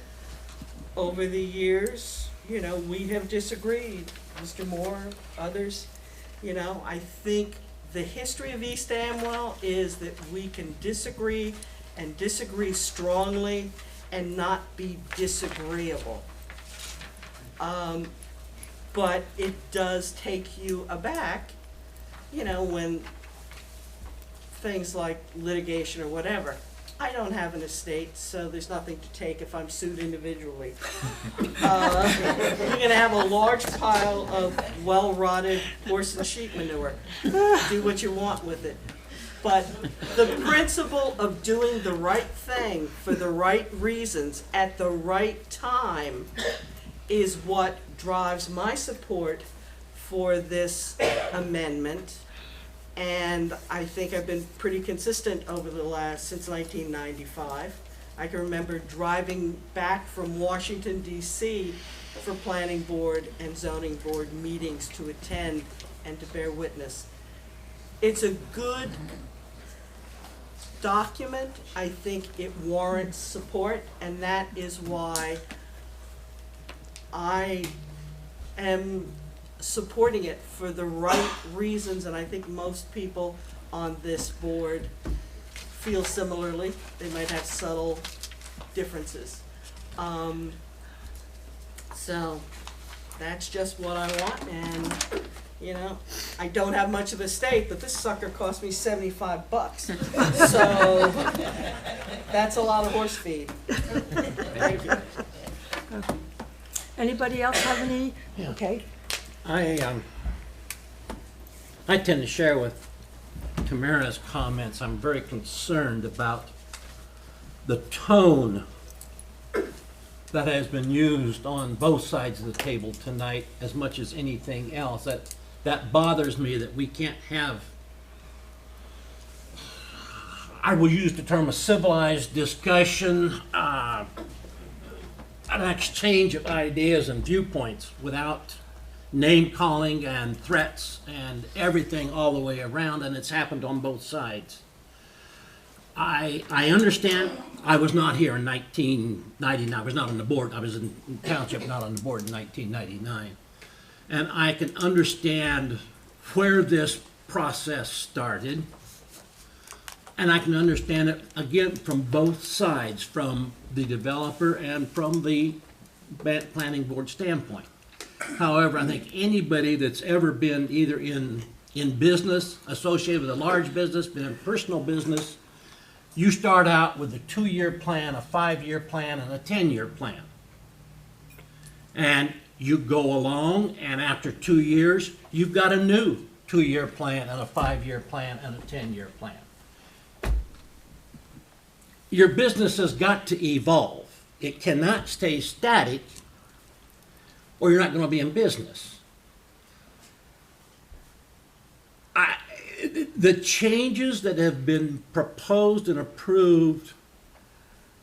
Over the years, you know, we have disagreed, Mr. Moore, others. You know, I think the history of East Amwell is that we can disagree and disagree strongly and not be disagreeable. But it does take you aback, you know, when things like litigation or whatever. I don't have an estate, so there's nothing to take if I'm sued individually. You're gonna have a large pile of well-rotted horse and sheep manure. Do what you want with it. But the principle of doing the right thing for the right reasons at the right time is what drives my support for this amendment. And I think I've been pretty consistent over the since 1995. I can remember driving back from Washington, D.C. for planning board and zoning board meetings to attend and to bear witness. It's a good document. I think it warrants support, and that is why I am supporting it for the right reasons, and I think most people on this board feel similarly. They might have subtle differences. So that's just what I want, and you know, I don't have much of a stake, but this sucker cost me $75. So that's a lot of horse feed. Thank you. Anybody else have any? Yeah. Okay. I tend to share with Tamara's comments. I'm very concerned about the tone that has been used on both sides of the table tonight as much as anything else. That bothers me, that we can't have, I will use the term, a civilized discussion, an exchange of ideas and viewpoints without name calling and threats and everything all the way around, and it's happened on both sides. I understand. I was not here in 1999. I was not on the board. I was in the township, not on the board in 1999. And I can understand where this process started. And I can understand it, again, from both sides, from the developer and from the planning board standpoint. However, I think anybody that's ever been either in business, associated with a large business, been in personal business, you start out with a 2-year plan, a 5-year plan, and a 10-year plan. And you go along, and after 2 years, you've got a new 2-year plan, and a 5-year plan, and a 10-year plan. Your business has got to evolve. It cannot stay static, or you're not going to be in business. The changes that have been proposed and approved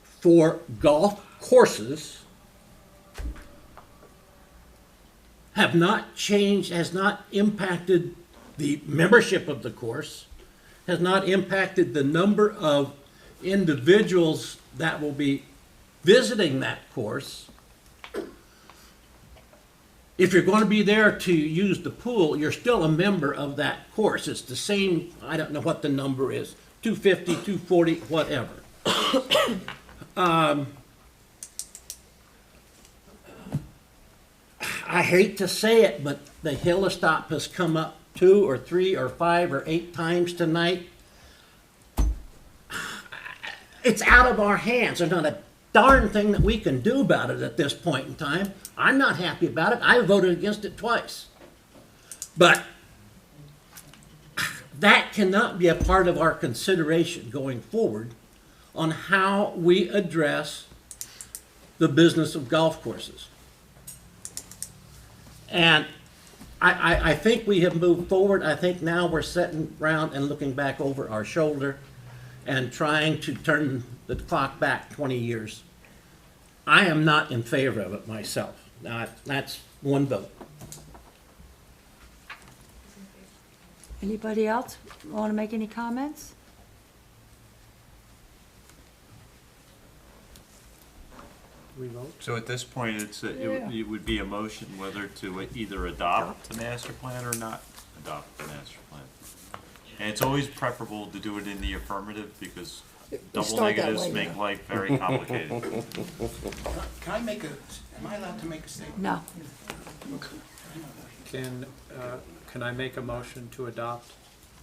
for golf courses have not changed, has not impacted the membership of the course, has not impacted the number of individuals that will be visiting that course. If you're going to be there to use the pool, you're still a member of that course. It's the same, I don't know what the number is, 250, 240, whatever. I hate to say it, but the Hillestop has come up 2 or 3 or 5 or 8 times tonight. It's out of our hands. There's not a darn thing that we can do about it at this point in time. I'm not happy about it. I voted against it twice. But that cannot be a part of our consideration going forward on how we address the business of golf courses. And I think we have moved forward. I think now we're sitting around and looking back over our shoulder and trying to turn the clock back 20 years. I am not in favor of it myself. That's one vote. Anybody else want to make any comments? We vote? So at this point, it would be a motion whether to either adopt the master plan or not adopt the master plan. And it's always preferable to do it in the affirmative because double negatives make life very complicated. Can I make am I allowed to make a statement? No. Can I make a motion to adopt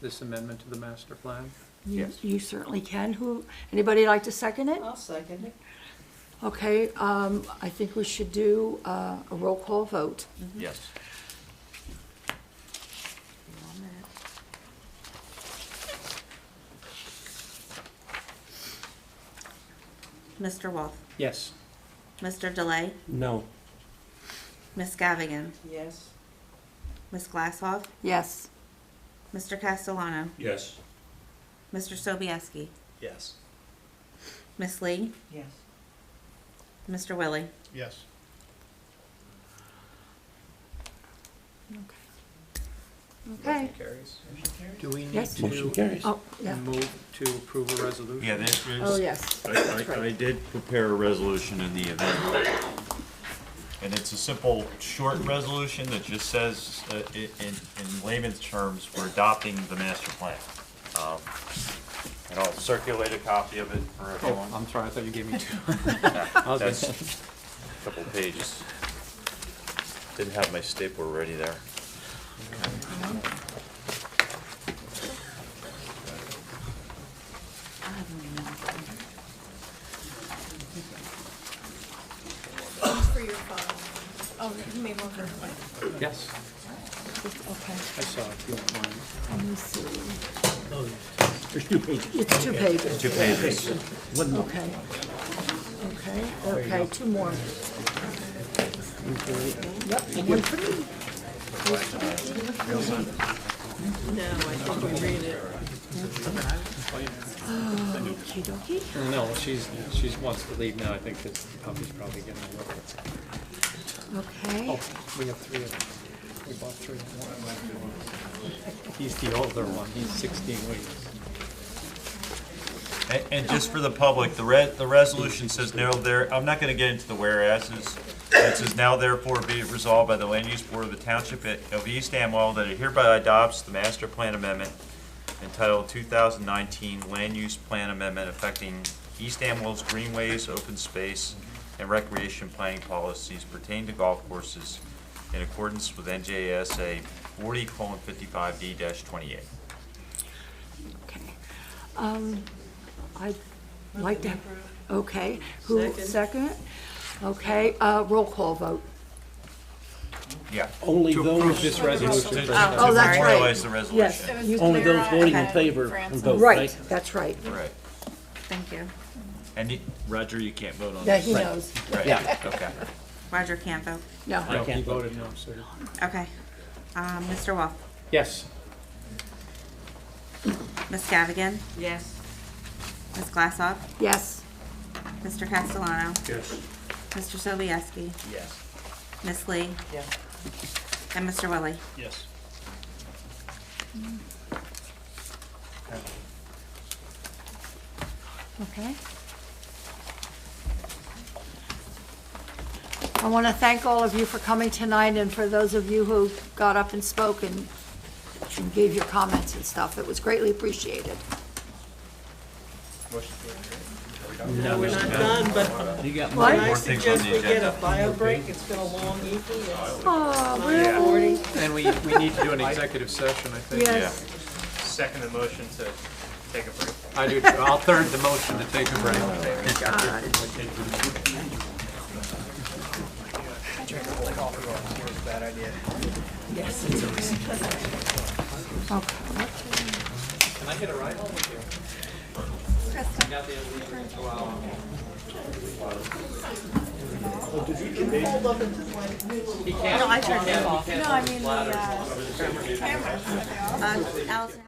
this amendment to the master plan? Yes. You certainly can. Anybody like to second it? I'll second it. Okay, I think we should do a roll call vote. Yes. Mr. Wolf, Yes. Mr. Delay, No. Ms. Gavigan, Yes. Ms. Glasshoff, Yes. Mr. Castellano, Yes. Mr. Sobieski, Yes. Ms. Lee, Yes. Mr. Willie. Yes. Okay. Carries. Do we need Yes. Motion to carries. Oh, yeah. move to approve a resolution? Yeah, there is. Oh, yes. That's right. I did prepare a resolution in the event. And it's a simple, short resolution that just says, in layman's terms, we're adopting the master plan. And I'll circulate a copy of it for everyone. I'm sorry, I thought you gave me two. That's a couple pages. Didn't have my stapler ready there. For your file. Oh, you made one for everybody. Yes, Okay, I saw it, if you don't mind. let me see. There's 2 pages. It's 2 pages. 2 pages. Okay. Okay, 2 more. Yep, and one for me. No, I think we read it. Okey dokey. No, she wants to leave now, I think, because the puppy's probably getting a little. Okay. Oh, we have 3 of them. We bought 3. He's the older one, he's 16 weeks. And just for the public, the resolution says now there, I'm not gonna get into the whereases. It says now therefore be it resolved by the Land Use Board of the Township of East Amwell that it hereby adopts the master plan amendment entitled 2019 Land Use Plan Amendment affecting East Amwell's greenways, open space, and recreation planning policies pertaining to golf courses in accordance with NJSA 40:55D-28. Okay. I'd like to, okay, who, second? Okay, roll call vote. Yeah. Only To those. approve this resolution. Oh, that's right. memorialize the resolution. Yes, Only those voting in favor can vote, right, right? that's right. Right. Thank you. And Roger, you can't vote on Yeah, this. he knows. Right, Yeah. okay. Roger can't vote. No. I No, he can't vote. voted no, sir. Okay. Mr. Wolf? Yes. Ms. Gavigan? Yes. Ms. Glasshoff? Yes. Mr. Castellano? Yes. Mr. Sobieski? Yes. Ms. Lee? Yes. And Mr. Willie? Yes. Okay. I want to thank all of you for coming tonight, and for those of you who got up and spoke and gave your comments and stuff. It was greatly appreciated. No, we're not done, but You got What? can I More things on suggest the we get a agenda. bio break? It's been a long evening. It's Oh, really? 9:40. And we need to do an executive session, I think. Yes. Second the motion to take a break. I do, too. I'll third the motion to take a break. Yes, it's a Okay. Can I get a ride home with you? I got the hold up until like middle. He can't. No, I turned it off. No, I mean the, camera. Allison.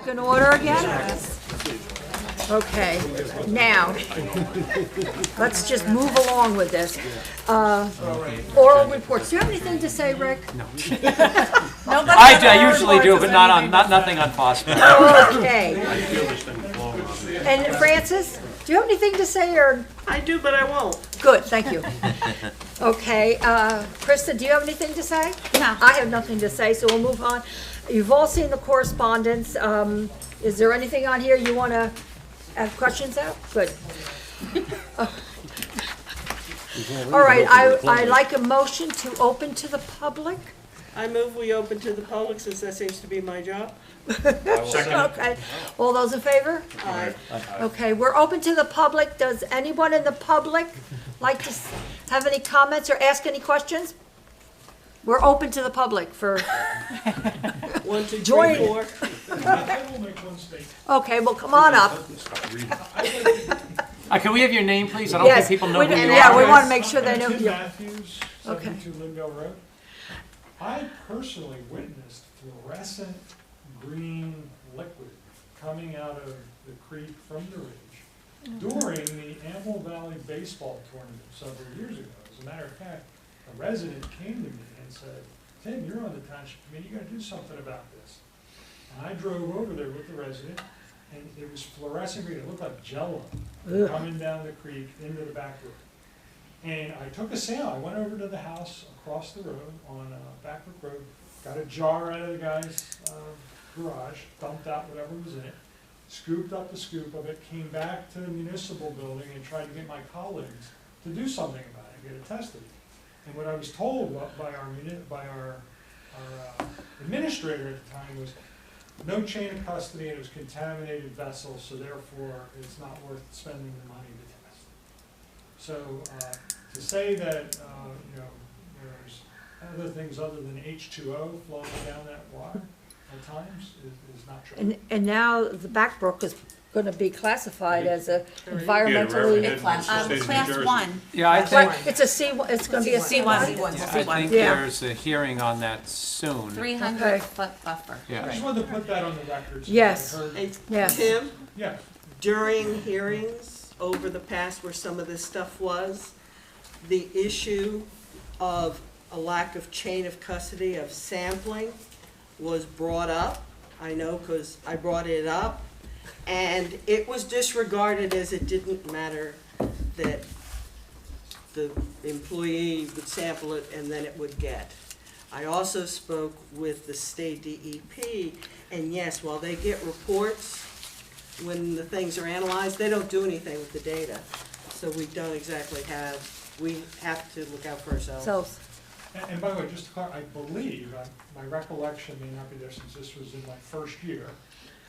back in order again? Okay, now, let's just move along with this. Oral reports, do you have anything to say, Rick? No. I usually do, but nothing on phosphate. Okay. And Francis, do you have anything to say, or? I do, but I won't. Good, thank you. Okay, Krista, do you have anything to say? No. I have nothing to say, so we'll move on. You've all seen the correspondence. Is there anything on here you want to have questions of? Good. All right, I like a motion to open to the public. I move we open to the public since that seems to be my job. Okay, all those in favor? Aye. Okay, we're open to the public. Does anyone in the public like to have any comments or ask any questions? We're open to the public for 1, 2, 3, join. 4. Okay, well, come on up. Can we have your name, please? I don't think people know who you are. Yeah, we want to make sure they know Tim who you are. Matthews, Okay. 72 Lindell Road. I personally witnessed fluorescent green liquid coming out of the creek from the ridge during the Amwell Valley baseball tournament several years ago. As a matter of fact, a resident came to me and said, "Tim, you're on the township committee, you gotta do something about this." And I drove over there with the resident, and it was fluorescent green, it looked like Jell-O coming down the creek into the back road. And I took a sample, I went over to the house across the road on Backbrook Road, got a jar out of the guy's garage, dumped out whatever was in it, scooped up the scoop of it, came back to the municipal building and tried to get my colleagues to do something about it, get it tested. And what I was told by our administrator at the time was, no chain of custody, and it was contaminated vessels, so therefore it's not worth spending the money to test. So to say that there's other things other than H2O flowing down that water at times is not true. And now the Backbrook is going to be classified as a environmentally. Class 1. Yeah, I think, It's a C, it's going to be a C1. I think there's a hearing on that soon. 300-foot buffer. Yeah. I just wanted to put that on the record. So Yes. I heard- And Yes. Tim, Yeah. during hearings over the past where some of this stuff was, the issue of a lack of chain of custody of sampling was brought up. I know because I brought it up, and it was disregarded as it didn't matter that the employee would sample it and then it would get. I also spoke with the state DEP, and yes, while they get reports when the things are analyzed, they don't do anything with the data. So we don't exactly we have to look out for ourselves. So, And by the way, just to clarify, I believe, my recollection may not be there since this was in my first year,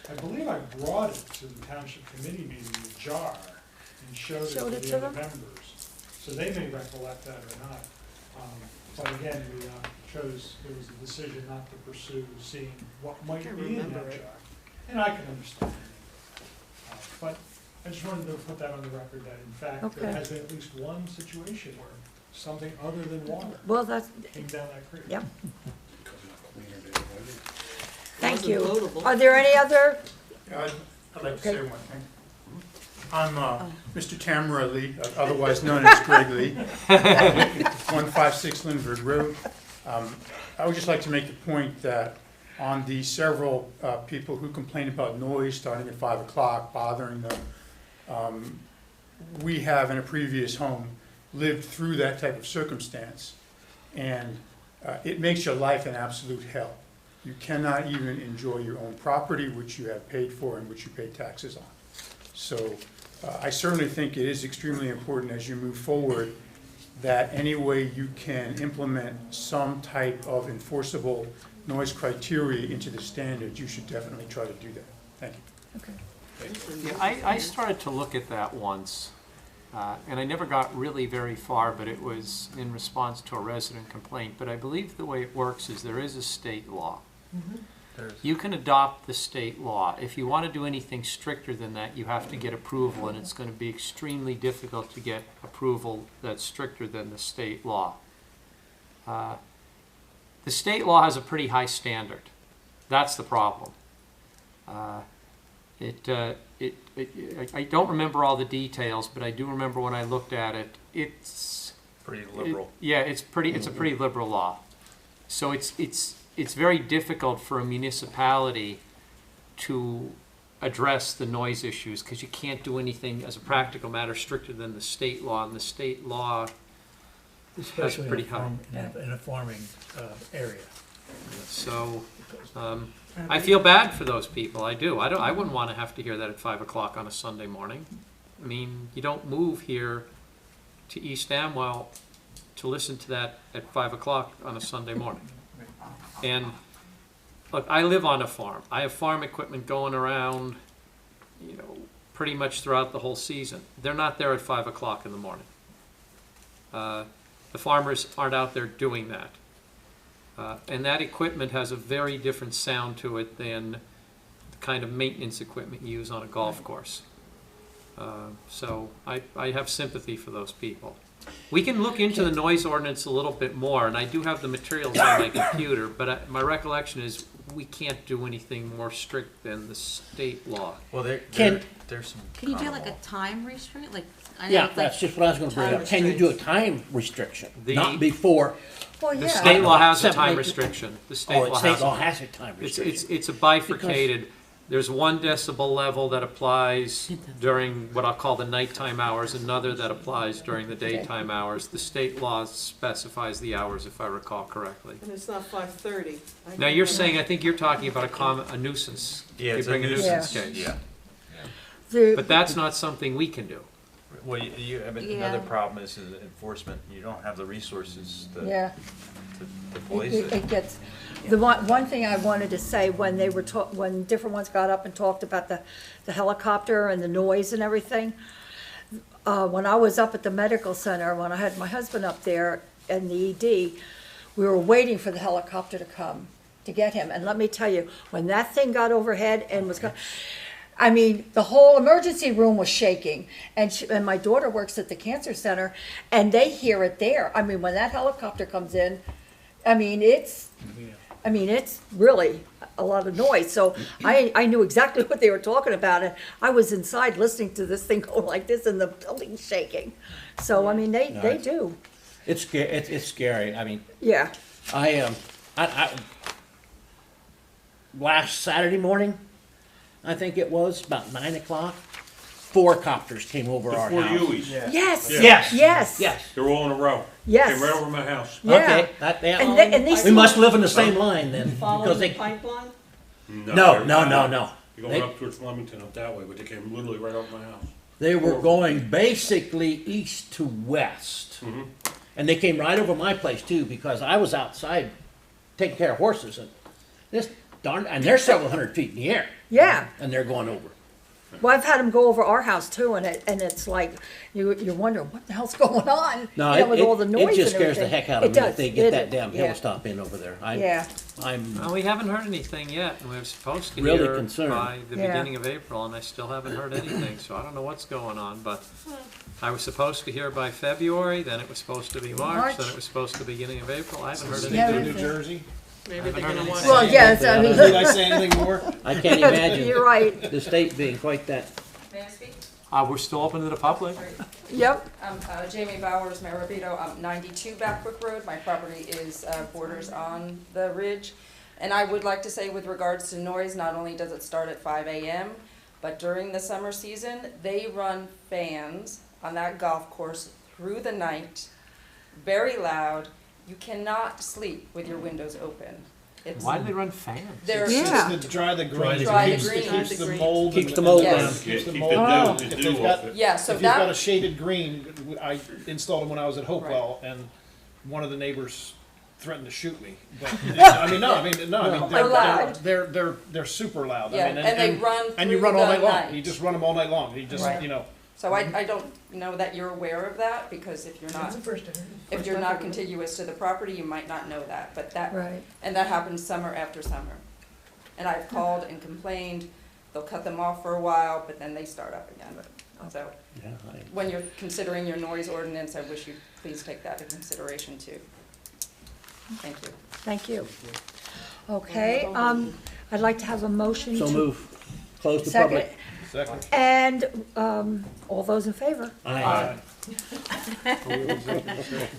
I believe I brought it to the township committee meeting in a jar and showed it to the other members. So they may recollect that or not. But again, we chose, there was a decision not to pursue seeing what might be in that jar. And I can understand it. But I just wanted to put that on the record that in fact, there has been at least one situation where something other than water well, that's, came down that creek. yep. Thank you. Are there any other? I'd like to say one thing. I'm Mr. Tamara Lee, otherwise known as Greg Lee, 156 Lindbergh Road. I would just like to make the point that on the several people who complain about noise starting at 5 o'clock bothering them, we have in a previous home lived through that type of circumstance, and it makes your life an absolute hell. You cannot even enjoy your own property, which you have paid for and which you pay taxes on. So I certainly think it is extremely important as you move forward that any way you can implement some type of enforceable noise criteria into the standards, you should definitely try to do that. Thank you. Okay. Yeah, I started to look at that once, and I never got really very far, but it was in response to a resident complaint. But I believe the way it works is there is a state law. You can adopt the state law. If you want to do anything stricter than that, you have to get approval, and it's going to be extremely difficult to get approval that's stricter than the state law. The state law has a pretty high standard. That's the problem. I don't remember all the details, but I do remember when I looked at it, it's Pretty liberal. it's a pretty liberal law. So it's very difficult for a municipality to address the noise issues, because you can't do anything as a practical matter stricter than the state law, and the state law has pretty high. In a farming area. So, I feel bad for those people, I do. I wouldn't want to have to hear that at 5 o'clock on a Sunday morning. I mean, you don't move here to East Amwell to listen to that at 5 o'clock on a Sunday morning. And, look, I live on a farm. I have farm equipment going around, pretty much throughout the whole season. They're not there at 5 o'clock in the morning. The farmers aren't out there doing that. And that equipment has a very different sound to it than the kind of maintenance equipment you use on a golf course. So I have sympathy for those people. We can look into the noise ordinance a little bit more, and I do have the materials on my computer, but my recollection is we can't do anything more strict than the state law. Well, there's some. Can you do like a time restraint? Like, I know Yeah, it's like that's just what I was gonna bring time up. Can you do a time restriction? The- Not before. Well, The yeah. state law has a Separate- time restriction. The state Oh, law the state has law a- has a time restriction. It's a bifurcated, there's 1 decibel level that applies during what I'll call the nighttime hours, another that applies during the daytime hours. The state law specifies the hours, if I recall correctly. And it's not 5:30. Now, you're saying, I think you're talking about a nuisance. Yeah, You it's a bring nuisance case. Yeah. But that's not something we can do. Well, you have another problem is enforcement. You don't have the resources to Yeah. to police it. It gets, the one thing I wanted to say, when they were when different ones got up and talked about the helicopter and the noise and everything, when I was up at the medical center, when I had my husband up there and the ED, we were waiting for the helicopter to come to get him. And let me tell you, when that thing got overhead and was I mean, the whole emergency room was shaking. And my daughter works at the cancer center, and they hear it there. I mean, when that helicopter comes in, I mean, it's really a lot of noise. So I knew exactly what they were talking about, and I was inside listening to this thing go like this, and the building's shaking. So I mean, they do. It's scary. I mean, Yeah. I last Saturday morning, I think it was about 9 o'clock. 4 copters came over our Before house. Huey's. Yes. Yeah. Yes. Yes. Yes. They were all in a row. Yes. Came right over my house. Yeah. Okay. And they We must live in the same line then, Following because the they. pipeline? No. You're going They- up towards Flemington up that way, but they came literally right over my house. They were going basically east to west. Mm-hmm. And they came right over my place too, because I was outside taking care of horses, and and they're several hundred feet in the air. Yeah. And they're going over. Well, I've had them go over our house too, and it's like you're wondering what the hell's going on. No, you know, with all the noise it just and scares the everything. heck out of It me does. if they get It that is. damn Yeah. hillstop in over there. Yeah. Well, we haven't heard anything yet, and we're supposed to Really hear concerned. by the Yeah. beginning of April, and I still haven't heard anything, so I don't know what's going on, but I was supposed to hear by February, then it was supposed to be March, then it was supposed to be beginning of April. I haven't heard Yeah, anything. New Jersey? Maybe they're gonna want. Well, yes, I mean. Did I say anything more? I can't imagine. You're right. The state being quite that. May I speak? We're still open to the public. Yep. Jamie Bowers, Mayor Rapito. I'm 92 Backbrook Road. My property is borders on the ridge. And I would like to say with regards to noise, not only does it start at 5 a.m., but during the summer season, they run fans on that golf course through the night, very loud. You cannot sleep with your windows open. It's, Why do they run fans? They're- Yeah. To dry the green. Dry the It green. keeps the mold. Keeps and the mold Yes. down. Keeps the Keep mold the down. dew- If the they've dew got- off it. Yeah, so If you've got a that, shaded green, I installed them when I was at Hopewell, and one of the neighbors threatened to shoot me. But, They're loud. they're super loud. Yeah, I mean, and they run and you through run all the night long. night. You just run them all night long. You just, Right. you know. so I don't know that you're aware of that, because if you're not, if you're not contiguous to the property, you might not know that, but that, Right. and that happens summer after summer. And I've called and complained, they'll cut them off for a while, but then they start up again. So, Yeah, when you're considering your noise ordinance, I wish you'd please take that into consideration too. Thank you. Thank you. Okay, I'd like to have a motion So to. move. Close the Second. public. Second. And all those in favor? Aye.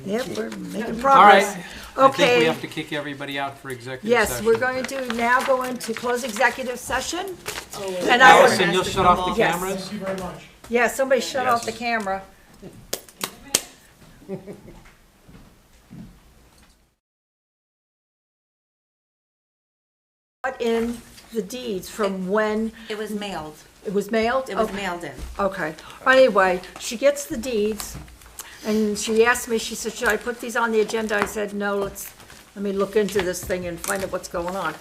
Yep, we're making All right. progress. I think Okay. we have to kick everybody out for executive Yes, session. we're going to now go into close executive session. And Allison, you'll shut off the Yes. cameras? Thank you very much. Yeah, somebody shut off the camera. Put in the deeds from when It was mailed. it was mailed? It was Okay. mailed in. Okay. But anyway, she gets the deeds, and she asked me, she said, should I put these on the agenda? I said, no, let me look into this thing and find out what's going on.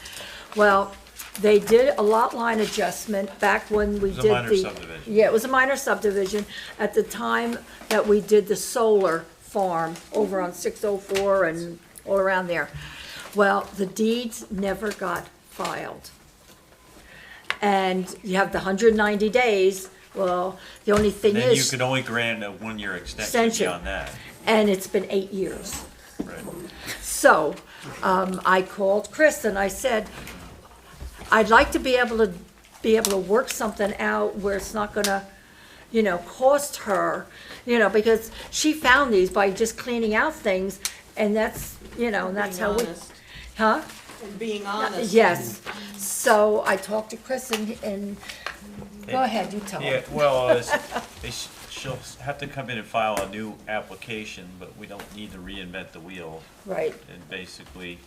Well, they did a lot line adjustment back when we It was a did minor the. subdivision. Yeah, it was a minor subdivision at the time that we did the solar farm over on 604 and all around there. Well, the deeds never got filed. And you have the 190 days, well, the only thing Then you is, could only grant a one-year extension Extension. beyond that. and it's been 8 years. Right. So, I called Chris and I said, I'd like to be able to work something out where it's not gonna, cost her, because she found these by just cleaning out things, and that's, and that's how we. Being honest. Huh? And being honest. Yes, so I talked to Chris and, go ahead, you tell Yeah, him. well, she'll have to come in and file a new application, but we don't need to reinvent the wheel. Right. And basically,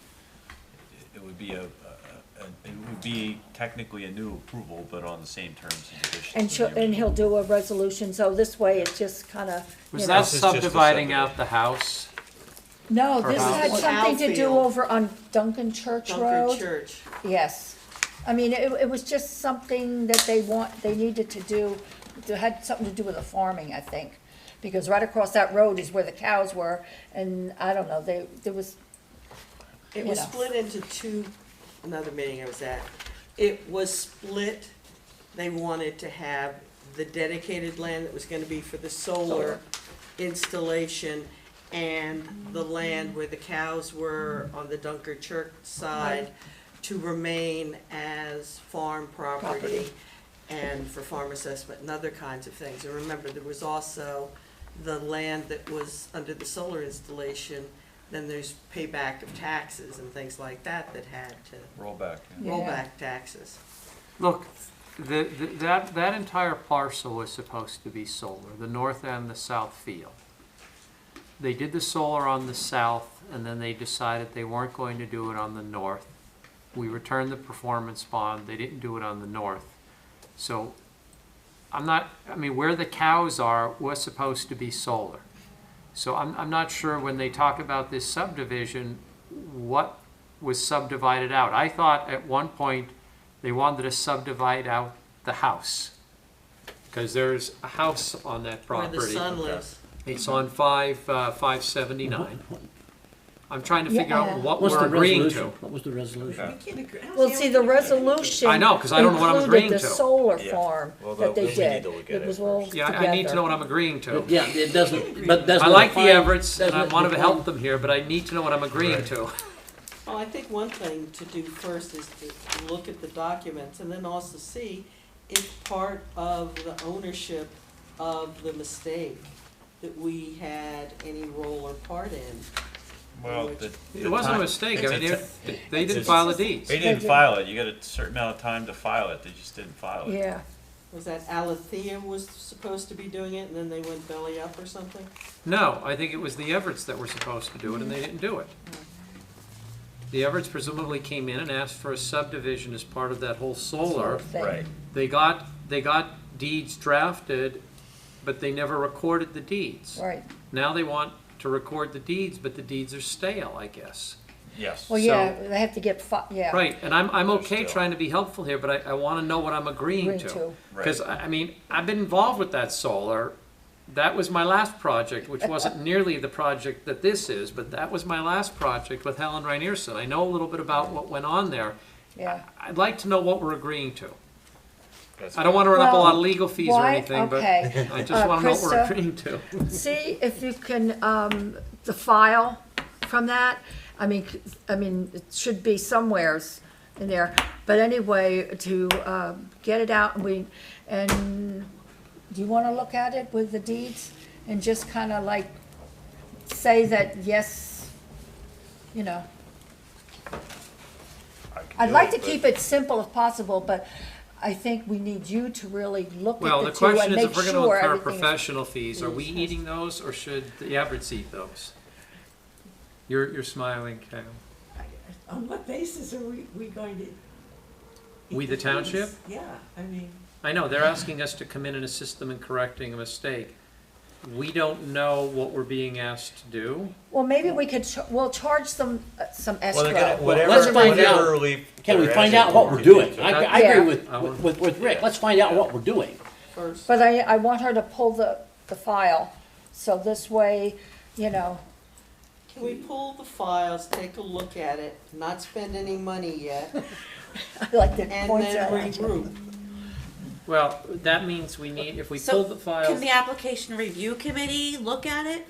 it would be technically a new approval, but on the same terms and conditions. And he'll do a resolution, so this way it just kinda, Was that subdividing out the house? No, Or this house? had something to do Outfield. over on Duncan Church Duncan Road. Church. Yes. I mean, it was just something that they needed to do, it had something to do with the farming, I think. Because right across that road is where the cows were, and I don't know, there was, It you was know. split into two, another meeting I was at. It was split, they wanted to have the dedicated land that was gonna be for the solar installation and the land where the cows were on the Dunker Church side to remain as farm property and for farm assessment and other kinds of things. And remember, there was also the land that was under the solar installation, then there's payback of taxes and things like that that had to Roll back. roll back taxes. Look, that entire parcel was supposed to be solar, the north and the south field. They did the solar on the south, and then they decided they weren't going to do it on the north. We returned the performance bond, they didn't do it on the north. So, where the cows are was supposed to be solar. So I'm not sure when they talk about this subdivision, what was subdivided out. I thought at one point they wanted to subdivide out the house, because there's a house on that Where property. the son lives. It's on 579. I'm trying to figure out what What's we're the agreeing resolution? to. What was the resolution? well, see, the resolution. I know, 'cause I don't know what I'm agreeing included to. the solar Yeah. farm Well, that they we need did. to look at It it was all Yeah, together. I need to know what I'm agreeing to. Yeah, it doesn't, but doesn't. I like the define- Everetts, and I doesn't it want to help define- them here, but I need to know what I'm agreeing Right. to. Well, I think one thing to do first is to look at the documents and then also see if part of the ownership of the mistake that we had any role or part in. Well, It wasn't a mistake, I mean, they didn't it's- file the deeds. They didn't file it. You got a certain amount of time to file it. They just didn't file it. Yeah, Was that Alethea was supposed to be doing it and then they went belly up or something? No, I think it was the Everetts that were supposed to do it, and they didn't do it. The Everetts presumably came in and asked for a subdivision as part of that whole solar. thing. Right. They got deeds drafted, but they never recorded the deeds. right. Now they want to record the deeds, but the deeds are stale, I guess. Yes. Well, yeah, they have to get, yeah. Right, and I'm okay Still. trying to be helpful here, but I want to know what I'm agreeing Agreeing to. to. Right. Because, I mean, I've been involved with that solar. That was my last project, which wasn't nearly the project that this is, but that was my last project with Helen Reinerson. I know a little bit about what went on there. Yeah. I'd like to know what we're agreeing to. That's I don't want to run up a lot of Well, legal fees or why- anything, but okay. I just want to know what we're Krista? agreeing to. See if you can, the file from that, I mean, it should be somewheres, in there. But anyway, to get it out, and do you want to look at it with the deeds? And just kind of like say that, yes, you know. I'd like to keep it simple as possible, but I think we need you to really look Well, at the the two and question is, make if we're sure gonna incur everything is. professional fees, are we eating those, or should the Everett's eat those? You're smiling, Kyle. On what basis are we going to? We, the township? Yeah, I mean. I know, they're asking us to come in and assist them in correcting a mistake. We don't know what we're being asked to do. Well, maybe we could, we'll charge them some escrow. Let's find out. Can we find out what we're doing? I agree with Rick. Let's find out what we're doing. First. But I want her to pull the file, so this way, you know. Can we pull the files, take a look at it, not spend any money yet, I like to and point then that out. regroup? Well, that means we need, if we So, pull the files. Can the application review committee look at it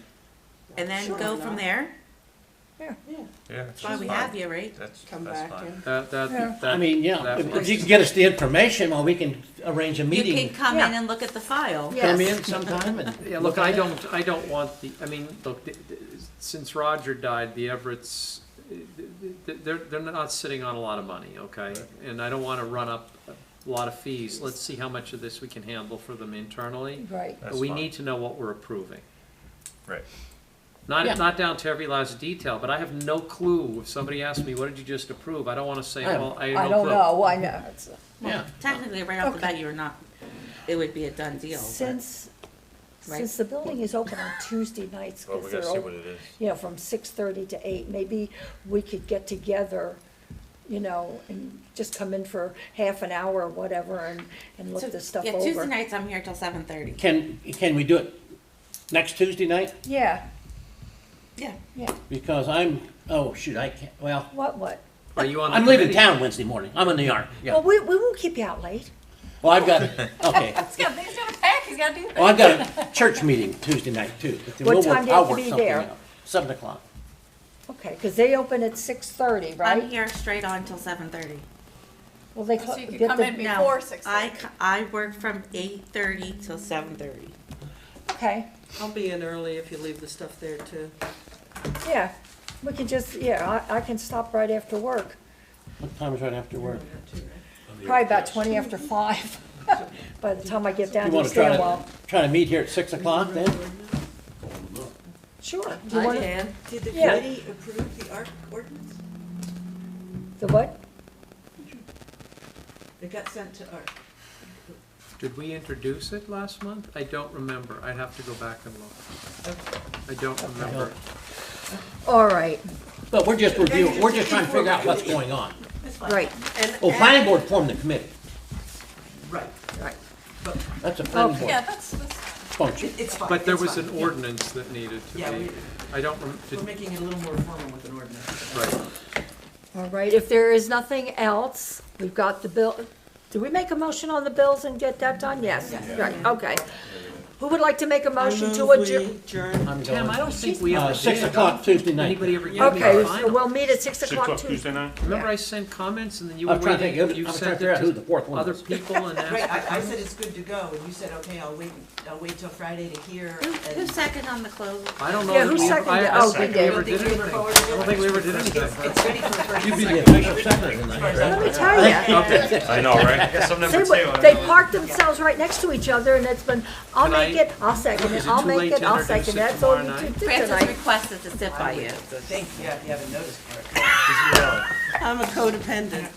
and then Sure, go why from not? there? Yeah. That's why we have you, right? Come back in. That I mean, yeah, that if works. you can get us the information, well, we can arrange a You meeting. can come in and look at the file. Come in sometime and. Yeah, look, I don't want the, I mean, look, since Roger died, the Everetts, they're not sitting on a lot of money, okay? And I don't wanna run up a lot of fees. Let's see how much of this we can handle for them internally. Right. But we need to know what we're approving. Right. Not down to every last detail, but I have no clue. If somebody asks me, what did you just approve? I don't wanna say, well, I have no clue. I don't know, I know. It's, Yeah. Technically, right off the bat, you're not, it would be a done deal. but- Since the building is open on Tuesday nights, Well, we because gotta they're see what open, it is. you know, from 6:30 to 8, maybe we could get together, you know, and just come in for half an hour or whatever and look So, this stuff yeah, over. Tuesday nights, I'm here till 7:30. Can we do it next Tuesday night? Yeah, Yeah. yeah. Because oh, shoot, I can't, well, What? Are you on the I'm leaving committee? town Wednesday morning. I'm in New York, yeah. Well, we won't keep you out late. Well, I've got, okay. He's gonna pack, he's gotta do things. Well, I've got a church meeting Tuesday night too. What time do you I'll have to work be something there? out. 7 o'clock. Okay, because they open at 6:30, right? I'm here straight on till 7:30. Well, they So you could get come the- in No, before 6:30. I work from 8:30 till 7:30. Okay, I'll be in early if you leave the stuff there too. yeah, we can just, yeah, I can stop right after work, What time is right after work? probably about 20 after 5, by the time I get down You to want to try Stanwell. to meet here at 6 o'clock then? Sure. Do you wanna- can. Did the Yeah. committee approve the ARC ordinance? The what? It got sent to ARC. Did we introduce it last month? I don't remember. I'd have to go back and look. I don't remember. All right, But we're just reviewing, we're just trying to figure out what's going on. That's fine. right, Oh, planning board formed the committee. Right. right. That's a planning board Yeah, that's, function. It's fine. But there it's was fine. an ordinance that needed to Yeah, be, I don't, we're making it a little more formal with an ordinance. right. All right, if there is nothing else, we've got the bill. Did we make a motion on the bills and get that done? Yes, right, okay. Who would like to make a motion to adjourn? I'm Tim, I going. don't think we ever 6 did. o'clock Tuesday night. Anybody ever gave me Okay, a so final? we'll meet at 6 o'clock Tuesday. night? Remember I sent comments and then you were I'm trying to waiting, think, you I'm trying to sent figure out who it the fourth to one other was. people and asked Right, for I said comments? it's good to go, and you said, okay, I'll wait till Friday to hear. Who's second on the close? I don't know Yeah, that who we ever, seconded it? I Oh, don't think we we did. ever did anything. I don't think we ever did anything. It's ready for first. You'd be the official secretary tonight, right? Let me tell you. Okay. I know, right? I guess I'm number See, two. they parked themselves right next to each other, and it's been, I'll Can make I- it, I'll second is it, it I'll too make late it, to I'll introduce second it it, that's all you tomorrow two night? did Francis tonight. requested to sit by you. Thank you, you have a notice for it. I'm a codependent.